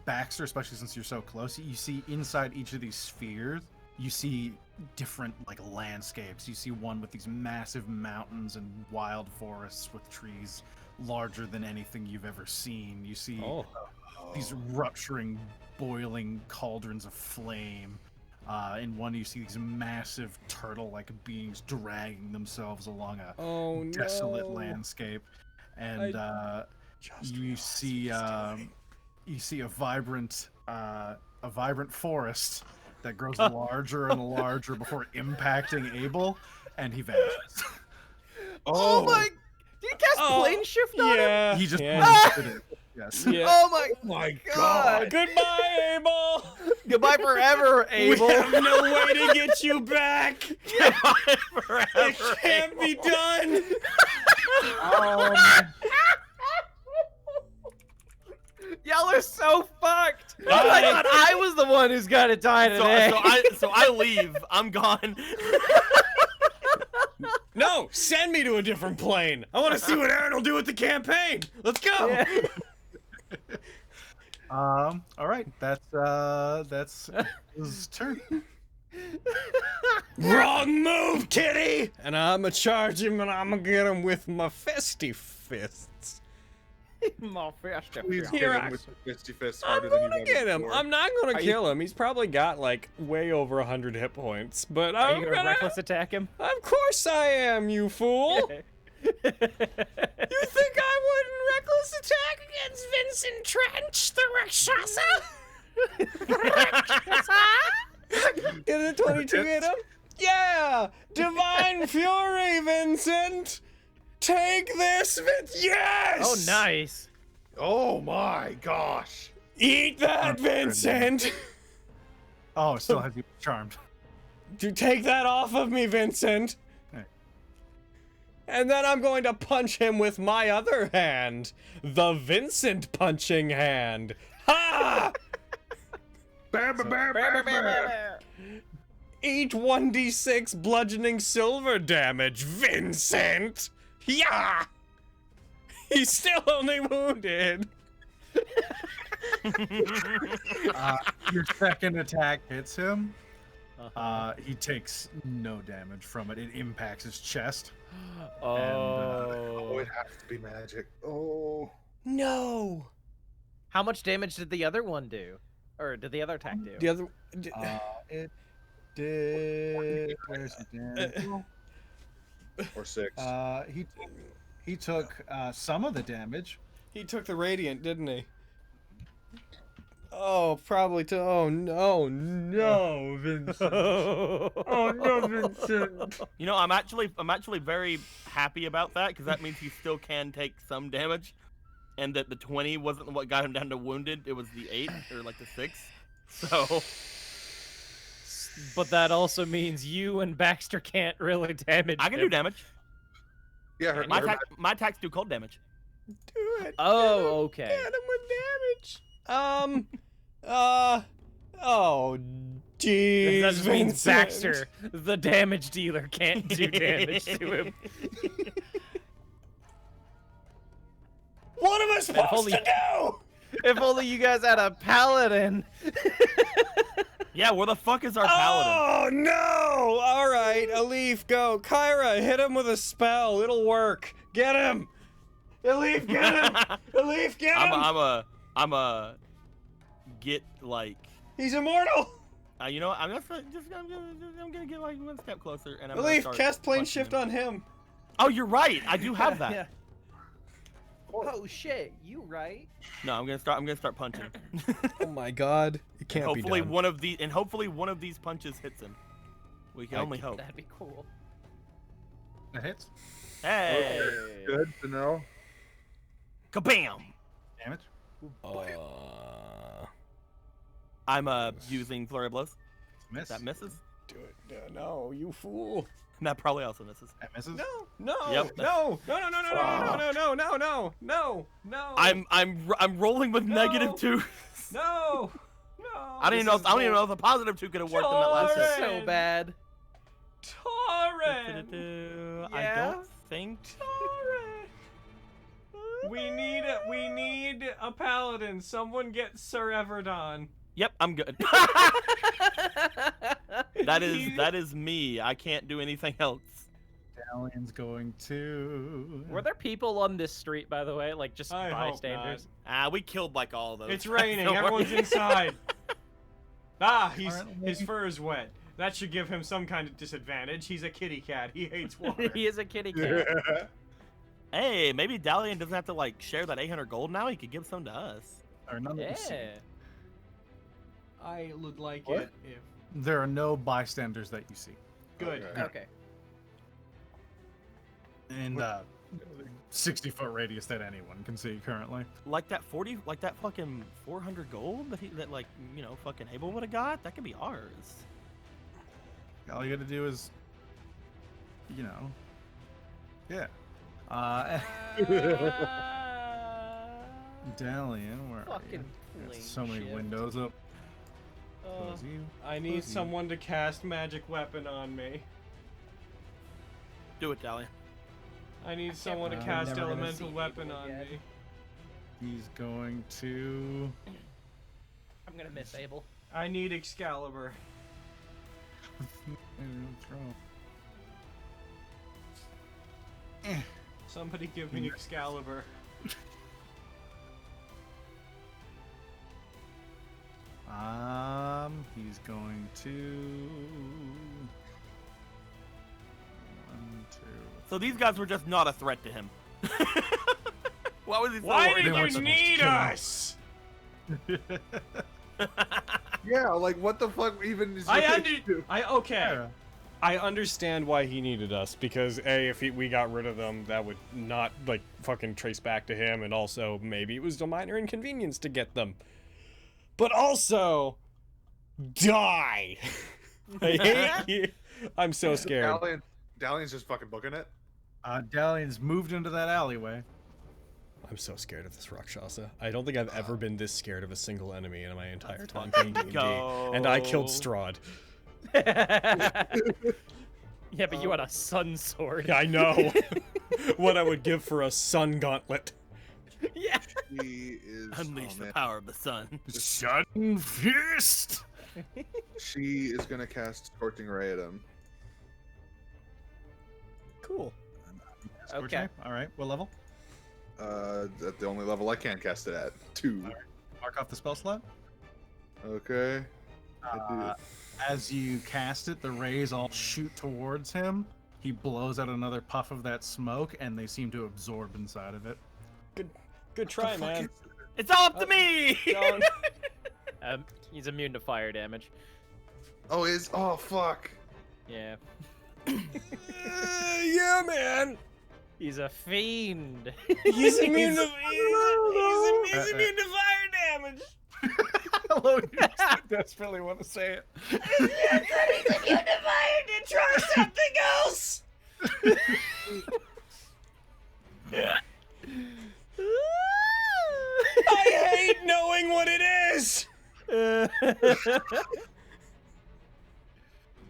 Baxter, especially since you're so close, you see inside each of these spheres, you see different like landscapes. You see one with these massive mountains and wild forests with trees larger than anything you've ever seen. You see these rupturing, boiling cauldrons of flame. In one, you see these massive turtle-like beings dragging themselves along a desolate landscape, and you see a vibrant forest that grows larger and larger before impacting Abel, and he vanishes. Oh my! Did he cast plane shift on him? Yeah. He just yeah. pointed it. Yes. Yeah. Oh my my god! Goodbye, Abel. Goodbye forever, Abel. We have no way to get you back. Goodbye forever. It can't be done. Y'all are so fucked. I thought I was the one who's got to die today. So I leave. I'm gone. No, send me to a different plane. I want to see what Aaron will do with the campaign. Let's go. Yeah. All right. That's his turn. Wrong move, kitty. And I'ma charge him and I'ma get him with my fisty fists. My fist. Please Here get I- him with the fisty fist I'm harder than gonna you've get ever him. before. I'm not gonna Are kill him. He's probably got like way over 100 hit points. But Are I'm you gonna gonna. reckless attack him? Of course I am, you fool. You think I wouldn't reckless attack against Vincent Trench, the Rakshasa? Did a 22 hit him? Yeah! Divine Fury, Vincent! Take this, Yes! Oh, nice. Oh my gosh! Eat that, Vincent! Oh, it still has you charmed. To take that off of me, Vincent! Hey. And then I'm going to punch him with my other hand. The Vincent punching hand. Ha! Eat 1d6 bludgeoning silver damage, Vincent! Yeah! He's still only wounded. Your second attack hits him. He takes no damage from it. It impacts his chest. Oh, it has to be magic. Oh. No! How much damage did the other one do? Or did the other attack do? The other... It did. Where's the damage? Or 6. He took some of the damage. He took the radiant, didn't he? Oh, probably to. Oh no, no, Vincent. Oh no, Vincent. You know, I'm actually very happy about that because that means he still can take some damage. and that the 20 wasn't what got him down to wounded. It was the 8 or like the 6. So. But that also means you and Baxter can't really damage. I can him. do damage. Yeah, My attacks do cold damage. Do it. Oh, okay. Get him with damage. Oh, jeez. That just means Vincent. Baxter, the damage dealer, can't do damage to him. What am I supposed only- to do? If only you guys had a paladin. Yeah, where the fuck is our paladin? Oh no! All right, Alif, go. Kyra, hit him with a spell. It'll work. Get him. Alif, get him. Alif, get him. I'm a get like. He's immortal. You know what? I'm gonna get like one step closer and I'm gonna Alif, start cast plane punching shift him. on him. Oh, you're right. I do have that. Yeah. Oh shit, you right? No, I'm gonna start punching. Oh my God! It can't be hopefully done. hopefully one of these punches hits him. We can only hope. That'd be cool. That hits. Hey, Good to know. kabam! Damage. I'm using flurry of blows. Miss. That misses. Do it. No, you fool. And that probably also misses. That misses. No, no, Yep. no. I'm rolling with No. -2. No. I don't even know if the +2 could have worked in that last Torin. hit. So bad. Torin. I don't think. We need a paladin. Someone get Sir Everdon. Yep, I'm good. that is me. I can't do anything else. Dalian's going to. Were there people on this street, by the way? Like, just I hope bystanders? We killed like all of those. It's guys, raining. don't worry. Everyone's inside. His Aren't we- fur is wet. That should give him some kind of disadvantage. He's a kitty cat. He hates water. He is a kitty cat. Hey, maybe Dalian doesn't have to like share that 800 gold now. He could give some to us. Or none that you see. Yeah. I would like What? it if. There are no bystanders that you see. Good. Okay. Okay. And 60-foot radius that anyone can see currently. Like that fucking 400 gold that like fucking Abel would have got. That could be ours. All you gotta do is, yeah. Dalian, where are you? Fucking There's plane so many shift. windows up. Close you. I need someone to cast magic weapon on me. Do it, Dalian. I need someone to I'm cast never gonna elemental see weapon people on again. me. He's going to. I'm gonna miss Abel. I need Excalibur. Somebody give me Excalibur. He's going to. 1, 2. So these guys were just not a threat to him. Why was he so Why worried did They weren't you supposed to need kill him. us? Yeah, like what the fuck even is Okay. Yeah. I understand why he needed us because if we got rid of them, that would not like fucking trace back to him, and also maybe it was a minor inconvenience to get them. But also, die. I hate you. I'm so scared. Dalian's just fucking booking it. Dalian's moved into that alleyway. I'm so scared of this Rakshasa. I don't think I've ever been this scared of a single enemy in my entire time playing D&D. go. And I killed Strahd. Yeah, but you had a sun sword. I know. What I would give for a sun gauntlet. Yeah. She is. Unleash oh, the man. power of the sun. Sudden fist. She is gonna cast Scorching Ray at him. Cool. Okay. All right. What level? At the only level I can cast it at. 2. Mark off the spell slot. Okay. I As you cast it, the rays all shoot towards him. He blows out another puff of that smoke, and they seem to absorb inside of it. Good try, man. It's all up to me. Don't. He's immune to fire damage. Oh fuck. Yeah. Yeah, man. He's a fiend. He's immune to he's immune to fire damage. I desperately want to say it. He's immune to fire damage. Try something else. I hate knowing what it is.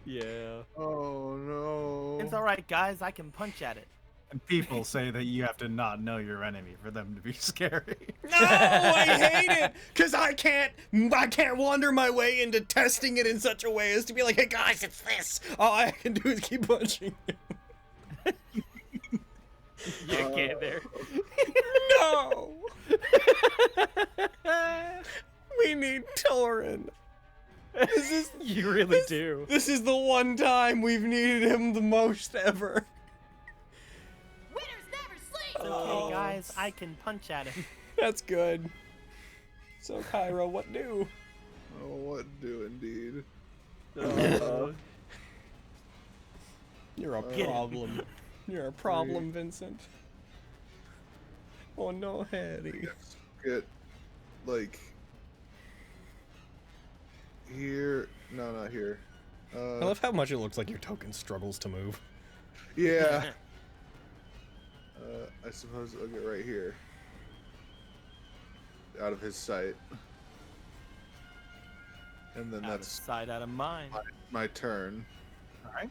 Yeah. Oh no. It's all right, guys. I can punch at it. And people say that you have to not know your enemy for them to be scary. No, I hate it because I can't wander my way into testing it in such a way as to be like, hey guys, it's this. All I can do is keep punching you. You can't there. No. We need Torin. You really do. This is the one time we've needed him the most ever. Winners never sleep! It's okay, guys. I can punch at him. That's good. So Kyra, what do? Oh, what do indeed? You're a Get it. problem. You're a problem, Vincent. Oh no, Harry. Get like here. No, not here. I love how much it looks like your token struggles to move. Yeah. I suppose I'll get right here. Out of his sight. And then Out of that's sight, out of mind. my turn. All right.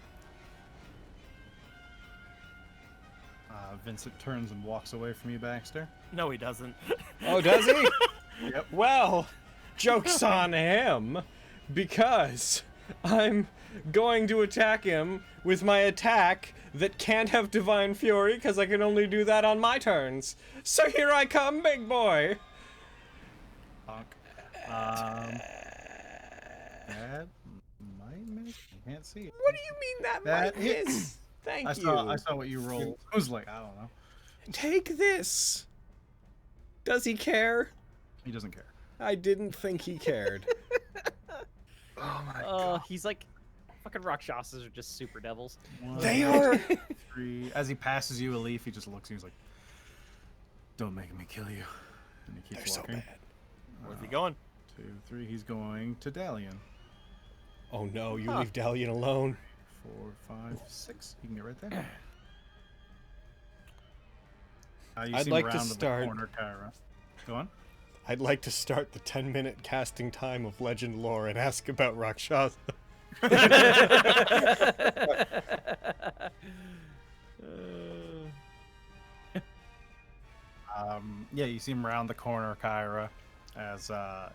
Vincent turns and walks away from you, Baxter. No, he doesn't. Oh, does he? Yep. Well, joke's on him, because I'm going to attack him with my attack that can't have Divine Fury, because I can only do that on my turns. So here I come, big boy. Honk. That might miss. I can't see it. What do you mean that That might hit. miss? Thank I you. saw what you rolled. I was like, I don't know. Take this. Does he care? He doesn't care. I didn't think he cared. Oh my god. He's like, fucking Rakshasas are just super devils. They are. 3. As he passes you a leaf, he just looks at you. He's like, "Don't make me kill you." And he They're keeps so walking. bad. Where's he going? 2, 3. He's going to Dalian. Oh no, you leave Dalian alone. 4, 5, 6. You can get right there. You I'd seem like to round start- the corner, Kyra. Go on. I'd like to start the 10-minute casting time of legend lore and ask about Rakshasa. Yeah, you see him round the corner, Kyra, as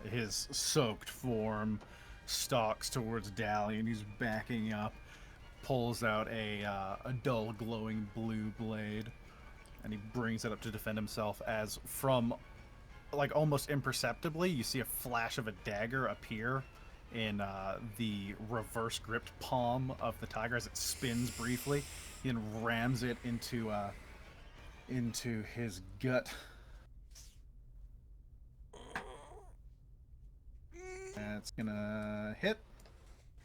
his soaked form stalks towards Dalian. He's backing up, pulls out a dull glowing blue blade, and he brings it up to defend himself as from, like, almost imperceptibly, you see a flash of a dagger appear in the reverse gripped palm of the tiger as it spins briefly. He then rams it into his gut. That's gonna hit.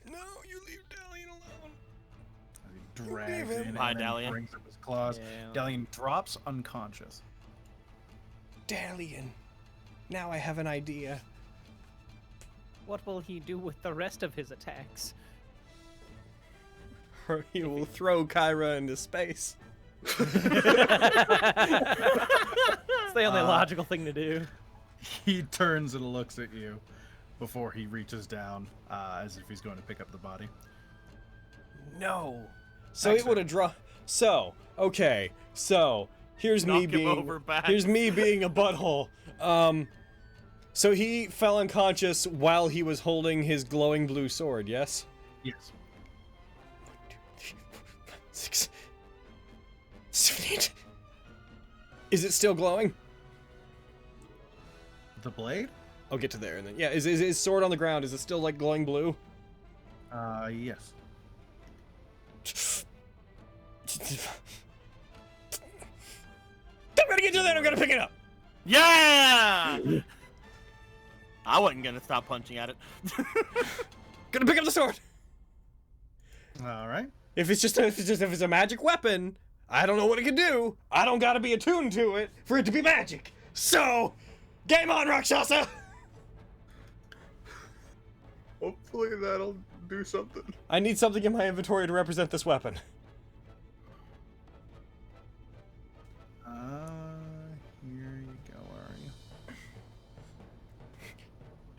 No, you leave Dalian alone. As he drags it in Bye, and then Dalian. brings up his claws. Yeah. Dalian drops unconscious. Dalian. Now I have an idea. What will he do with the rest of his attacks? He will throw Kyra into space. It's the only logical thing to do. He turns and looks at you before he reaches down as if he's going to pick up the body. No. So it would have drawn. So okay. So here's me Knock him being. over, Bax. Here's me being a butthole. So he fell unconscious while he was holding his glowing blue sword. Yes. Yes. 6, 7, 8. Is it still glowing? The blade? I'll get to there and then. Yeah. Is his sword on the ground? Is it still like glowing blue? Yes. I'm gonna get to that. I'm gonna pick it up. Yeah! I wasn't gonna stop punching at it. Gonna pick up the sword. All right. If it's a magic weapon, I don't know what it can do. I don't gotta be attuned to it for it to be magic. So, game on, Rakshasa! Hopefully that'll do something. I need something in my inventory to represent this weapon. Here you go, where are you?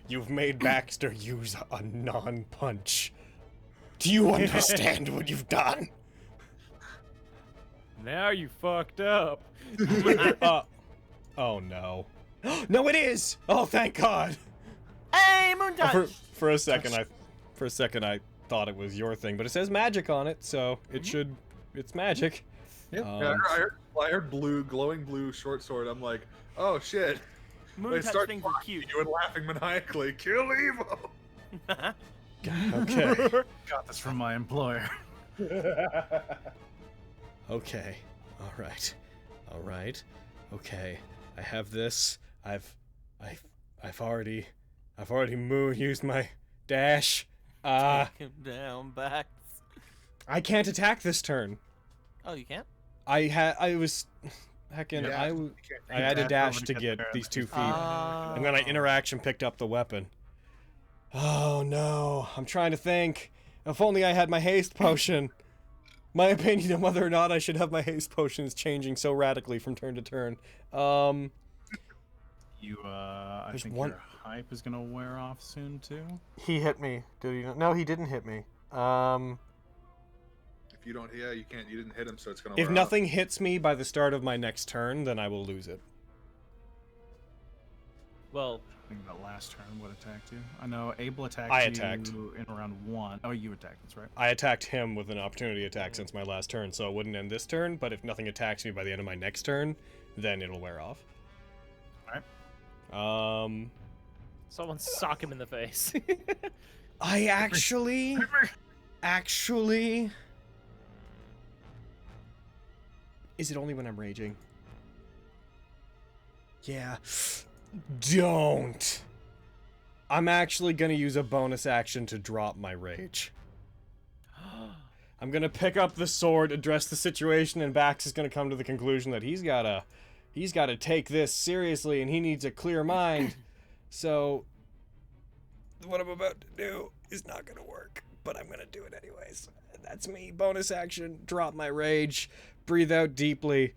You've made Baxter use a non-punch. Do you understand what you've done? Now you fucked up. Oh no. No, it is! Oh, thank God! Hey, moon touch. For a second, I thought it was your thing, but it says magic on it, so it should. It's magic. Yeah, I heard blue, glowing blue short sword. I'm like, oh shit. Moon They touch start things are cute. You and laughing maniacally. Kill evil. Okay. Got this from my employer. Okay. All right. Okay. I have this. I've already used my dash. Take him down, Bax. I can't attack this turn. Oh, you can't? I had to dash to Get get there. these 2 feet. Oh. And then I interaction picked up the weapon. Oh no, I'm trying to think. If only I had my haste potion. My opinion on whether or not I should have my haste potion is changing so radically from turn to turn. I There's think one- your hype is gonna wear off soon too. He hit me. Did he? No, he didn't hit me. If you don't, you can't. You didn't hit him, so it's gonna. If wear nothing hits me by the start of my next turn, then I will lose it. Well, I think that last turn would attacked you. I know Abel attacked I you attacked. in round 1. Oh, you attacked. That's right. I attacked him with an opportunity attack since my last turn, so it wouldn't end this turn, but if nothing attacks me by the end of my next turn, then it'll wear off. Alright. someone sock him in the face. I actually... Is it only when I'm raging? Yeah. Don't. I'm actually gonna use a bonus action to drop my rage. I'm gonna pick up the sword, address the situation, and Bax is gonna come to the conclusion that he's gotta take this seriously and he needs a clear mind. So, what I'm about to do is not gonna work, but I'm gonna do it anyways. That's me. Bonus action, drop my rage, breathe out deeply,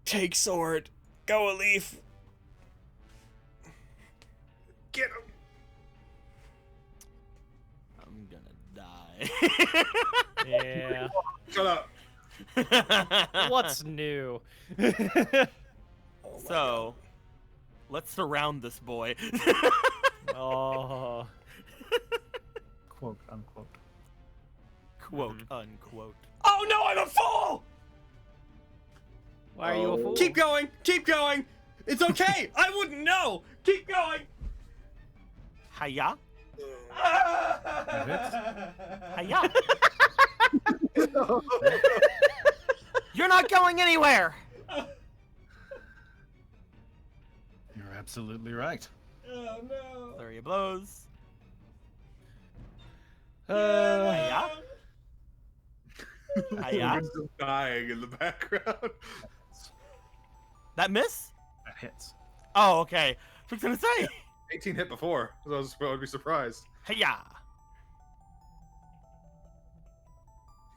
take sword, go a leaf. Get him. I'm gonna die. Yeah. Shut up. What's new? So, let's surround this boy. Oh. Quote unquote. Quote, unquote. Oh no, I'm a fool! Why are you a fool? Keep going, keep going. It's okay. I wouldn't know. Keep going. Hiya? hits. Hiya? You're not going anywhere! You're absolutely right. Oh no. Flurry of blows. Uh, Hiya? Hiya? Winston dying in the background. That miss? That hits. Oh, okay. I was gonna say. 18 hit before, so I would be surprised. Hiya!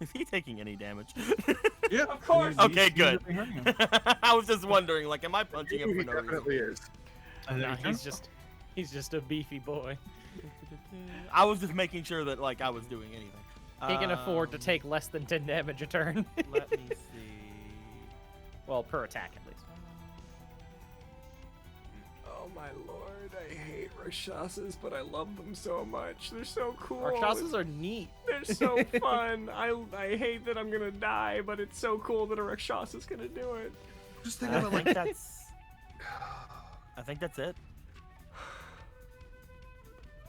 Is he taking any damage? Yeah, Of course. Okay, good. He's hurting him. I was just wondering, like, am I punching him He for no reason? definitely is. no, he's just a beefy boy. I was just making sure that, like, I was doing anything. He can afford to take less than 10 damage a turn. Let me see. Well, per attack at least. Oh my lord, I hate Rakshasas, but I love them so much. They're so cool. Rakshasas are neat. They're so fun. I hate that I'm gonna die, but it's so cool that a Rakshasa's gonna do it. Just I thinking about think that's. I think that's it.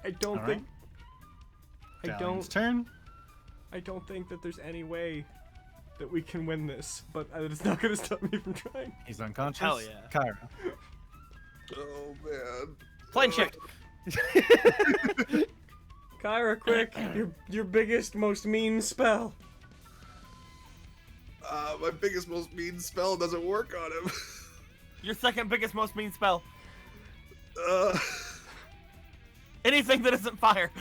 I don't All think. Dallion's turn. I don't think that there's any way that we can win this, but it's not gonna stop me from trying. He's unconscious. Hell yeah. Kyra. oh man. Plane shift. Kyra, quick! your biggest, most mean spell. My biggest, most mean spell doesn't work on him. Your second biggest, most mean spell. Uh, Anything that isn't fire.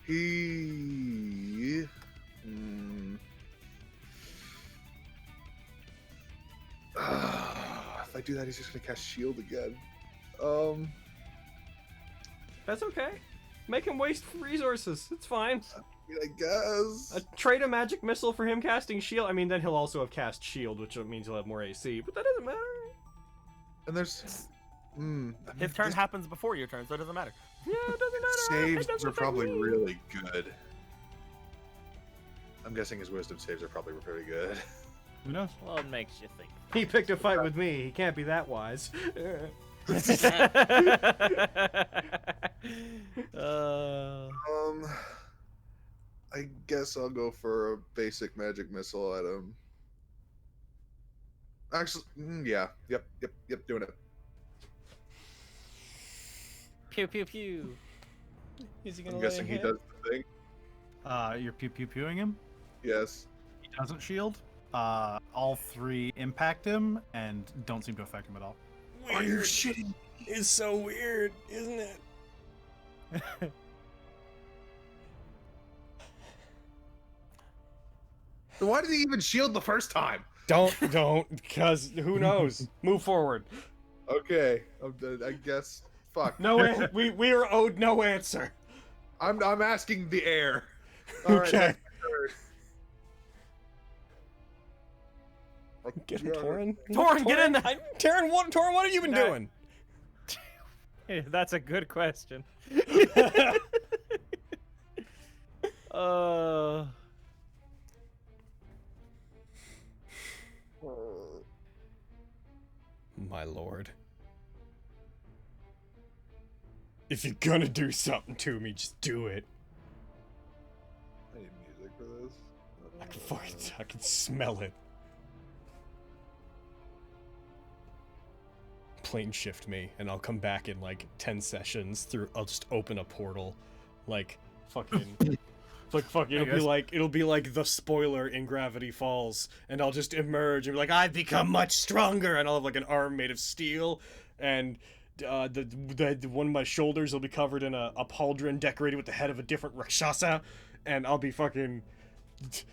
he. If I do that, he's just gonna cast shield again. That's okay. Make him waste resources. It's fine. I guess. Trade a magic missile for him casting shield. I mean, then he'll also have cast shield, which means he'll have more AC. But that doesn't matter. And there's. His turn happens before your turn, so it doesn't matter. Yeah, it doesn't matter. It Saves doesn't are affect probably me. really good. I'm guessing his wisdom saves are probably pretty good. Who knows? Well, it makes you think. He picked a fight with me. He can't be that wise. I guess I'll go for a basic magic missile at him. Actually, yeah, yep, doing it. Pew pew pew. Is he gonna I'm lay a guessing he hit? does the thing. You're pew-pew-pewing him. Yes. He doesn't shield. All 3 impact him and don't seem to affect him at all. Are you shitting? It's so weird, isn't it? Why did he even shield the first time? Don't, because who knows? Move forward. Okay, I guess. Fuck. No, we are owed no answer. I'm asking the air. All right, Okay. that's my turn. Get him, Torin. Torin, get in there. Torin, what have you been doing? That's a good question. My lord. If you're gonna do something to me, just do it. I need music for this. I can smell it. Plane shift me, and I'll come back in like 10 sessions I'll just open a portal, like fucking, it'll be like the spoiler in Gravity Falls, and I'll just emerge and be like, I've become much stronger, and I'll have like an arm made of steel, and the one of my shoulders will be covered in a pauldron decorated with the head of a different Rakshasa, and I'll be fucking. Winners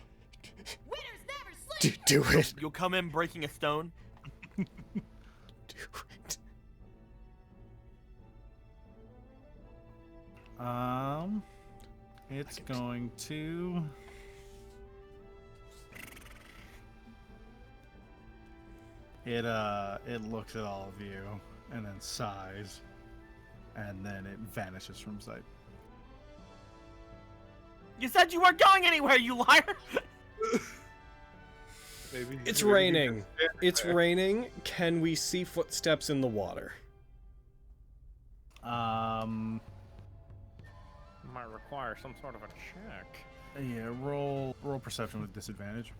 never sleep. Do it. You'll come in breaking a stone. Do it. It's going to. It looks at all of you and then sighs, and then it vanishes from sight. You said you weren't going anywhere, you liar! Maybe. It's maybe raining. he can stand It's there. raining. Can we see footsteps in the water? Might require some sort of a check. Yeah, roll perception with disadvantage.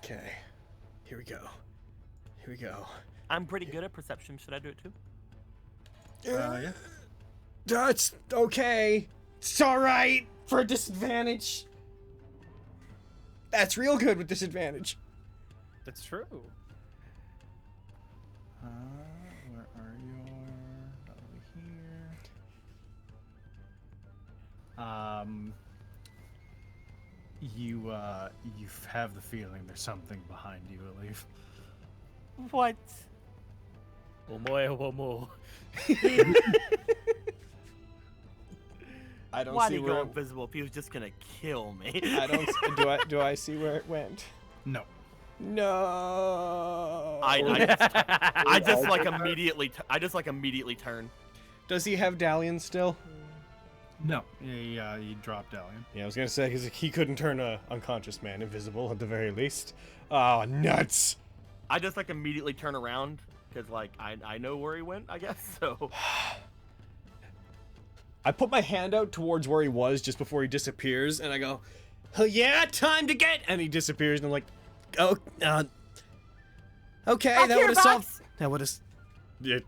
Okay. Here we go. Here we go. I'm pretty good at perception. Should I do it too? Yeah. That's okay. It's alright for a disadvantage. That's real good with disadvantage. That's true. Where are you? Over here. You have the feeling there's something behind you, Elif. What? I don't Why'd see he where go it, invisible if he was just gonna kill me? I don't do I see where it went? No. No. I just like immediately turn. Does he have Dalian still? No. Yeah, you dropped Dalian. Yeah, I was gonna say, because he couldn't turn a unconscious man invisible at the very least. Oh, nuts! I just like immediately turn around because like I know where he went, I guess. So I put my hand out towards where he was just before he disappears, and I go, "Oh yeah, time to get!" And he disappears, and I'm like, "Oh, okay, Back that here, would have solved. Bax! That would have. Yeah,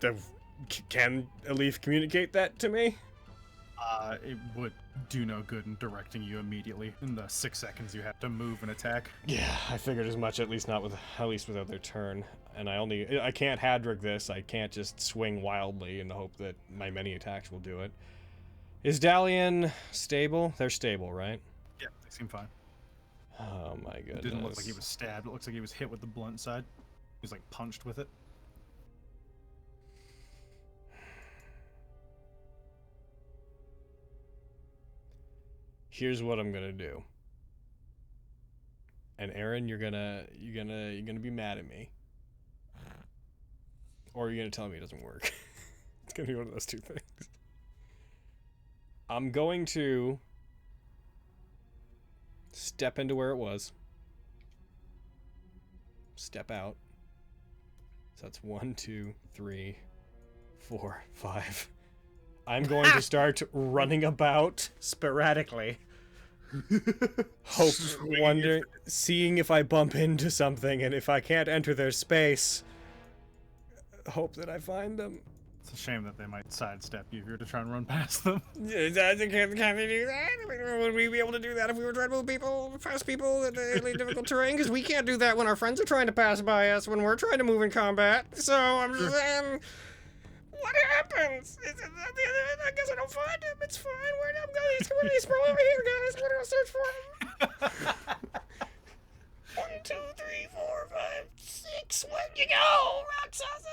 can Elif communicate that to me? It would do no good in directing you immediately in the 6 seconds you have to move and attack. Yeah, I figured as much. At least without their turn. And I can't Hadrick this. I can't just swing wildly and hope that my many attacks will do it. Is Dalian stable? They're stable, right? Yeah, they seem fine. Oh my goodness. It didn't look like he was stabbed. It looks like he was hit with the blunt side. He was like punched with it. Here's what I'm gonna do. And Aaron, you're gonna be mad at me. Or you're gonna tell me it doesn't work. It's gonna be one of those two things. I'm going to step into where it was. Step out. So that's 1, 2, 3, 4, 5. I'm going to start running about sporadically. Seeing if I bump into something, and if I can't enter their space, hope that I find them. It's a shame that they might sidestep you if you were to try and run past them. Can they do that? Would we be able to do that if we were trying to move people, past people in difficult terrain? Because we can't do that when our friends are trying to pass by us when we're trying to move in combat. So I'm just saying, what happens? I guess I don't find him. It's fine. Where'd I'm going? He's probably over here, guys. I'm gonna search for him. 1, 2, 3, 4, 5, 6. Where'd you go, Rakshasa?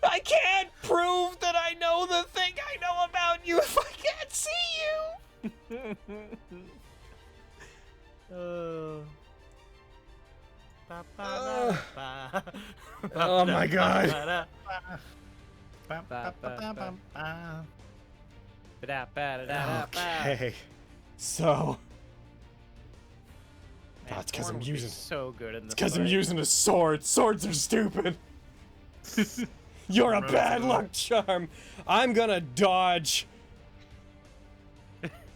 I can't prove that I know the thing I know about you if I can't see you. Oh my god. Okay. So. That's because I'm using. So good in this. It's because I'm using a sword. Swords are stupid. You're a bad luck charm. I'm gonna dodge.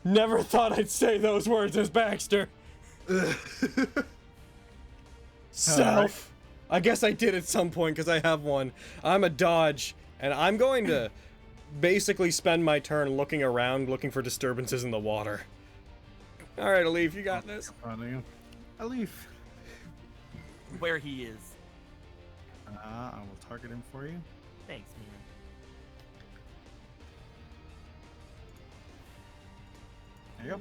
Never thought I'd say those words as Baxter. Self. I guess I did at some point because I have one. I'm a dodge, and I'm going to basically spend my turn looking around, looking for disturbances in the water. All right, Alif, you got this. Alif. Where he is. I will target him for you. Thanks, man. There you go.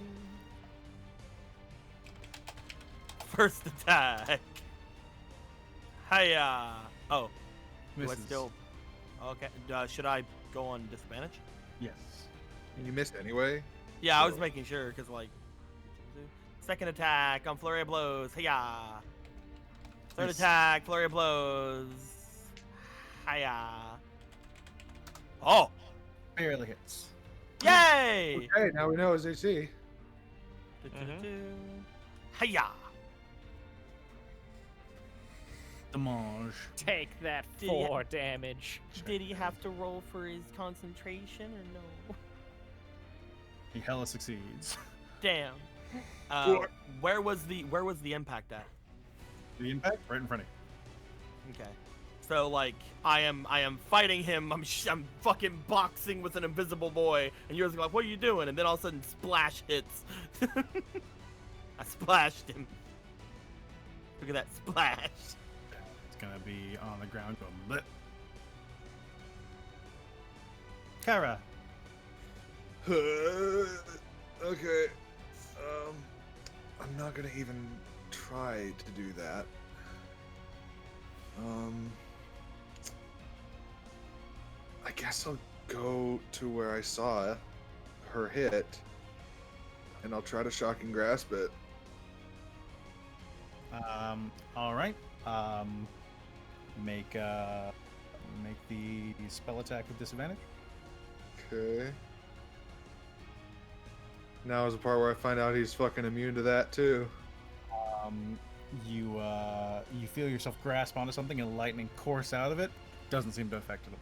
First attack. Hiya. Oh. Do I Misses. still? Okay. Should I go on disadvantage? Yes. And you missed anyway? Yeah, I was making sure because like. Second attack on flurry of blows. Hiya. Third Nice. attack, flurry of blows. Hiya. Oh. Barely hits. Yay! Okay, now we know his AC. Hiya. Damage. Take that Did he- 4 damage. Did he have to roll for his concentration or no? He hella succeeds. Damn. Where was the impact at? The impact right in front of Okay. So like I am fighting him. I'm fucking boxing with an invisible boy, and you're like, what are you doing? And then all of a sudden, splash hits. I splashed him. Look at that splash. you. It's gonna be on the ground going blip. Kara. Okay. I'm not gonna even try to do that. I guess I'll go to where I saw her hit, and I'll try to shock and grasp it. All right. Make the spell attack with disadvantage. Okay. Now is the part where I find out he's fucking immune to that too. You feel yourself grasp onto something and lightning course out of it. Doesn't seem to affect it.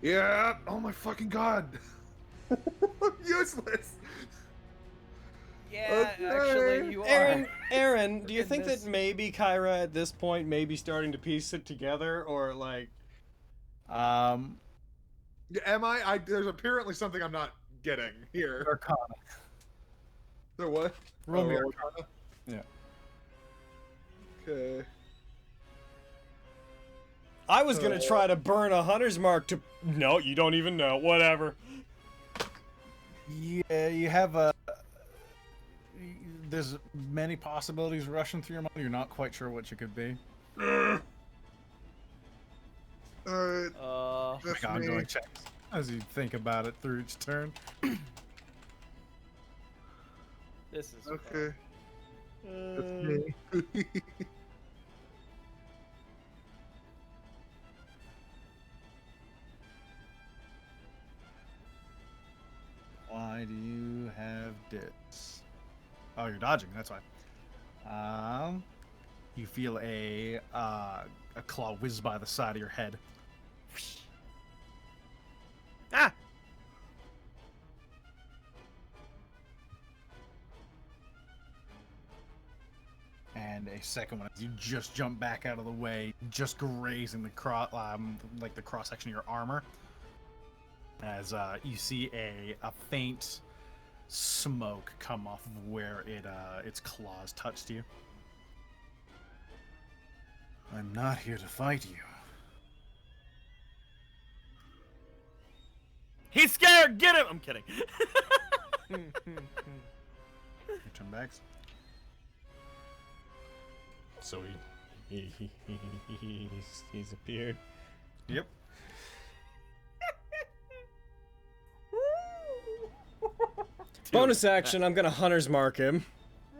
Yeah. Oh my fucking god. I'm useless. Yeah, Okay. actually, you are. Aaron, do you think Goodness. that maybe Kyra at this point may be starting to piece it together, or like? Am I? There's apparently something I'm not getting here. Arcana. So what? Roll me Oh, Arcana. Yeah. Okay. I was gonna try to burn a hunter's mark to. No, you don't even know. Whatever. Yeah, you have a. There's many possibilities rushing through your mind. You're not quite sure what you could be. Alright. Uh, Make ongoing checks as you think about it through each turn. this is Okay. fun. That's me. Why do you have dits? Oh, you're dodging. That's why. You feel a claw whiz by the side of your head. Ah! And a second one as you just jump back out of the way, just grazing the like the cross section of your armor. As you see a faint smoke come off of where its claws touched you. I'm not here to fight you. He's scared. Get him. I'm kidding. Your turn backs. So he's appeared. Yep. Bonus action. I'm gonna hunter's mark him.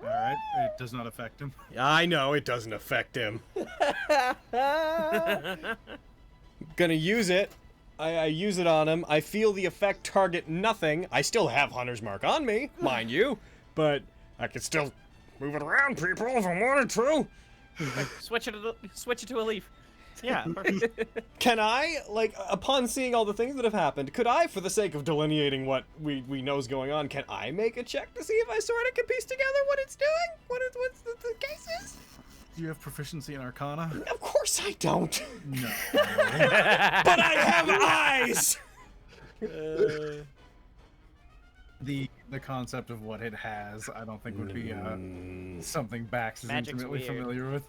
All right. It does not affect him. I know it doesn't affect him. Gonna use it. I use it on him. I feel the effect target nothing. I still have hunter's mark on me, mind you, but I can still move it around people if I wanted to. Switch it to a leaf. Yeah. Perfect. Can I, like, upon seeing all the things that have happened, could I, for the sake of delineating what we know is going on, can I make a check to see if I sort of can piece together what it's doing? What's the case is? Do you have proficiency in Arcana? Of course I don't. No. But I have eyes! The concept of what it has, I don't think would be something Bax is Magic's intimately weird. familiar with.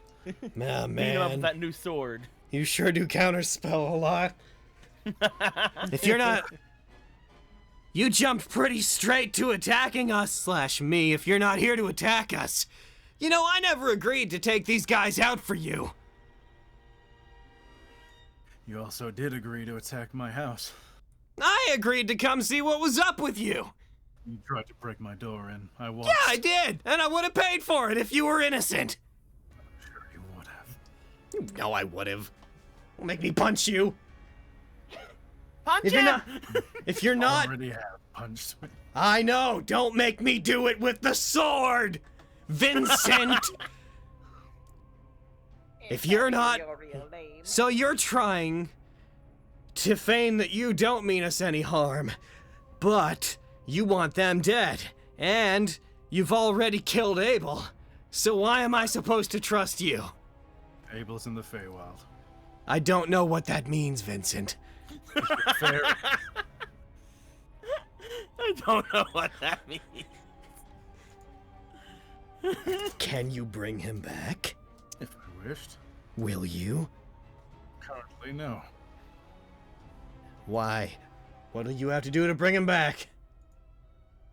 Nah, Beat him up with man. that new sword. You sure do counterspell a lot. If you're not... You jumped pretty straight to attacking us, / me, if you're not here to attack us. You know, I never agreed to take these guys out for you. You also did agree to attack my house. I agreed to come see what was up with you. You tried to break my door in. I watched. Yeah, I did, and I would have paid for it if you were innocent. Sure you would have. You know I would have. Don't make me punch you. Punch If him! you're not... If you're not... Already have punched me. I know, don't make me do it with the sword! Vincent! If you're not... So you're trying to feign that you don't mean us any harm, but you want them dead, and you've already killed Abel. So why am I supposed to trust you? Abel's in the Feywild. I don't know what that means, Vincent. Fair. I don't know what that means. Can you bring him back? If I wished. Will you? Currently, no. Why? What do you have to do to bring him back?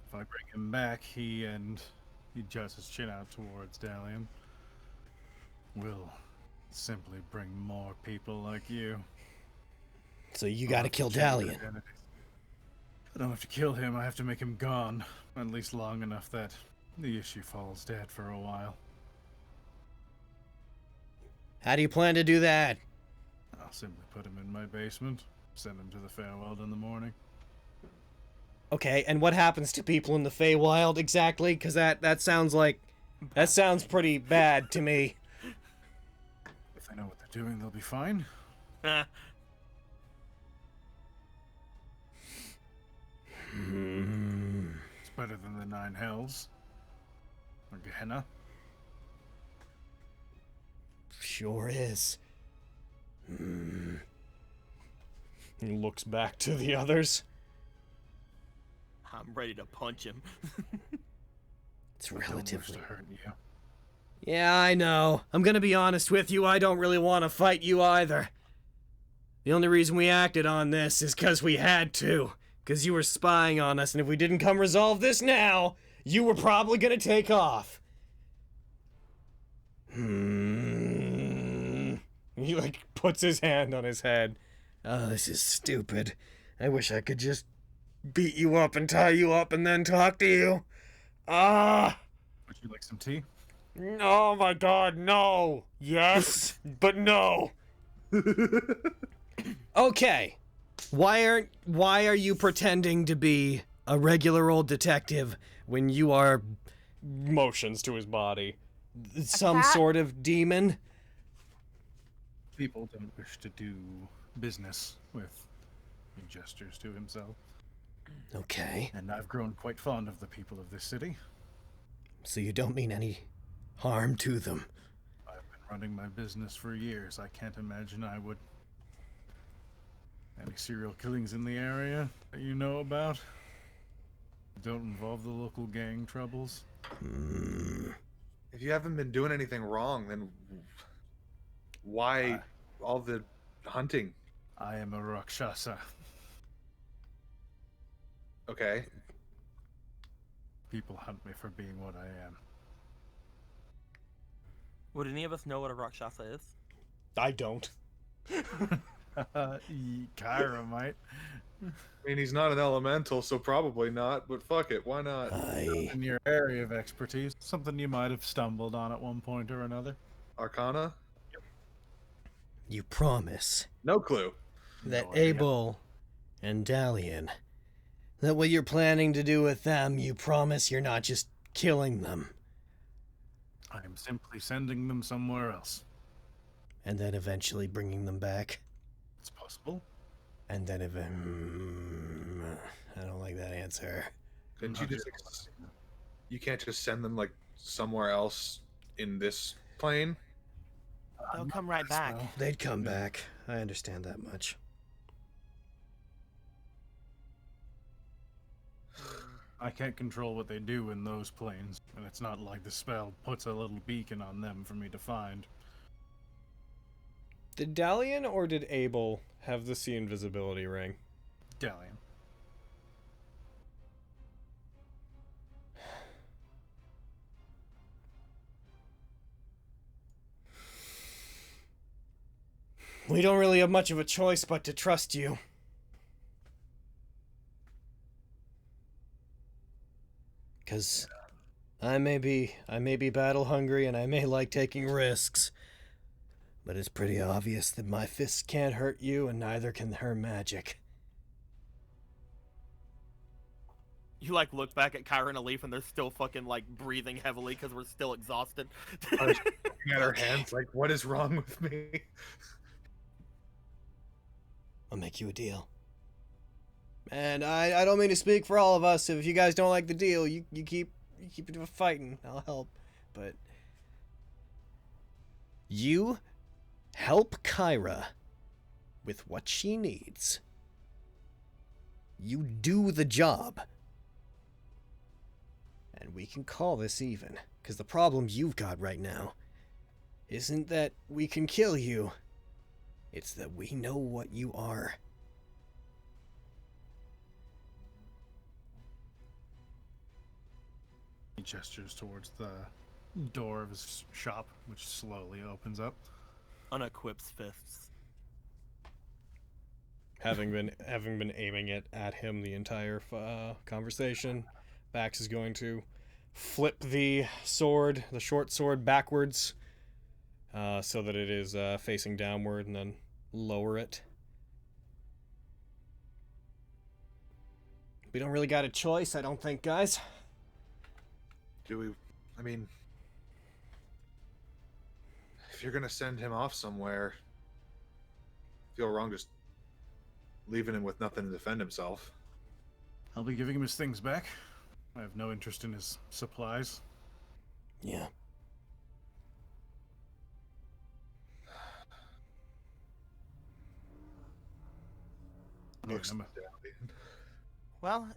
If I bring him back, he juts his chin out towards Dalian. Will simply bring more people like you. So you gotta kill Change their Dalian. identities. I don't have to kill him, I have to make him gone. At least long enough that the issue falls dead for a while. How do you plan to do that? I'll simply put him in my basement, send him to the Feywild in the morning. Okay, and what happens to people in the Feywild exactly? Because that sounds like... That sounds pretty bad to me. If they know what they're doing, they'll be fine. It's better than the Nine Hells. Or Gehenna. Sure is. He looks back to the others. I'm ready to punch him. It's I don't wish relatively... to hurt you. Yeah, I know. I'm gonna be honest with you, I don't really want to fight you either. The only reason we acted on this is because we had to. Because you were spying on us, and if we didn't come resolve this now, you were probably gonna take off. He, like, puts his hand on his head. Oh, this is stupid. I wish I could just beat you up and tie you up and then talk to you. Ah! Would you like some tea? Oh my god, no! Yes, but no! Okay. Why are you pretending to be a regular old detective when you are... Motions to his body. Some cat? sort of demon? People don't wish to do business with. He gestures to himself. Okay. And I've grown quite fond of the people of this city. So you don't mean any harm to them? I've been running my business for years. I can't imagine I would. Any serial killings in the area that you know about? Don't involve the local gang troubles? If you haven't been doing anything wrong, then why all the hunting? I am a Rakshasa. Okay. People hunt me for being what I am. Would any of us know what a Rakshasa is? I don't. Kyra might. I mean, he's not an elemental, so probably not, but fuck it, why not? In your area of expertise, something you might have stumbled on at one point or another. Arcana? You promise No clue. that No idea. Abel and Dalian, that what you're planning to do with them, you promise you're not just killing them, I am simply sending them somewhere else. and then eventually bringing them back, It's possible. and then I don't like that answer. Didn't you just... You can't just send them, like, somewhere else in this plane? They'll come right back. They'd come back. I understand that much. I can't control what they do in those planes, and it's not like the spell puts a little beacon on them for me to find. Did Dalian or did Abel have the sea invisibility ring? Dalian. We don't really have much of a choice but to trust you. Cause I may be battle hungry and I may like taking risks, but it's pretty obvious that my fists can't hurt you and neither can her magic. You like look back at Kyra and Alif and they're still fucking like breathing heavily because we're still exhausted. I was looking at her hands like, what is wrong with me? I'll make you a deal. And I don't mean to speak for all of us. If you guys don't like the deal, you keep fighting. I'll help. But you help Kyra with what she needs. You do the job. And we can call this even. Because the problem you've got right now isn't that we can kill you. It's that we know what you are. He gestures towards the door of his shop, which slowly opens up. Unequips fists. Having been aiming it at him the entire conversation, Bax is going to flip the sword, the short sword, backwards, so that it is facing downward, and then lower it. We don't really got a choice, I don't think, guys. Do we... I mean... If you're gonna send him off somewhere... I feel wrong just leaving him with nothing to defend himself. I'll be giving him his things back. I have no interest in his supplies. Yeah. Looks I'm- down. Well,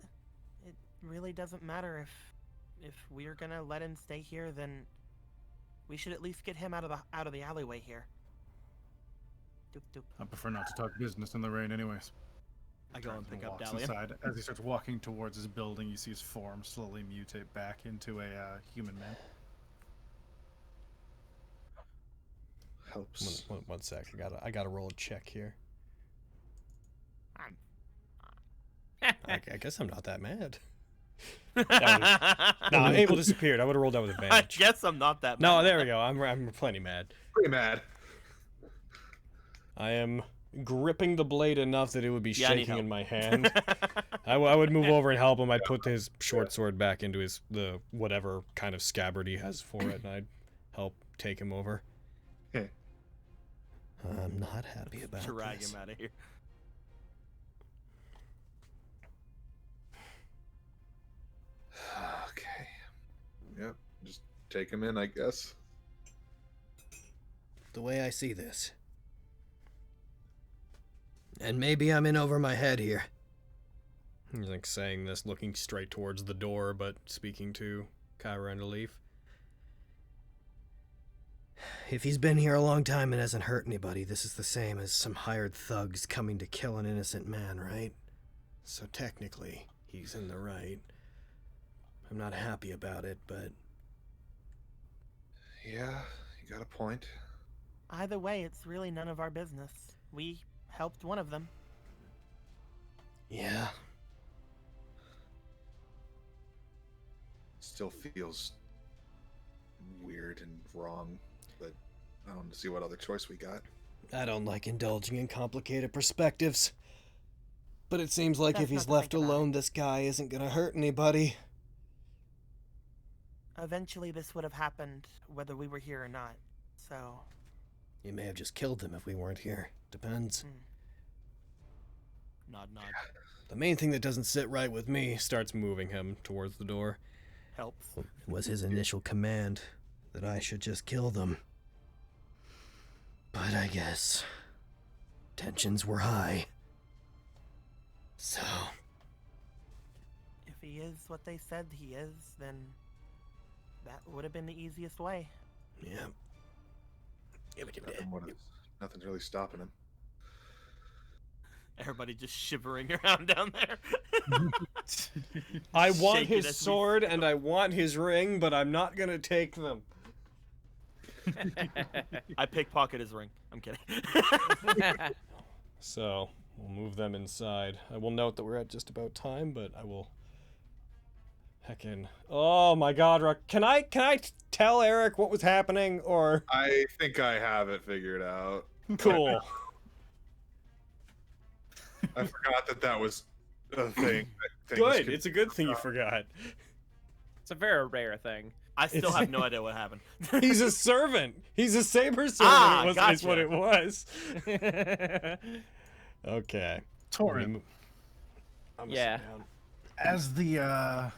it really doesn't matter if we're gonna let him stay here. Then we should at least get him out of the alleyway here. Doop doop. I prefer not to talk business in the rain, anyways. I go and Turns pick and up walks Dahlia. inside. As he starts walking towards his building, you see his form slowly mutate back into a human man. Helps. One sec. I gotta roll a check here. I guess I'm not that mad. No, Abel disappeared. I would have rolled that with I advantage. guess I'm not that. No, mad. there we go. I'm plenty mad. Pretty mad. I am gripping the blade enough that it would be Yeah, I need shaking in help. my hand. I would move over and help him. I'd put his short sword back into the whatever kind of scabbard he has for it, and I'd help take him over. Okay. I'm not happy about Drag this. him out of here. Okay. Yep. Just take him in, I guess. The way I see this. And maybe I'm in over my head here. He's like saying this, looking straight towards the door, but speaking to Kyra and Alif. If he's been here a long time and hasn't hurt anybody, this is the same as some hired thugs coming to kill an innocent man, right? So technically, he's in the right. I'm not happy about it, but Yeah, you got a point. Either way, it's really none of our business. We helped one of them. yeah. Still feels weird and wrong, but I don't see what other choice we got. I don't like indulging in complicated perspectives. But it seems like if Best he's not to left think about alone, this guy isn't gonna hurt anybody. Eventually, this would have happened whether we were here or not. So, You may have just killed him if we weren't here. Depends. nod, nod. The main thing that doesn't sit right with me starts moving him towards the door. Helps. Was his initial command that I should just kill them. But I guess tensions were high. So, If he is what they said he is, then that would have been the easiest way. yeah. Nothing's really stopping him. Everybody just shivering around down there. I want Shake it his as we- sword and I want his ring, but I'm not gonna take them. I pickpocket his ring. I'm kidding. So, we'll move them inside. I will note that we're at just about time, but I will... Heckin'. Oh my god, can I tell Eric what was happening, or... I think I have it figured out. Cool. I forgot that was a thing. Good, it's a good thing you forgot. It's a very rare thing. I still have no idea what happened. He's a servant. He's a saber servant. Ah, Is what gotcha. it was. Okay. Torin, I'm Yeah. as the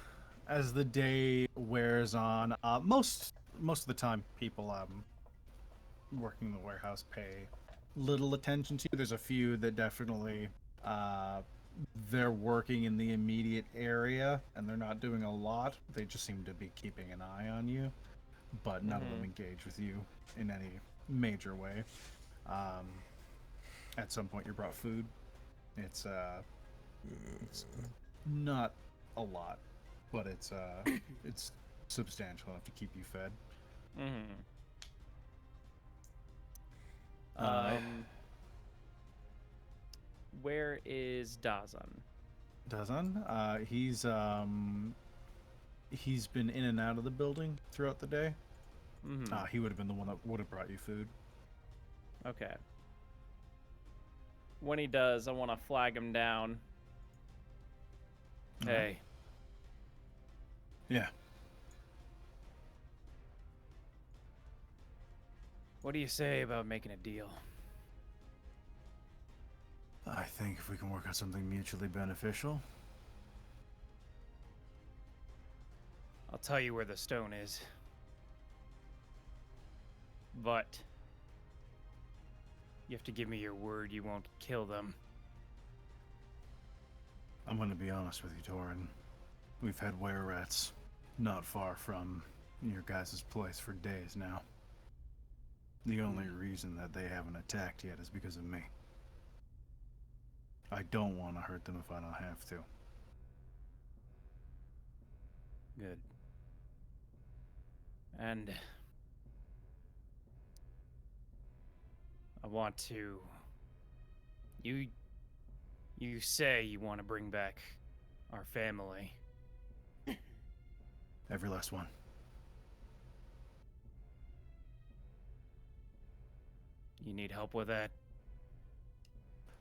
day wears on, most of the time people working the warehouse pay little attention to you. There's a few that definitely they're working in the immediate area and they're not doing a lot. They just seem to be keeping an eye on you, but none of them engage with you in any major way. At some point, you're brought food. It's not a lot, but it's substantial enough to keep you fed. Where is Dazan? Dazan, he's been in and out of the building throughout the day. He would have been the one that would have brought you food. Okay. When he does, I want to flag him down. Hey, Yeah. what do you say about making a deal? I think if we can work out something mutually beneficial. I'll tell you where the stone is. But you have to give me your word you won't kill them. I'm gonna be honest with you, Torin. We've had were-rats not far from your guys' place for days now. The only reason that they haven't attacked yet is because of me. I don't want to hurt them if I don't have to. Good. And I want to. You say you want to bring back our family. Every last one. You need help with that?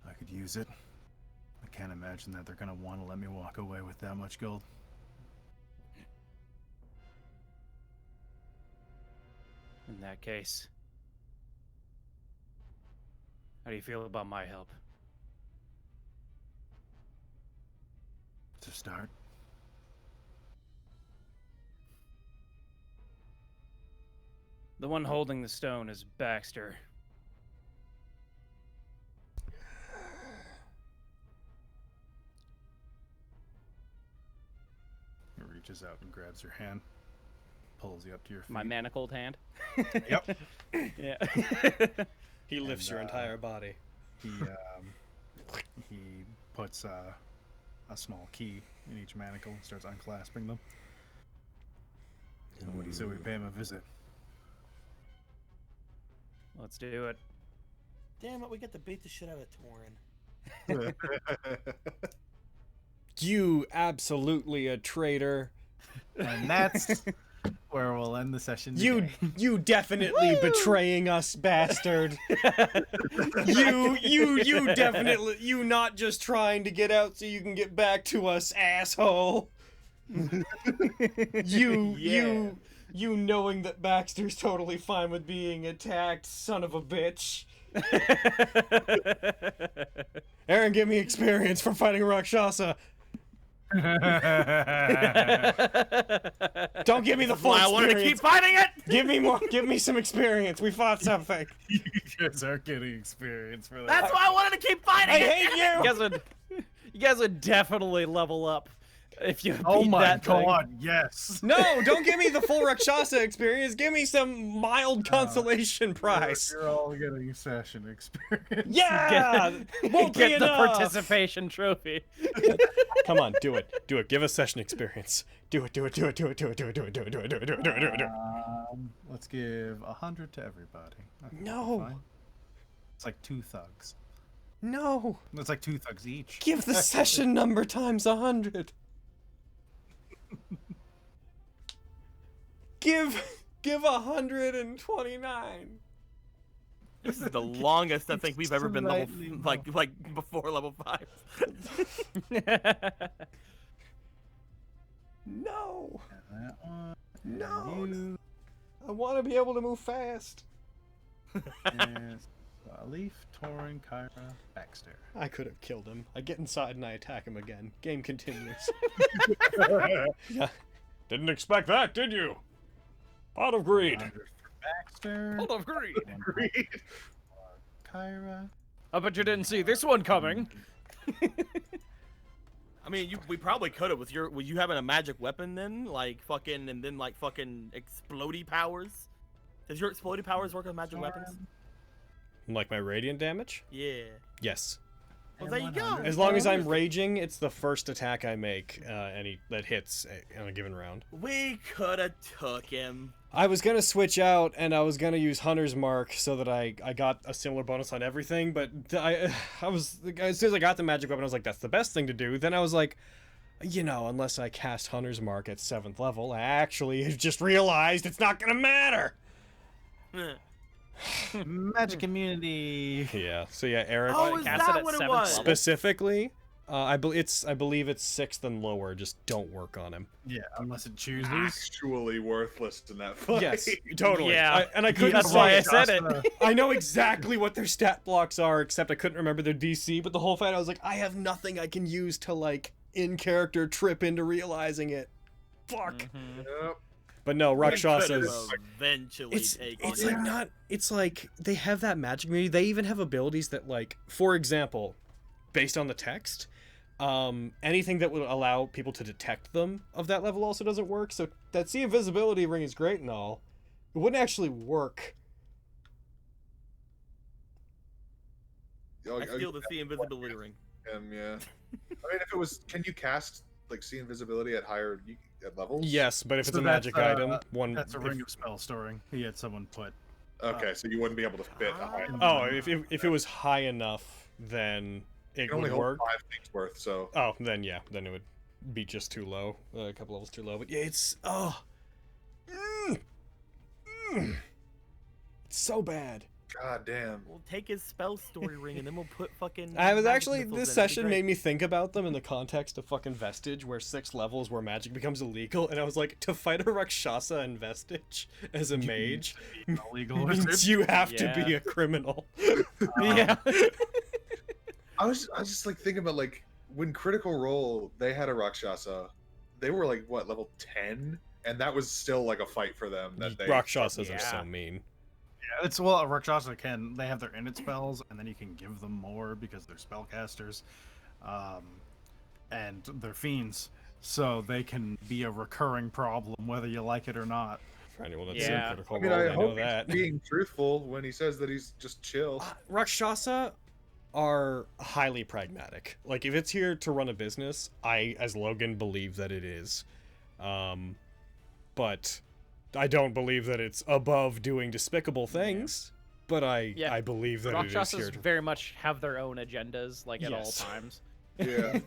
I could use it. I can't imagine that they're gonna want to let me walk away with that much gold. In that case, how do you feel about my help? To start, The one holding the stone is Baxter. he reaches out and grabs your hand, pulls you up to your feet. My manacled hand. Yep. Yeah. He lifts your entire body. He puts a small key in each manacle and starts unclasping them. And what do you say we pay him a visit? Let's do it. Damn it, we get to beat the shit out of Torin. You absolutely a traitor. And that's where we'll end the session today. You definitely betraying us, bastard. you definitely, you not just trying to get out so you can get back to us, asshole. You knowing that Baxter's totally fine with being attacked, son of a bitch. Aaron, give me experience for fighting Rakshasa. Don't give me the full Why I experience. wanted to keep fighting it. Give me more. Give me some experience. We fought something. You guys are getting experience for that. That's why I wanted to keep fighting I it. hate you. You guys would definitely level up if you Oh beat my that thing. god, yes. No, don't give me the full Rakshasa experience. Give me some mild consolation prize. You're all getting session experience. Yeah, won't be Get the enough. participation trophy. Come on, do it. Do it. Give us session experience. Do it. Do it. Do it. Do it. Do it. Do it. Do it. Do it. Do it. Do it. Do it. Do it. Do it. Do it. Let's give 100 to everybody. I think No. that'll be fine. It's like 2 thugs. No. It's like 2 thugs each. Give the session number times 100. Give 129. This is the longest I think we've ever been level Slightly like before level 5. No. That one. No. You. I want to be able to move fast. Yes. Leaf, Torin, Kyra, Baxter. I could have killed him. I get inside and I attack him again. Game continues. Yeah. Didn't expect that, did you? Pot of greed. 100 for Baxter. Hold on, greed. Greed. Kyra. I bet you didn't see this one coming. I mean, we probably could have with you having a magic weapon then, like fucking, and then like fucking explodey powers. Does your explodey powers work with magic weapons? Like my radiant damage? Yeah. Yes. Well, there you go. As long as I'm raging, it's the first attack I make that hits on a given round. We could have took him. I was gonna switch out and I was gonna use Hunter's Mark so that I got a similar bonus on everything, but I was, as soon as I got the magic weapon, I was like, that's the best thing to do. Then I was like, you know, unless I cast Hunter's Mark at 7th level, I actually just realized it's not gonna matter. Magic immunity. Yeah. So yeah, Eric. Oh, is cast it that at what it 7th was? level. Specifically, I believe it's 6th and lower. Just don't work on him. Yeah, unless it chooses. Actually worthless in that fight. Yes, totally. Yeah. I couldn't That's say why I it. said it. I know exactly what their stat blocks are, except I couldn't remember their DC. But the whole fight, I was like, I have nothing I can use to like in character trip into realizing it. Fuck. Yep. But no, Rakshasas. Eventually take It's it. like not. It's like they have that magic immunity. They even have abilities that, like, for example, based on the text, anything that would allow people to detect them of that level also doesn't work. So that see invisibility ring is great and all. It wouldn't actually work. Oh, I steal the see invisibility ring. Yeah. I mean, if it was, can you cast like see invisibility at higher levels? Yes, but if it's So a magic item, That's a ring of spell storing. He had someone put. Okay, so you wouldn't be able to fit a high. Oh, if it was high enough, then it You can only would hold work. 5 things worth. So Oh, then yeah, then it would be just too low, a couple levels too low. But yeah, it's it's so bad. god damn. We'll take his spell story ring and then we'll put fucking. I was magic actually missiles this in it. It'd be session great. made me think about them in the context of fucking Vestige, where 6 levels where magic becomes illegal, and I was like, to fight a Rakshasa in Vestige as a mage Illegal means you have to be Yeah. a criminal. Yeah. I was just like thinking about like when Critical Role they had a Rakshasa, they were like what level 10, and that was still like a fight for them. That they Rakshasas are Yeah. so mean. Yeah, it's well, a Rakshasa they have their init spells, and then you can give them more because they're spellcasters, and they're fiends, so they can be a recurring problem whether you like it or not. For anyone that's Yeah. in Critical I mean, Role, I they know hope that. he's being truthful when he says that he's just chill. Rakshasa are highly pragmatic. Like, if it's here to run a business, I, as Logan, believe that it is. But I don't believe that it's above doing despicable things. But Yeah. I believe that it is Rakshasas here to... very much have their own agendas, like at all Yes. times. Yeah.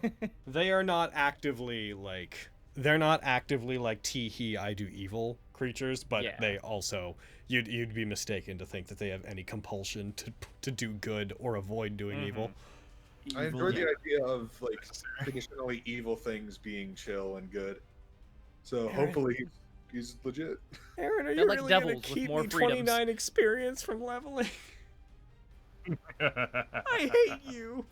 They are not actively, like... They're not actively, like, tee-hee, I do evil creatures, but Yeah. they also... You'd be mistaken to think that they have any compulsion to do good or avoid doing evil. I enjoy the idea of like traditionally evil things being chill and good. So hopefully he's legit. Aaron, are They're you like really devils gonna with keep more me freedoms. 29 experience from leveling? I hate you.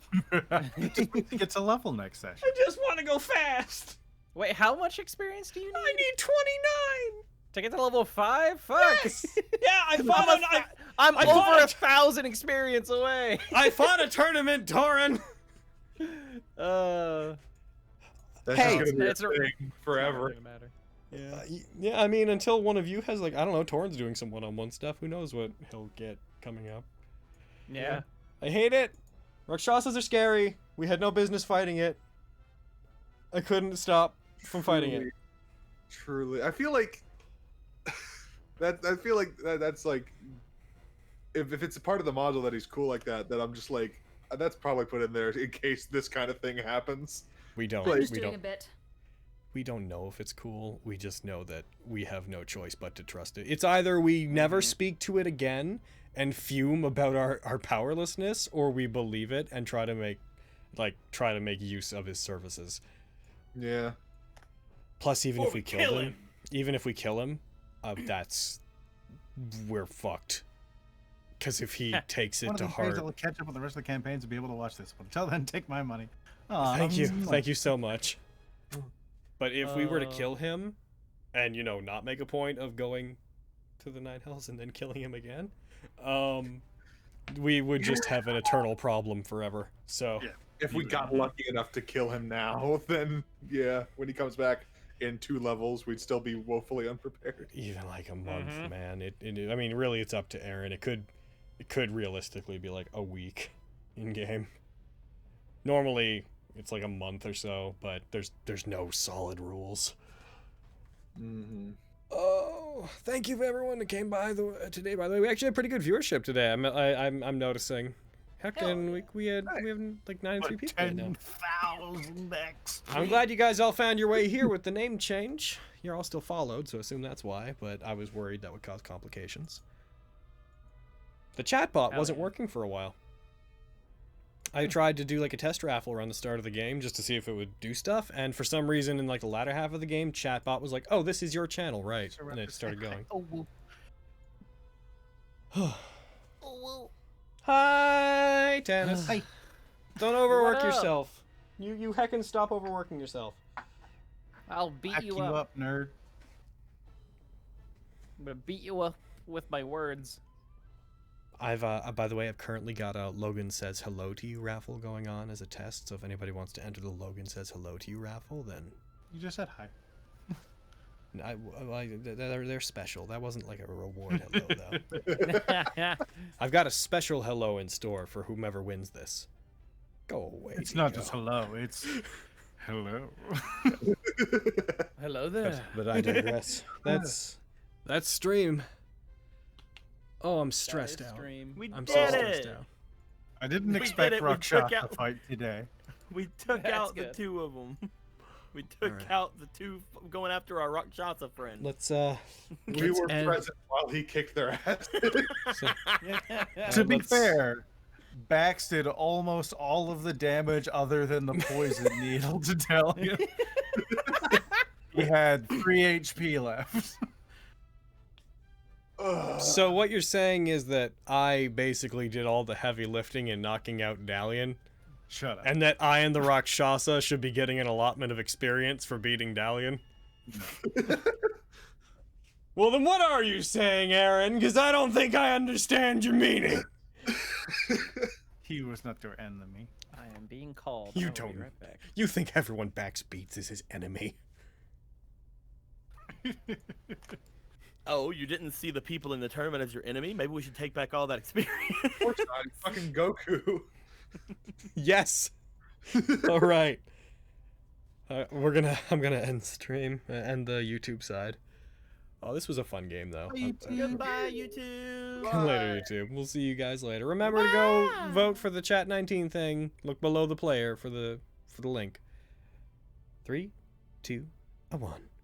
Get to level next session. I just want to go fast. Wait, how much experience do you need I need 29. to get to level 5? Fuck! Yes. Yeah, I fought. I'm I fought over a- 1,000 experience away. I fought a tournament, Torin. That's Hey. just gonna be It's a a- thing forever. Doesn't matter. Yeah. I mean, until one of you has like, I don't know, Torin's doing some one-on-one stuff. Who knows what he'll get coming up? Yeah. I hate it. Rakshasas are scary. We had no business fighting it. I couldn't stop from fighting it. Truly, I feel like that's like if it's a part of the module that he's cool like that, then I'm just like that's probably put in there in case this kind of thing happens. We don't. Like- I'm just we doing don't. a bit. We don't know if it's cool. We just know that we have no choice but to trust it. It's either we never speak to it again and fume about our powerlessness, or we believe it and try to make use of his services. Yeah. Plus, even if Or we kill kill him, we're fucked. Because if he takes it One of to the things heart, that will catch up with the rest of the campaigns and be able to watch this. But until then, take my money. Aw, thank you so much. But if we were to kill him, and not make a point of going to the Nine Hells and then killing him again, we would just have an eternal problem forever. So Yeah. If we got lucky enough to kill him now, then yeah, when he comes back in 2 levels, we'd still be woefully unprepared. even like a month, man. I mean, really, it's up to Aaron. It could realistically be like a week in game. Normally, it's like a month or so, but there's no solid rules. Mm-hmm. Oh, thank you for everyone that came by today. By the way, we actually had pretty good viewership today. I'm noticing. Heck, and we have like 93 people right now. 10,000 X. I'm glad you guys all found your way here with the name change. You're all still followed, so I assume that's why. But I was worried that would cause complications. The chatbot wasn't working for a while. I tried to do like a test raffle around the start of the game just to see if it would do stuff, and for some reason in like the latter half of the game, chatbot was like, "Oh, this is your channel, right?" And it started going. Hi, Tannis. Hi. Don't overwork What up? yourself. You heckin' stop overworking yourself. I'll beat Back you up. nerd. I'm gonna beat you up with my words. By the way, I've currently got a Logan Says Hello to You raffle going on as a test. So if anybody wants to enter the Logan Says Hello to You raffle, then You just said hi. they're special. That wasn't like a reward hello, though. I've got a special hello in store for whomever wins this. Go away. It's not Nico. just hello, it's hello. Hello there. But I digress. That's stream. Oh, I'm stressed out. We I'm so did stressed it. out. I didn't We expect did it, we took Rakshasa to out- fight today. We took That's out good. the two of them. We took Alright. out the two going after our Rakshasa friend. Let's We were end- present while he kicked their ass. To be let's- fair, Bax did almost all of the damage other than the poison needle to tell you. He had 3 HP left. So what you're saying is that I basically did all the heavy lifting in knocking out Dalian, Shut up. and that I and the Rakshasa should be getting an allotment of experience for beating Dalian? Well, then what are you saying, Aaron? Because I don't think I understand your meaning. He was not your enemy. I am being called. You I will be don't. right back. You think everyone Bax beats is his enemy? Oh, you didn't see the people in the tournament as your enemy? Maybe we should take back all that experience. Of course not. He's fucking Goku. Yes. All right. I'm gonna end stream, end the YouTube side. Oh, this was a fun game though. Goodbye, YouTube. Later, YouTube. We'll see you guys later. Remember to go vote for the Chat19 thing. Look below the player for the link. 3, 2, 1.